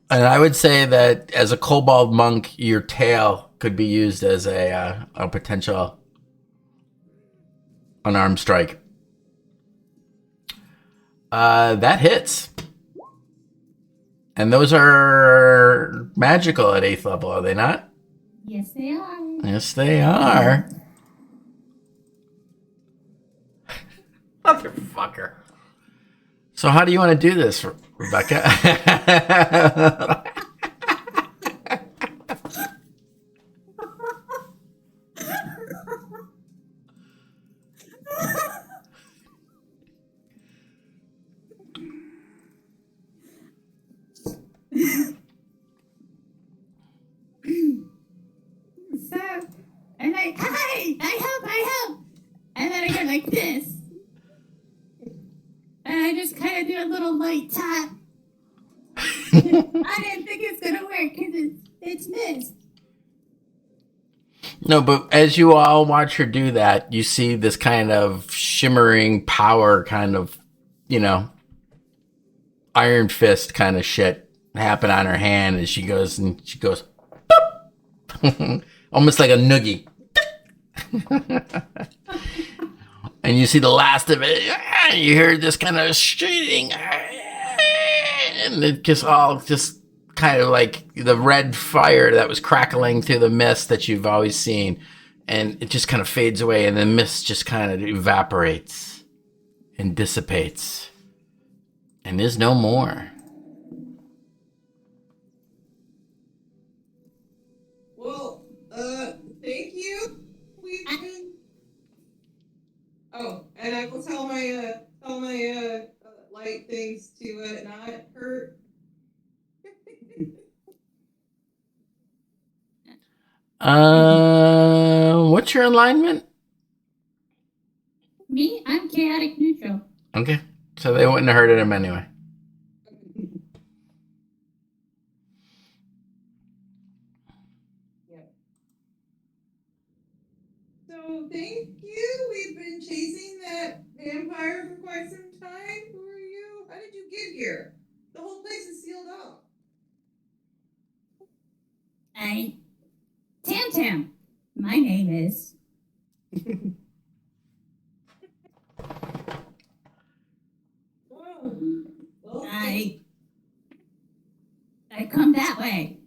And I would say that as a kobold monk, your tail could be used as a potential unarmed strike. That hits. And those are magical at 8th level, are they not? Yes, they are. Yes, they are. Motherfucker. So how do you want to do this, Rebecca? So, and I help. And then I go like this. And I just kind of do a little light tap. I didn't think it's gonna work because it's mist. No, but as you all watch her do that, you see this kind of shimmering power kind of, iron fist kind of shit happen on her hand as she goes, almost like a noogie. And you see the last of it. You hear this kind of shooting. And it just kind of like the red fire that was crackling through the mist that you've always seen. And it just kind of fades away, and the mist just kind of evaporates and dissipates and is no more. Well, thank you. We've been. Oh, and I will tell my light things to not hurt. What's your alignment? Me, I'm chaotic neutral. Okay, so they wouldn't have hurted him anyway. So thank you. We've been chasing that vampire for quite some time. Who are you? How did you get here? The whole place is sealed off. Tam Tam. My name is. Oh, well, I come that way.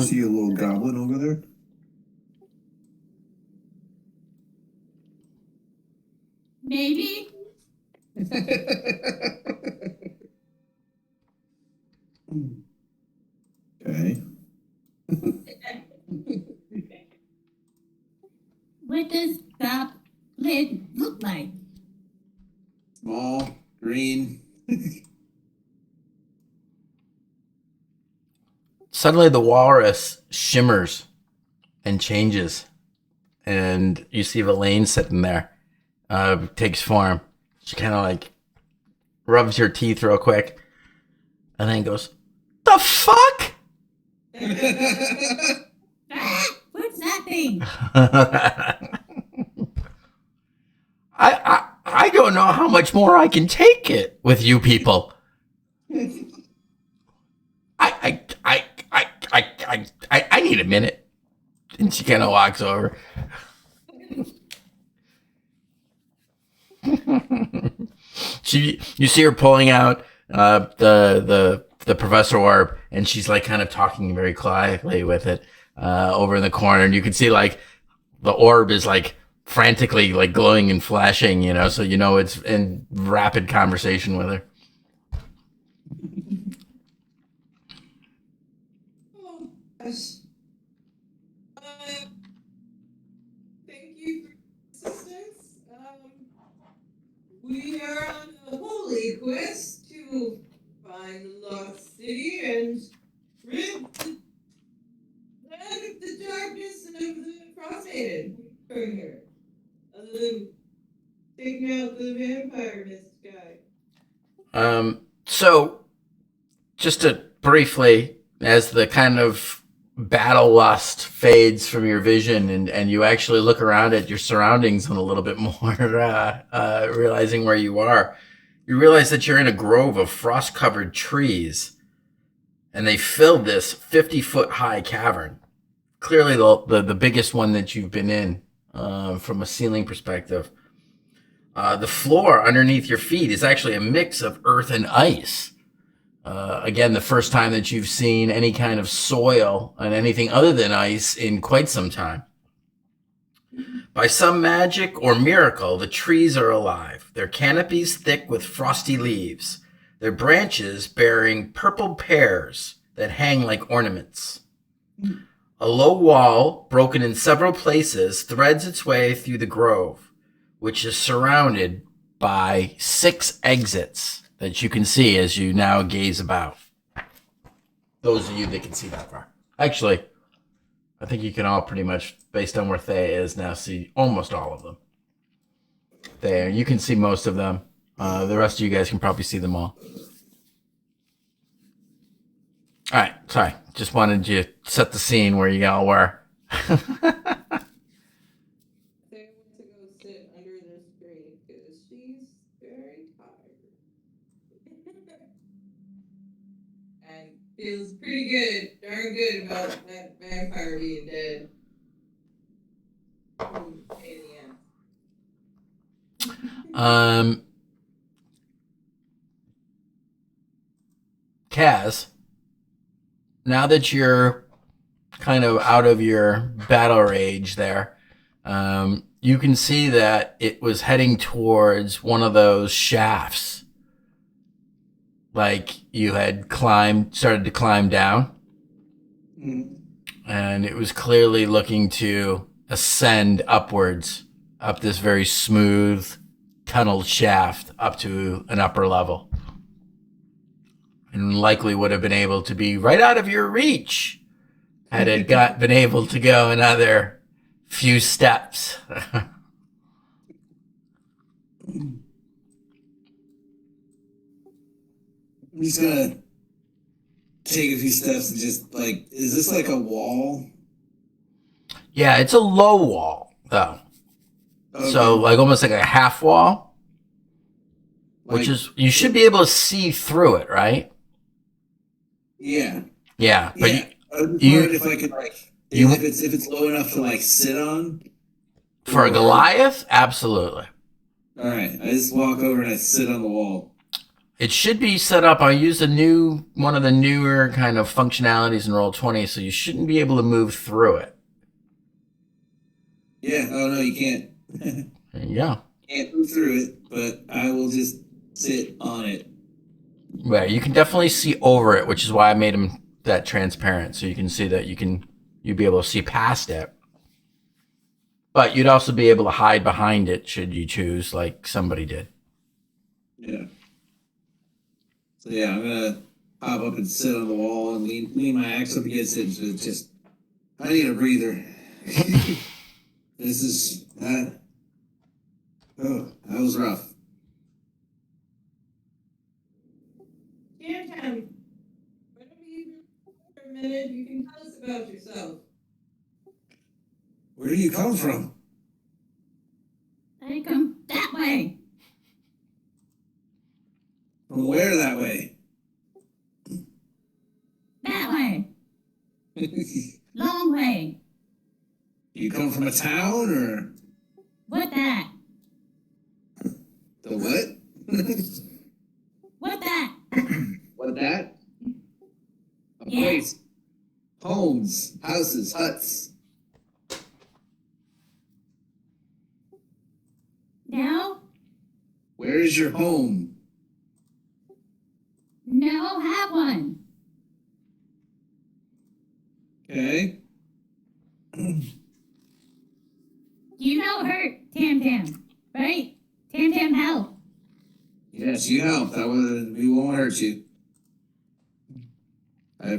See a little goblin over there? Maybe. Okay. What does goblin look like? Small, green. Suddenly the walrus shimmers and changes, and you see Elaine sitting there. Takes form. She kind of like rubs her teeth real quick, and then goes, "The fuck!" What's that thing? I don't know how much more I can take it with you people. I need a minute. And she kind of walks over. You see her pulling out the professor orb, and she's like kind of talking very quietly with it over in the corner, and you can see like the orb is like frantically like glowing and flashing, so it's in rapid conversation with her. oh, gosh. Thank you for your assistance. We are on a holy quest to find the lost city and rid the land of the darkness and of the Frostmaiden from here. Other than taking out the vampire mist guy. So just to briefly, as the kind of battle lust fades from your vision, and you actually look around at your surroundings and a little bit more, realizing where you are, you realize that you're in a grove of frost-covered trees, and they filled this 50-foot high cavern. Clearly the biggest one that you've been in from a ceiling perspective. The floor underneath your feet is actually a mix of earth and ice. Again, the first time that you've seen any kind of soil and anything other than ice in quite some time. By some magic or miracle, the trees are alive, their canopies thick with frosty leaves, their branches bearing purple pears that hang like ornaments. A low wall, broken in several places, threads its way through the grove, which is surrounded by 6 exits that you can see as you now gaze about. Those of you that can see that far. Actually, I think you can all pretty much, based on where Thea is now, see almost all of them. There, you can see most of them. The rest of you guys can probably see them all. All right, sorry. Just wanted you to set the scene where you all were. I think I went to go sit under this tree because she's very tired. And feels pretty good, darn good about that vampire being dead. In the end. Kaz, now that you're kind of out of your battle rage there, you can see that it was heading towards one of those shafts. Like you had started to climb down. And it was clearly looking to ascend upwards, up this very smooth, tunneled shaft up to an upper level. And likely would have been able to be right out of your reach had it been able to go another few steps. I'm just gonna take a few steps and just like, is this like a wall? Yeah, it's a low wall though. Okay. So like almost like a half wall, which Like- is you should be able to see through it, right? Yeah. Yeah, but Yeah. I was you- wondering if I could like, if it's low enough to like sit on. for a Goliath, absolutely. All right, I just walk over and I sit on the wall. It should be set up. I used one of the newer kind of functionalities in Roll20, so you shouldn't be able to move through it. Yeah. Oh no, you can't. There you go. Can't move through it, but I will just sit on it. Right, you can definitely see over it, which is why I made them that transparent, so you can see that you'd be able to see past it. But you'd also be able to hide behind it should you choose, like somebody did. Yeah. So yeah, I'm gonna hop up and sit on the wall and lean my axe up against it. And just, I need a breather. This is that. Oh, that was rough. Tam, why don't we for a minute? You can tell us about yourself. Where do you come from? I come that way. From where that way? That way. Long way. You come from a town or What that? the what? What that? What that? A Yeah. place. Homes, houses, huts. No? Where is your home? No, have one. Okay. You know her, Tam, right? Tam help. Yes, you helped. We won't hurt you.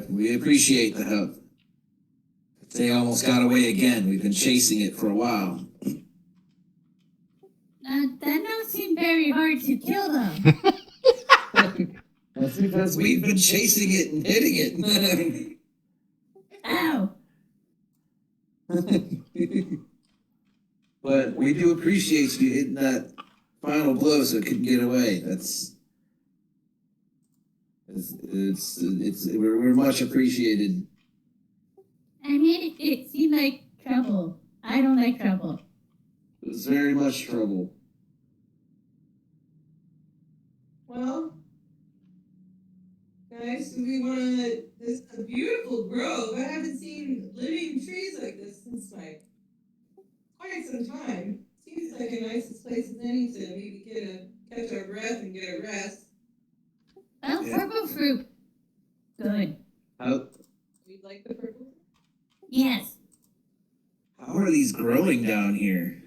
We appreciate the help. They almost got away again. We've been chasing it for a while. That don't seem very hard to kill them. That's because we've been chasing it and hitting it. Ow. But we do appreciate you hitting that final blow so it couldn't get away. We're much appreciated. I mean, it seemed like trouble. I don't like trouble. It was very much trouble. Well, guys, do we want to? This is a beautiful grove. I haven't seen living trees like this since like quite some time. Seems like a nicest place as any to maybe catch our breath and get a rest. Oh, Yeah. purple fruit. Good. How We'd like the purple. Yes. are these growing down here?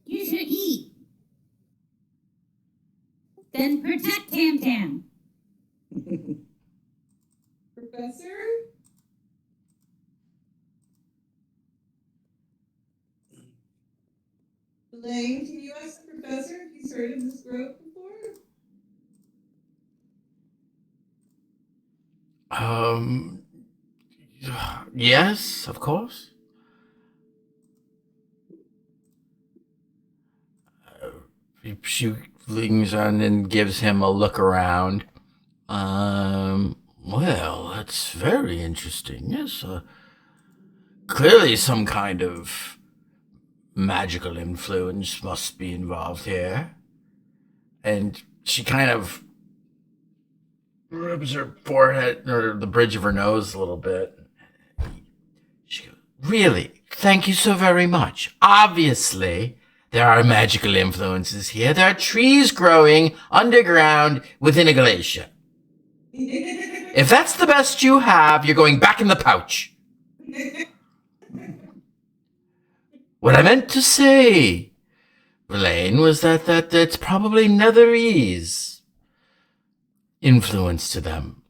You should eat. Then protect Tam. Professor? Elaine, can you ask the professor if he's heard of this grove before? Yes, of course. She leans on and gives him a look around. Well, that's very interesting. Yes, clearly some kind of magical influence must be involved here. And she kind of rubs her forehead or the bridge of her nose a little bit. She goes, really? Thank you so very much. Obviously, there are magical influences here. There are trees growing underground within a glacier. If that's the best you have, you're going back in the pouch. What I meant to say, Elaine, was that it's probably Netherese influence to them.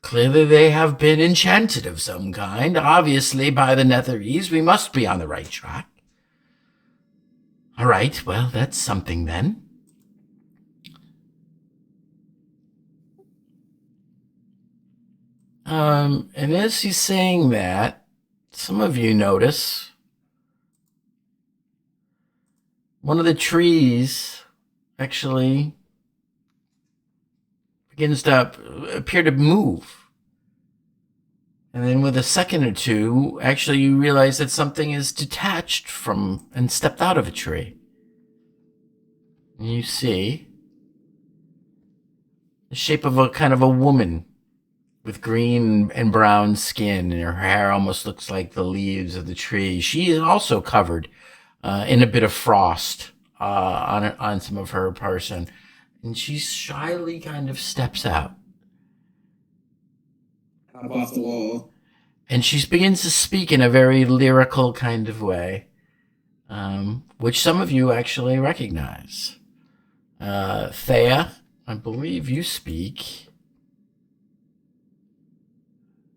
Clearly they have been enchanted of some kind. Obviously, by the Netherese, we must be on the right track. All right, well, that's something then. And as he's saying that, some of you notice one of the trees actually begins to appear to move. And then with a second or two, actually you realize that something is detached from and stepped out of a tree. And you see the shape of a kind of a woman with green and brown skin, and her hair almost looks like the leaves of the tree. She is also covered in a bit of frost on some of her person. And she shyly kind of steps out. Hop off the wall. And she begins to speak in a very lyrical kind of way, which some of you actually recognize. Thea, I believe you speak.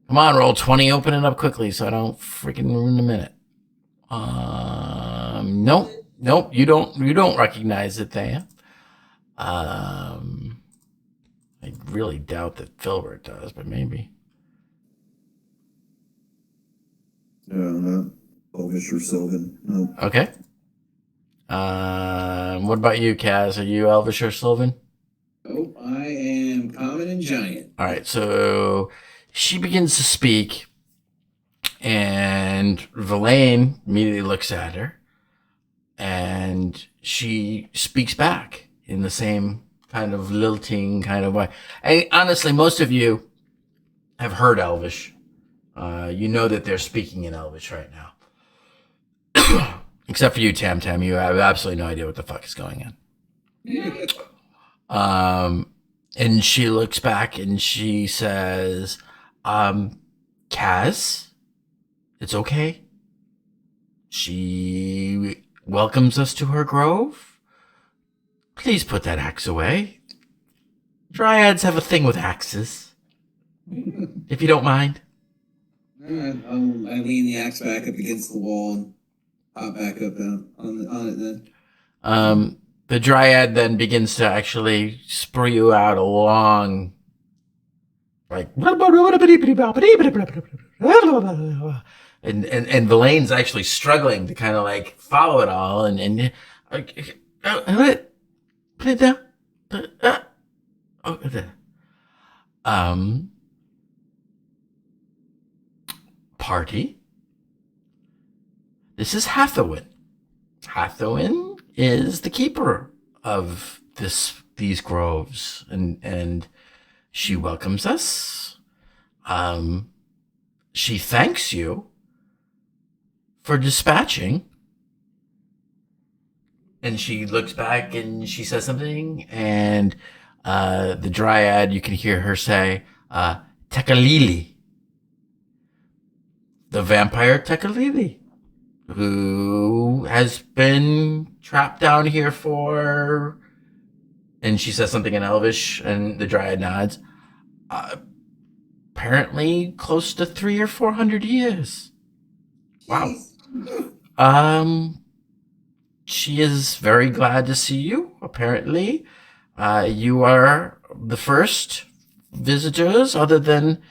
Come on, roll 20, open it up quickly so I don't freaking ruin the minute. Nope, you don't recognize it, Thea. I really doubt that Filbert does, but maybe. No, not Elvish or Sylvan. No. Okay. What about you, Kaz? Are you Elvish or Sylvan? Oh, I am common and giant. All right, so she begins to speak, and Verlaine immediately looks at her, and she speaks back in the same kind of lilting kind of way. And honestly, most of you have heard Elvish. You know that they're speaking in Elvish right now. Except for you, Tam Tam. You have absolutely no idea what the fuck is going on. And she looks back and she says, Kaz, it's okay. She welcomes us to her grove. Please put that axe away. Dryads have a thing with axes. If you don't mind. I lean the axe back up against the wall and hop back up on it then. The Dryad then begins to actually spew out a long, like, and Verlaine's actually struggling to kind of like follow it all, and put it down. Party. This is Hathawin. Hathawin is the keeper of these groves, and she welcomes us. She thanks you for dispatching, and she looks back and she says something, and the Dryad, you can hear her say, Tekalili. The vampire Tekalili, who has been trapped down here for, and she says something in Elvish, and the Dryad nods, apparently close to 300 or 400 years. Wow. Jeez. she is very glad to see you. Apparently, you are the first visitors, other than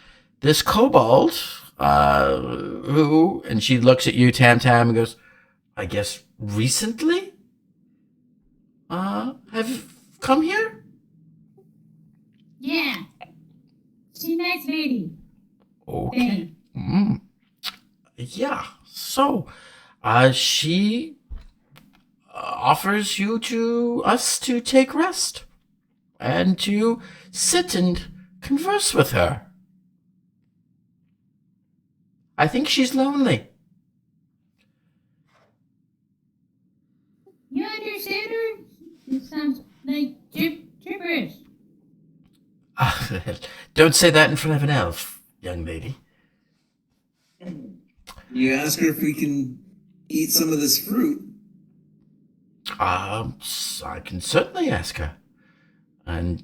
this kobold, who, and she looks at you, Tam Tam, and goes, I guess recently, have come here? Yeah. She's a nice lady. Okay. Yeah. So, she offers you to us to take rest and to sit and converse with her. I think she's lonely. You understand her? It sounds like gibberish. Don't say that in front of an elf, young lady. You ask her if we can eat some of this fruit. I can certainly ask her. And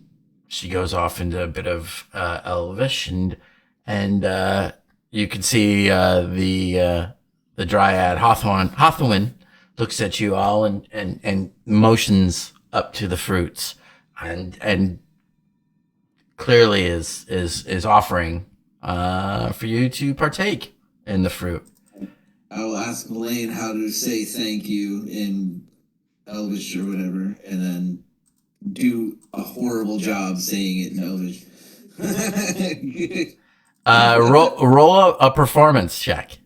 she goes off into a bit of Elvish, and you can see the dryad Hawthorne looks at you all and motions up to the fruits, and clearly is offering for you to partake in the fruit. I will ask Elaine how to say thank you in Elvish or whatever, and then do a horrible job saying it in Elvish. Roll a performance check.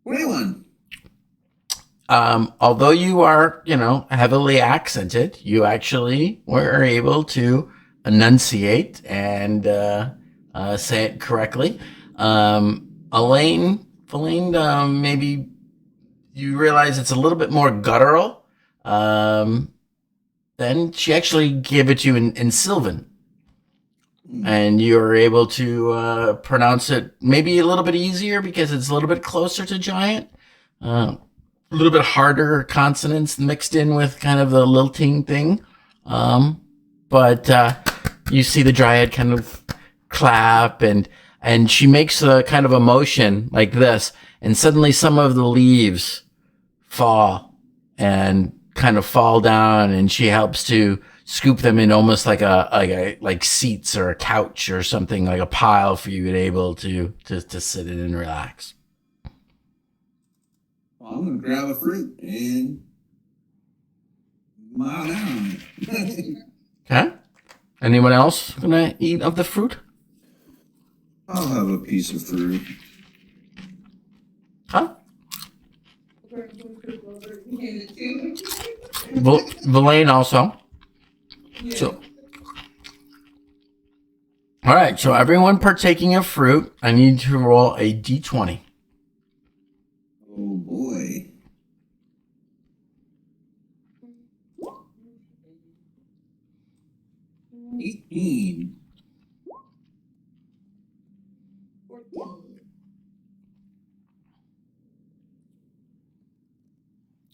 Anyone? Although you are, heavily accented, you actually were able to enunciate and say it correctly. Elaine, maybe you realize it's a little bit more guttural. Then she actually gave it to you in Sylvan. And you're able to pronounce it maybe a little bit easier because it's a little bit closer to giant. A little bit harder consonants mixed in with kind of the lilting thing. But you see the dryad kind of clap, and she makes a kind of a motion like this, and suddenly some of the leaves fall and kind of fall down, and she helps to scoop them in almost like seats or a couch or something, like a pile for you to be able to sit in and relax. Well, I'm gonna grab a fruit and mow down. Okay. Anyone else gonna eat of the fruit? I'll have a piece of fruit. Huh? Villain also. Yeah. So, all right. So everyone partaking of fruit, I need to roll a d20. Oh boy. $18.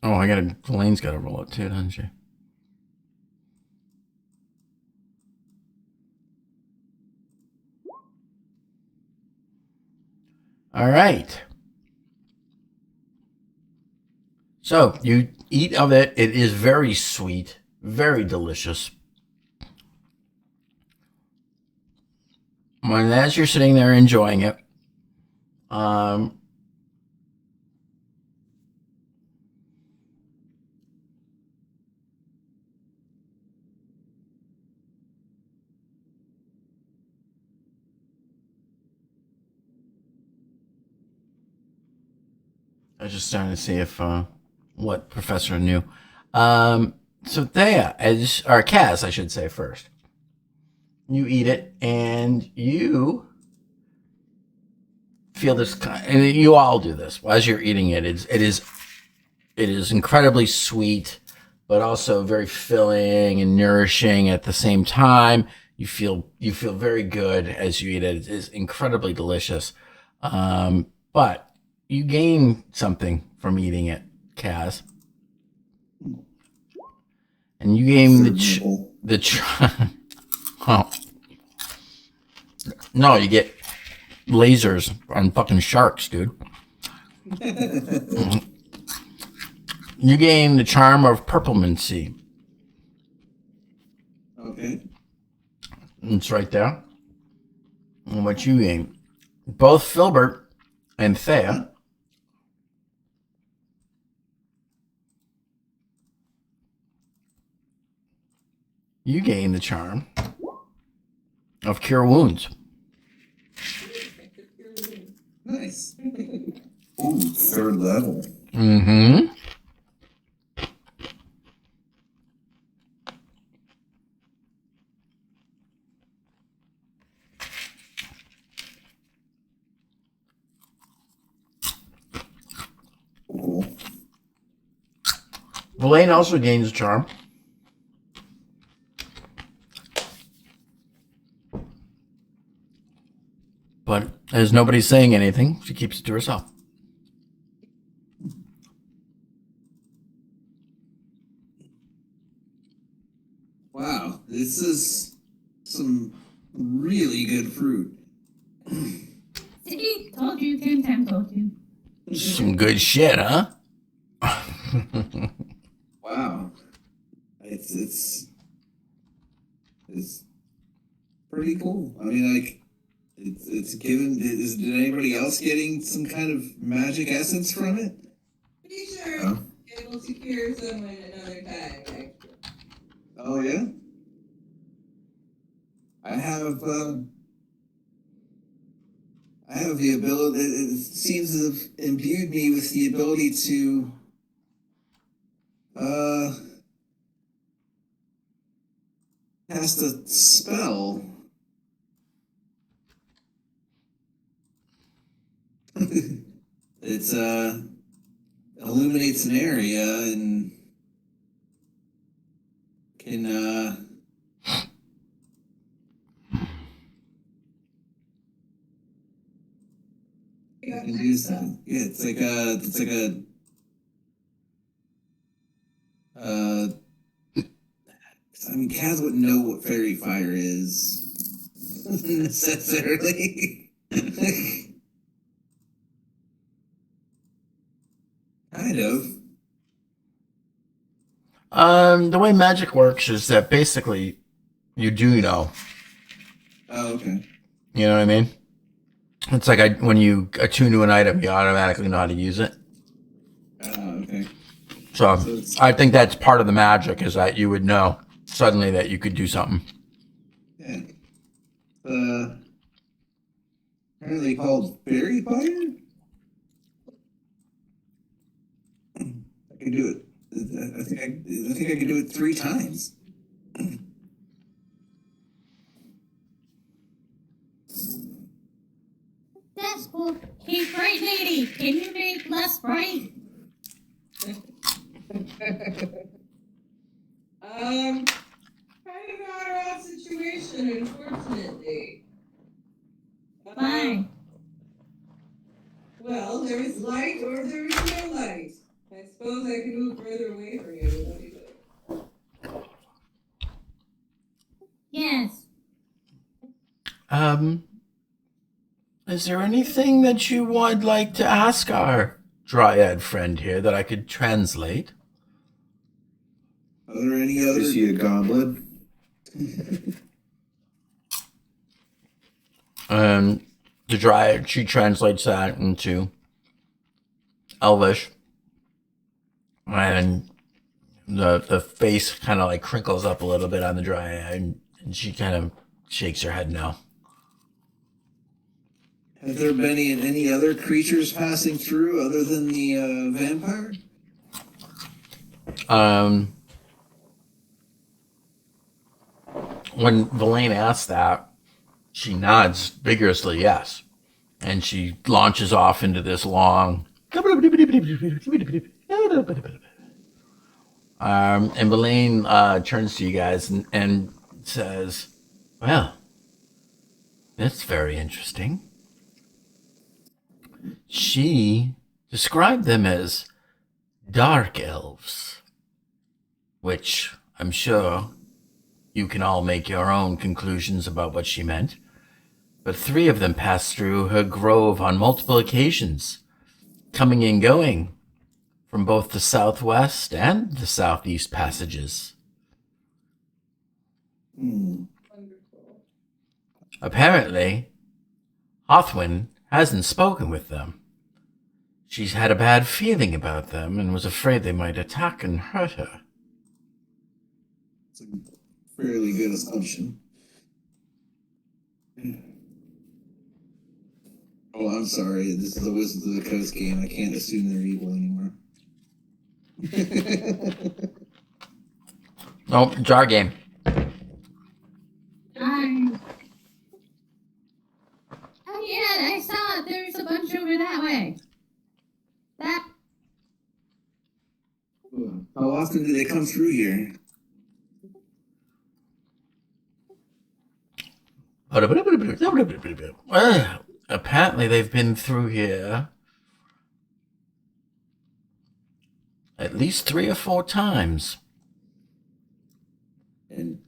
Oh, Elaine's got to roll it too, doesn't she? All right. So you eat of it. It is very sweet, very delicious. And as you're sitting there enjoying it, I was just starting to see if what Professor knew. So Thea, or Kaz, I should say first. You eat it, and you feel this and you all do this as you're eating it. It is incredibly sweet, but also very filling and nourishing at the same time. You feel very good as you eat it. It is incredibly delicious. But you gain something from eating it, Kaz. And you gain Huh. No, you get lasers on fucking sharks, dude. You gain the charm of purplemancy. Okay. It's right there. And what you gain. Both Filbert and Thea you gain the charm of cure wounds. Nice. Ooh, third level. Mm-hmm. Cool. Verlaine also gains a charm. But as nobody's saying anything, she keeps it to herself. Wow, this is some really good fruit. See, told you, Tim told you. Some good shit, huh? Wow, it's pretty cool. I mean, like, it's given. Did anybody else getting some kind of magic essence from it? Pretty sure Huh? able to cure someone another time. Actually. Oh yeah. I have the ability. It seems to have imbued me with the ability to cast a spell. It's illuminates an area and can can do something. Yeah, it's like a I mean, Kaz wouldn't know what fairy fire is necessarily. Kind of. The way magic works is that basically you do know. Oh, okay. You know what I mean? It's like when you attune to an item, you automatically know how to use it. Oh, okay. So it's- I think that's part of the magic is that you would know suddenly that you could do something. Yeah. Apparently called fairy fire? I can do it. I think I can do it 3 times. That's cool. Hey, bright lady, can you make less bright? Kind of not our own situation, unfortunately. Why? Well, there is light or there is no light. I suppose I can move further away from you. What do you think? Yes. Is there anything that you would like to ask our dryad friend here that I could translate? Are there any other? Is he a goblin? The dryad, she translates that into Elvish. And the face kind of like crinkles up a little bit on the dryad, and she kind of shakes her head no. Have there been any other creatures passing through other than the vampire? When Verlaine asks that, she nods vigorously yes. And she launches off into this long. And Verlaine turns to you guys and says, well, that's very interesting. She described them as dark elves, which I'm sure You can all make your own conclusions about what she meant. But 3 of them passed through her grove on multiple occasions, coming and going from both the southwest and the southeast passages. Wonderful. Apparently, Icewind hasn't spoken with them. She's had a bad feeling about them and was afraid they might attack and hurt her. It's a fairly good assumption. Oh, I'm sorry. This is a Wizards of the Coast game. I can't assume they're evil anymore. Oh, jar game. Oh yeah, I saw it. There's a bunch over that way. That. How often do they come through here? Well, apparently they've been through here at least 3 or 4 times. And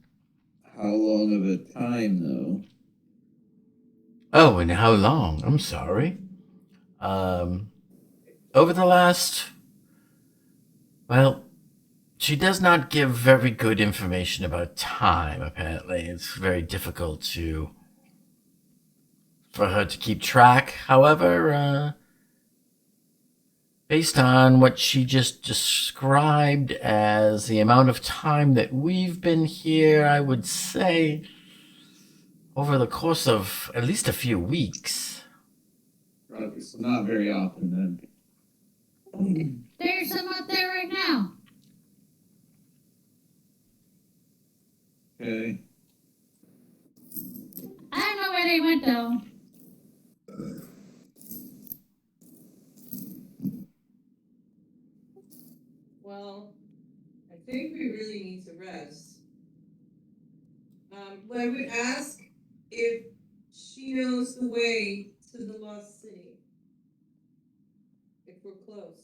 how long of a time, though? Oh, and how long? I'm sorry. Over the last... Well, she does not give very good information about time, apparently. It's very difficult for her to keep track. However, based on what she just described as the amount of time that we've been here, I would say over the course of at least a few weeks. Okay, so not very often, then. There's some out there right now. Okay. I don't know where they went though. Well, I think we really need to rest. But I would ask if she knows the way to the Lost City. If we're close.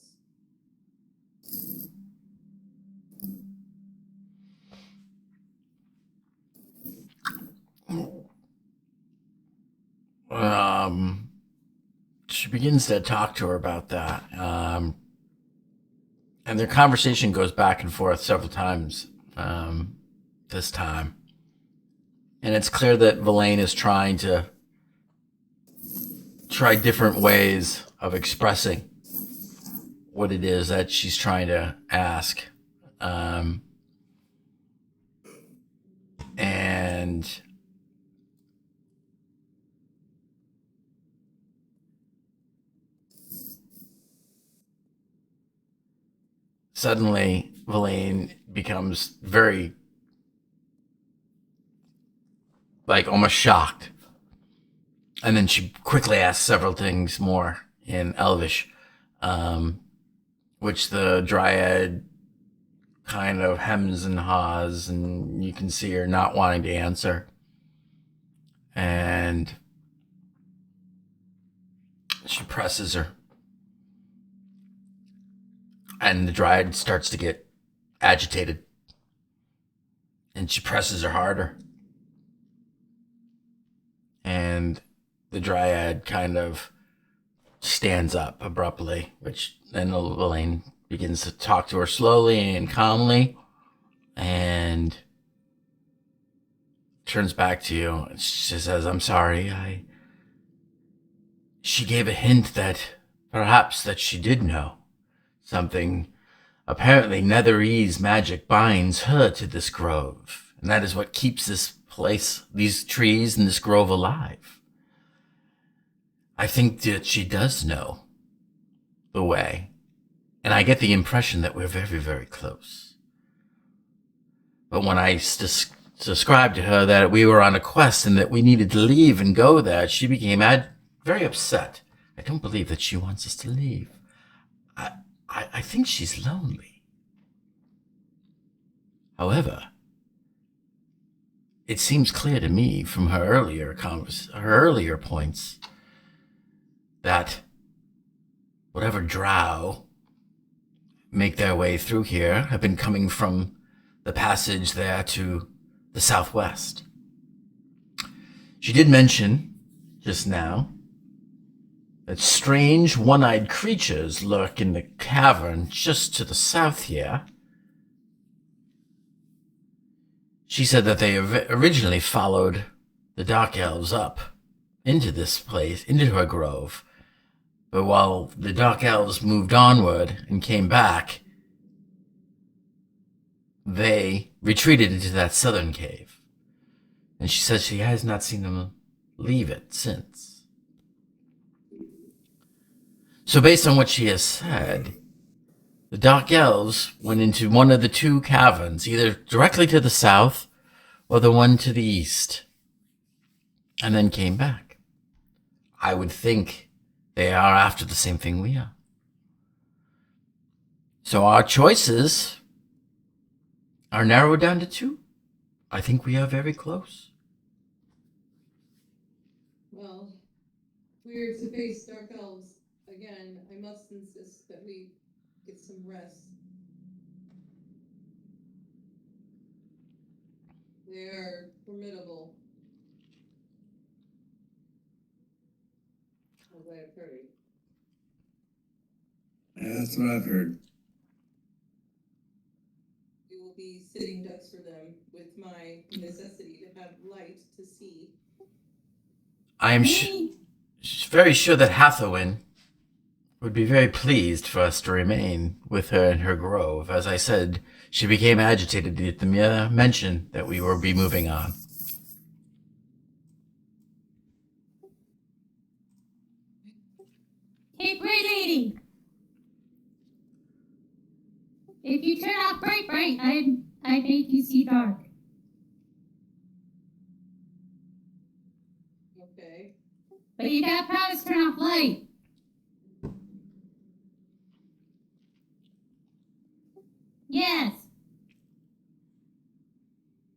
She begins to talk to her about that. And their conversation goes back and forth several times this time. And it's clear that Verlaine is trying to try different ways of expressing what it is that she's trying to ask. And suddenly, Verlaine becomes very, almost shocked. And then she quickly asks several things more in Elvish, which the Dryad kind of hems and haws, and you can see her not wanting to answer. And she presses her. And the Dryad starts to get agitated. And she presses her harder. And the Dryad kind of stands up abruptly, which then Elaine begins to talk to her slowly and calmly and turns back to you. She says, I'm sorry. She gave a hint that perhaps that she did know something. Apparently Netherese magic binds her to this grove, and that is what keeps this place, these trees and this grove alive. I think that she does know the way, and I get the impression that we're very, very close. But when I described to her that we were on a quest and that we needed to leave and go there, she became very upset. I don't believe that she wants us to leave. I think she's lonely. However, it seems clear to me from her earlier points that whatever drow make their way through here have been coming from the passage there to the the southwest. She did mention just now that strange one-eyed creatures lurk in the cavern just to the south here. She said that they originally followed the Dark Elves up into this place, into her grove. But while the Dark Elves moved onward and came back, they retreated into that southern cave. And she says she has not seen them leave it since. So based on what she has said, the Dark Elves went into one of the two caverns, either directly to the south or the one to the east, and then came back. I would think they are after the same thing we are. So our choices are narrowed down to two. I think we are very close. Well, if we are to face Dark Elves again, I must insist that we get some rest. They are formidable. As I have heard. Yeah, that's what I've heard. We will be sitting ducks for them with my necessity to have light to see. I am very sure that Hathawin would be very pleased for us to remain with her in her grove. As I said, she became agitated at the mere mention that we will be moving on. Hey, Bright Lady! If you turn off bright, I make you see dark. Okay. But you gotta promise to turn off light. Yes.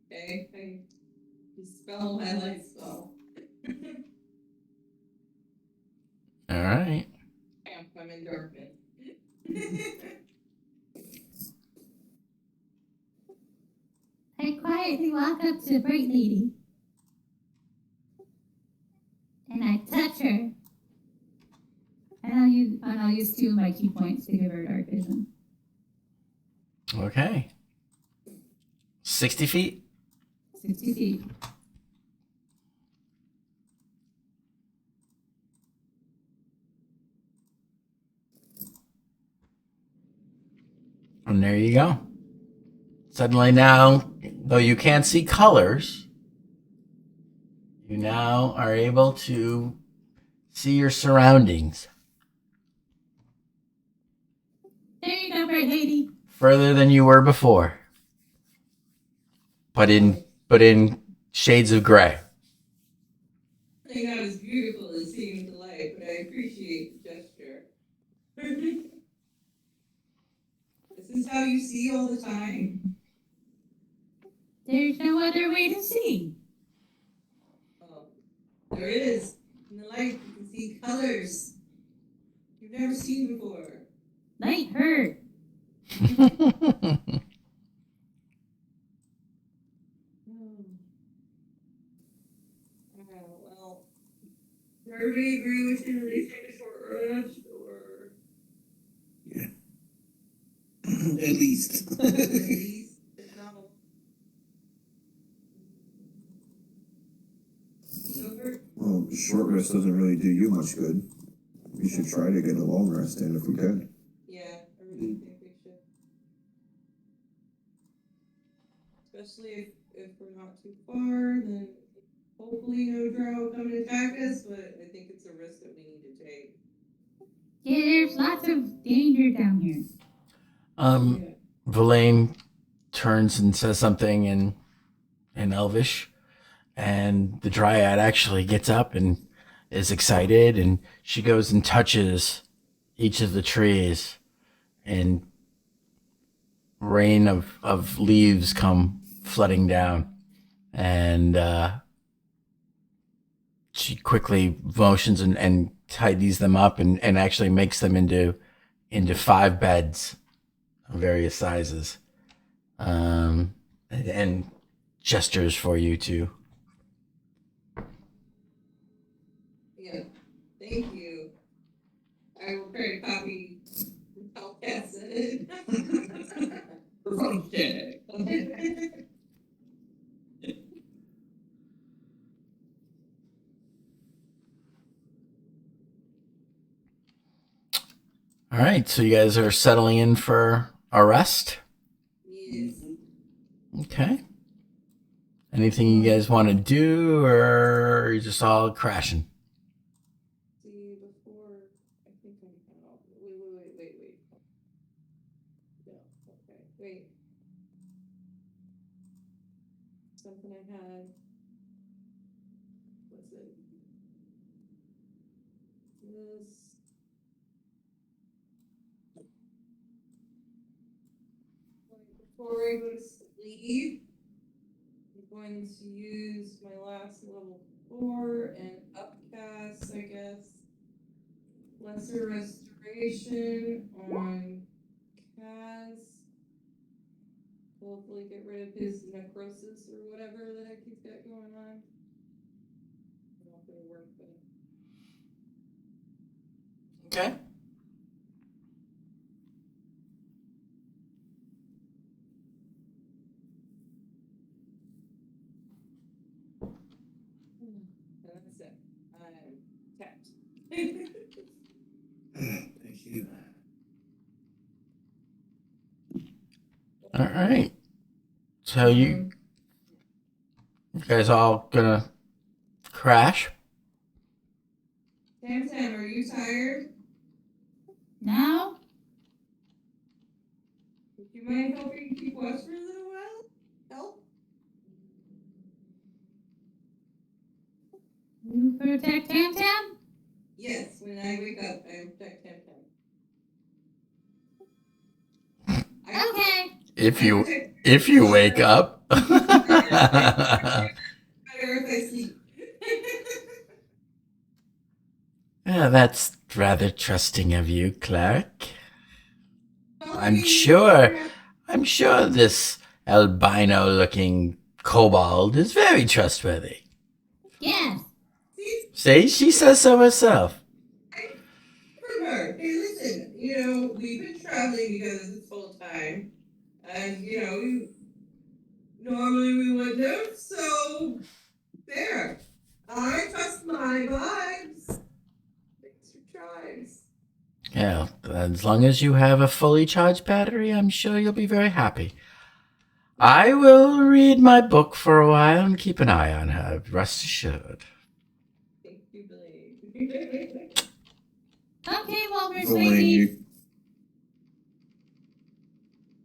Okay. I dispel my light spell. All right. I'm in darkness. I quietly walk up to the Bright Lady. And I touch her. And I'll use 2 of my key points to give her dark vision. Okay. 60 feet? 60 feet. And there you go. Suddenly now, though you can't see colors, you now are able to see your surroundings There you go, Bright Lady. further than you were before, but in shades of gray. Thing not as beautiful as seeing the light, but I appreciate the gesture. This is how you see all the time. There's no other way to see. Oh, there is. In the light, you can see colors you've never seen before. Light hurt. Well, does everybody agree we should at least take a short rest, or At least. at least, if not, over? Well, short rest doesn't really do you much good. We should try to get a long rest in if we can. Yeah, I really think we should. Especially if we're not too far, then hopefully no drow come and attack us, but I think it's a risk that we need to take. Yeah, there's lots of danger down here. Verlaine turns and says something in Elvish, and the Dryad actually gets up and is excited, and she goes and touches each of the trees, and rain of leaves come flooding down, and she quickly motions and tidies them up and actually makes them into 5 beds of various sizes. And gestures for you to. Yeah. Thank you. I will try to copy how Kat said it. Okay. All right, so you guys are settling in for a rest. Yes. Okay. Anything you guys want to do, or are you just all crashing? See, before, I think I had all, wait. No, okay, wait. Something I had, what's it? This. Before I go to sleep, I'm going to use my last level 4 and upcast, I guess. Lesser restoration on Kaz. Hopefully get rid of his necrosis or whatever the heck he's got going on. I don't know if it'll work, but Okay. and that's it. I'm tapped. Thank you. All right. So you guys all gonna crash? Tam, are you tired? Now? Would you mind helping keep watch for a little while? Help? You protect Tam Tam? Yes, when I wake up, I protect Tam Tam. Okay. If you wake up. Better if I sleep. Yeah, that's rather trusting of you, cleric. I'm sure this albino-looking kobold is very trustworthy. Yes. See, she says so herself. From her. Hey, listen, we've been traveling together this whole time. And, normally we wouldn't have, so there. I trust my vibes. Thanks for tribes. Yeah, as long as you have a fully charged battery, I'm sure you'll be very happy. I will read my book for a while and keep an eye on her, rest assured. Thank you, Blade. Okay, well, we're Blaine, sleeping.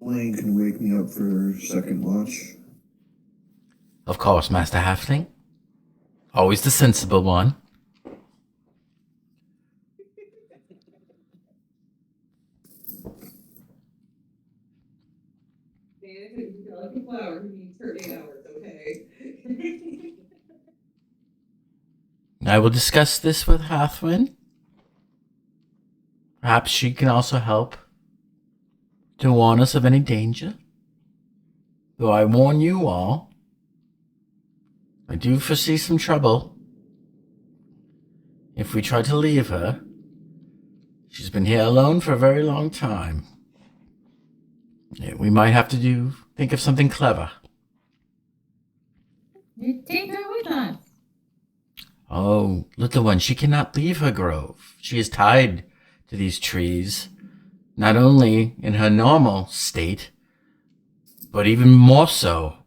Blaine can wake me up for second watch. Of course, Master Halfling. Always the sensible one. You're like a flower who needs her 8 hours, okay? I will discuss this with Hathwin. Perhaps she can also help to warn us of any danger. Though I warn you all, I do foresee some trouble. If we try to leave her, she's been here alone for a very long time. Yeah, we might have to think of something clever. Take her with us. Oh, little one, she cannot leave her grove. She is tied to these trees, not only in her normal state, but even more so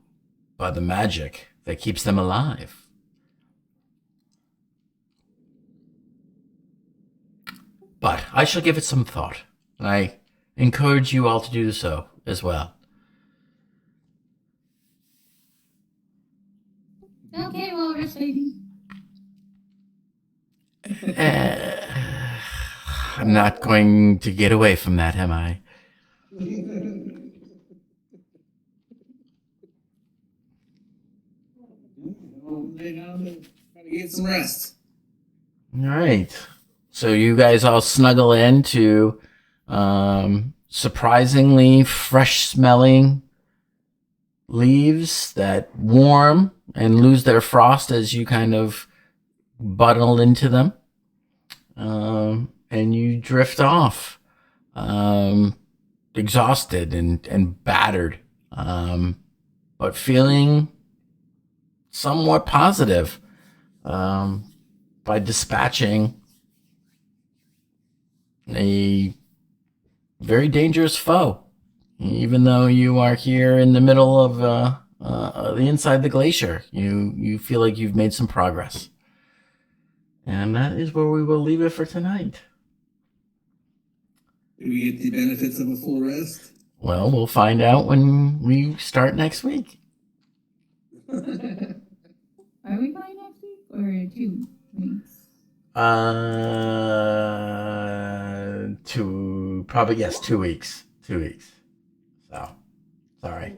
by the magic that keeps them alive. But I shall give it some thought, and I encourage you all to do so as well. Okay, well, we're sleeping. I'm not going to get away from that, am I? Lay down and try to get some rest. All right. So you guys all snuggle into surprisingly fresh-smelling leaves that warm and lose their frost as you kind of bundle into them. And you drift off, exhausted and battered, but feeling somewhat positive by dispatching a very dangerous foe. Even though you are here in the middle of the inside the glacier, you feel like you've made some progress. And that is where we will leave it for tonight. Do we get the benefits of a full rest? Well, we'll find out when we start next week. Are we going next week or 2 weeks? Probably, yes, 2 weeks. 2 weeks. So, sorry.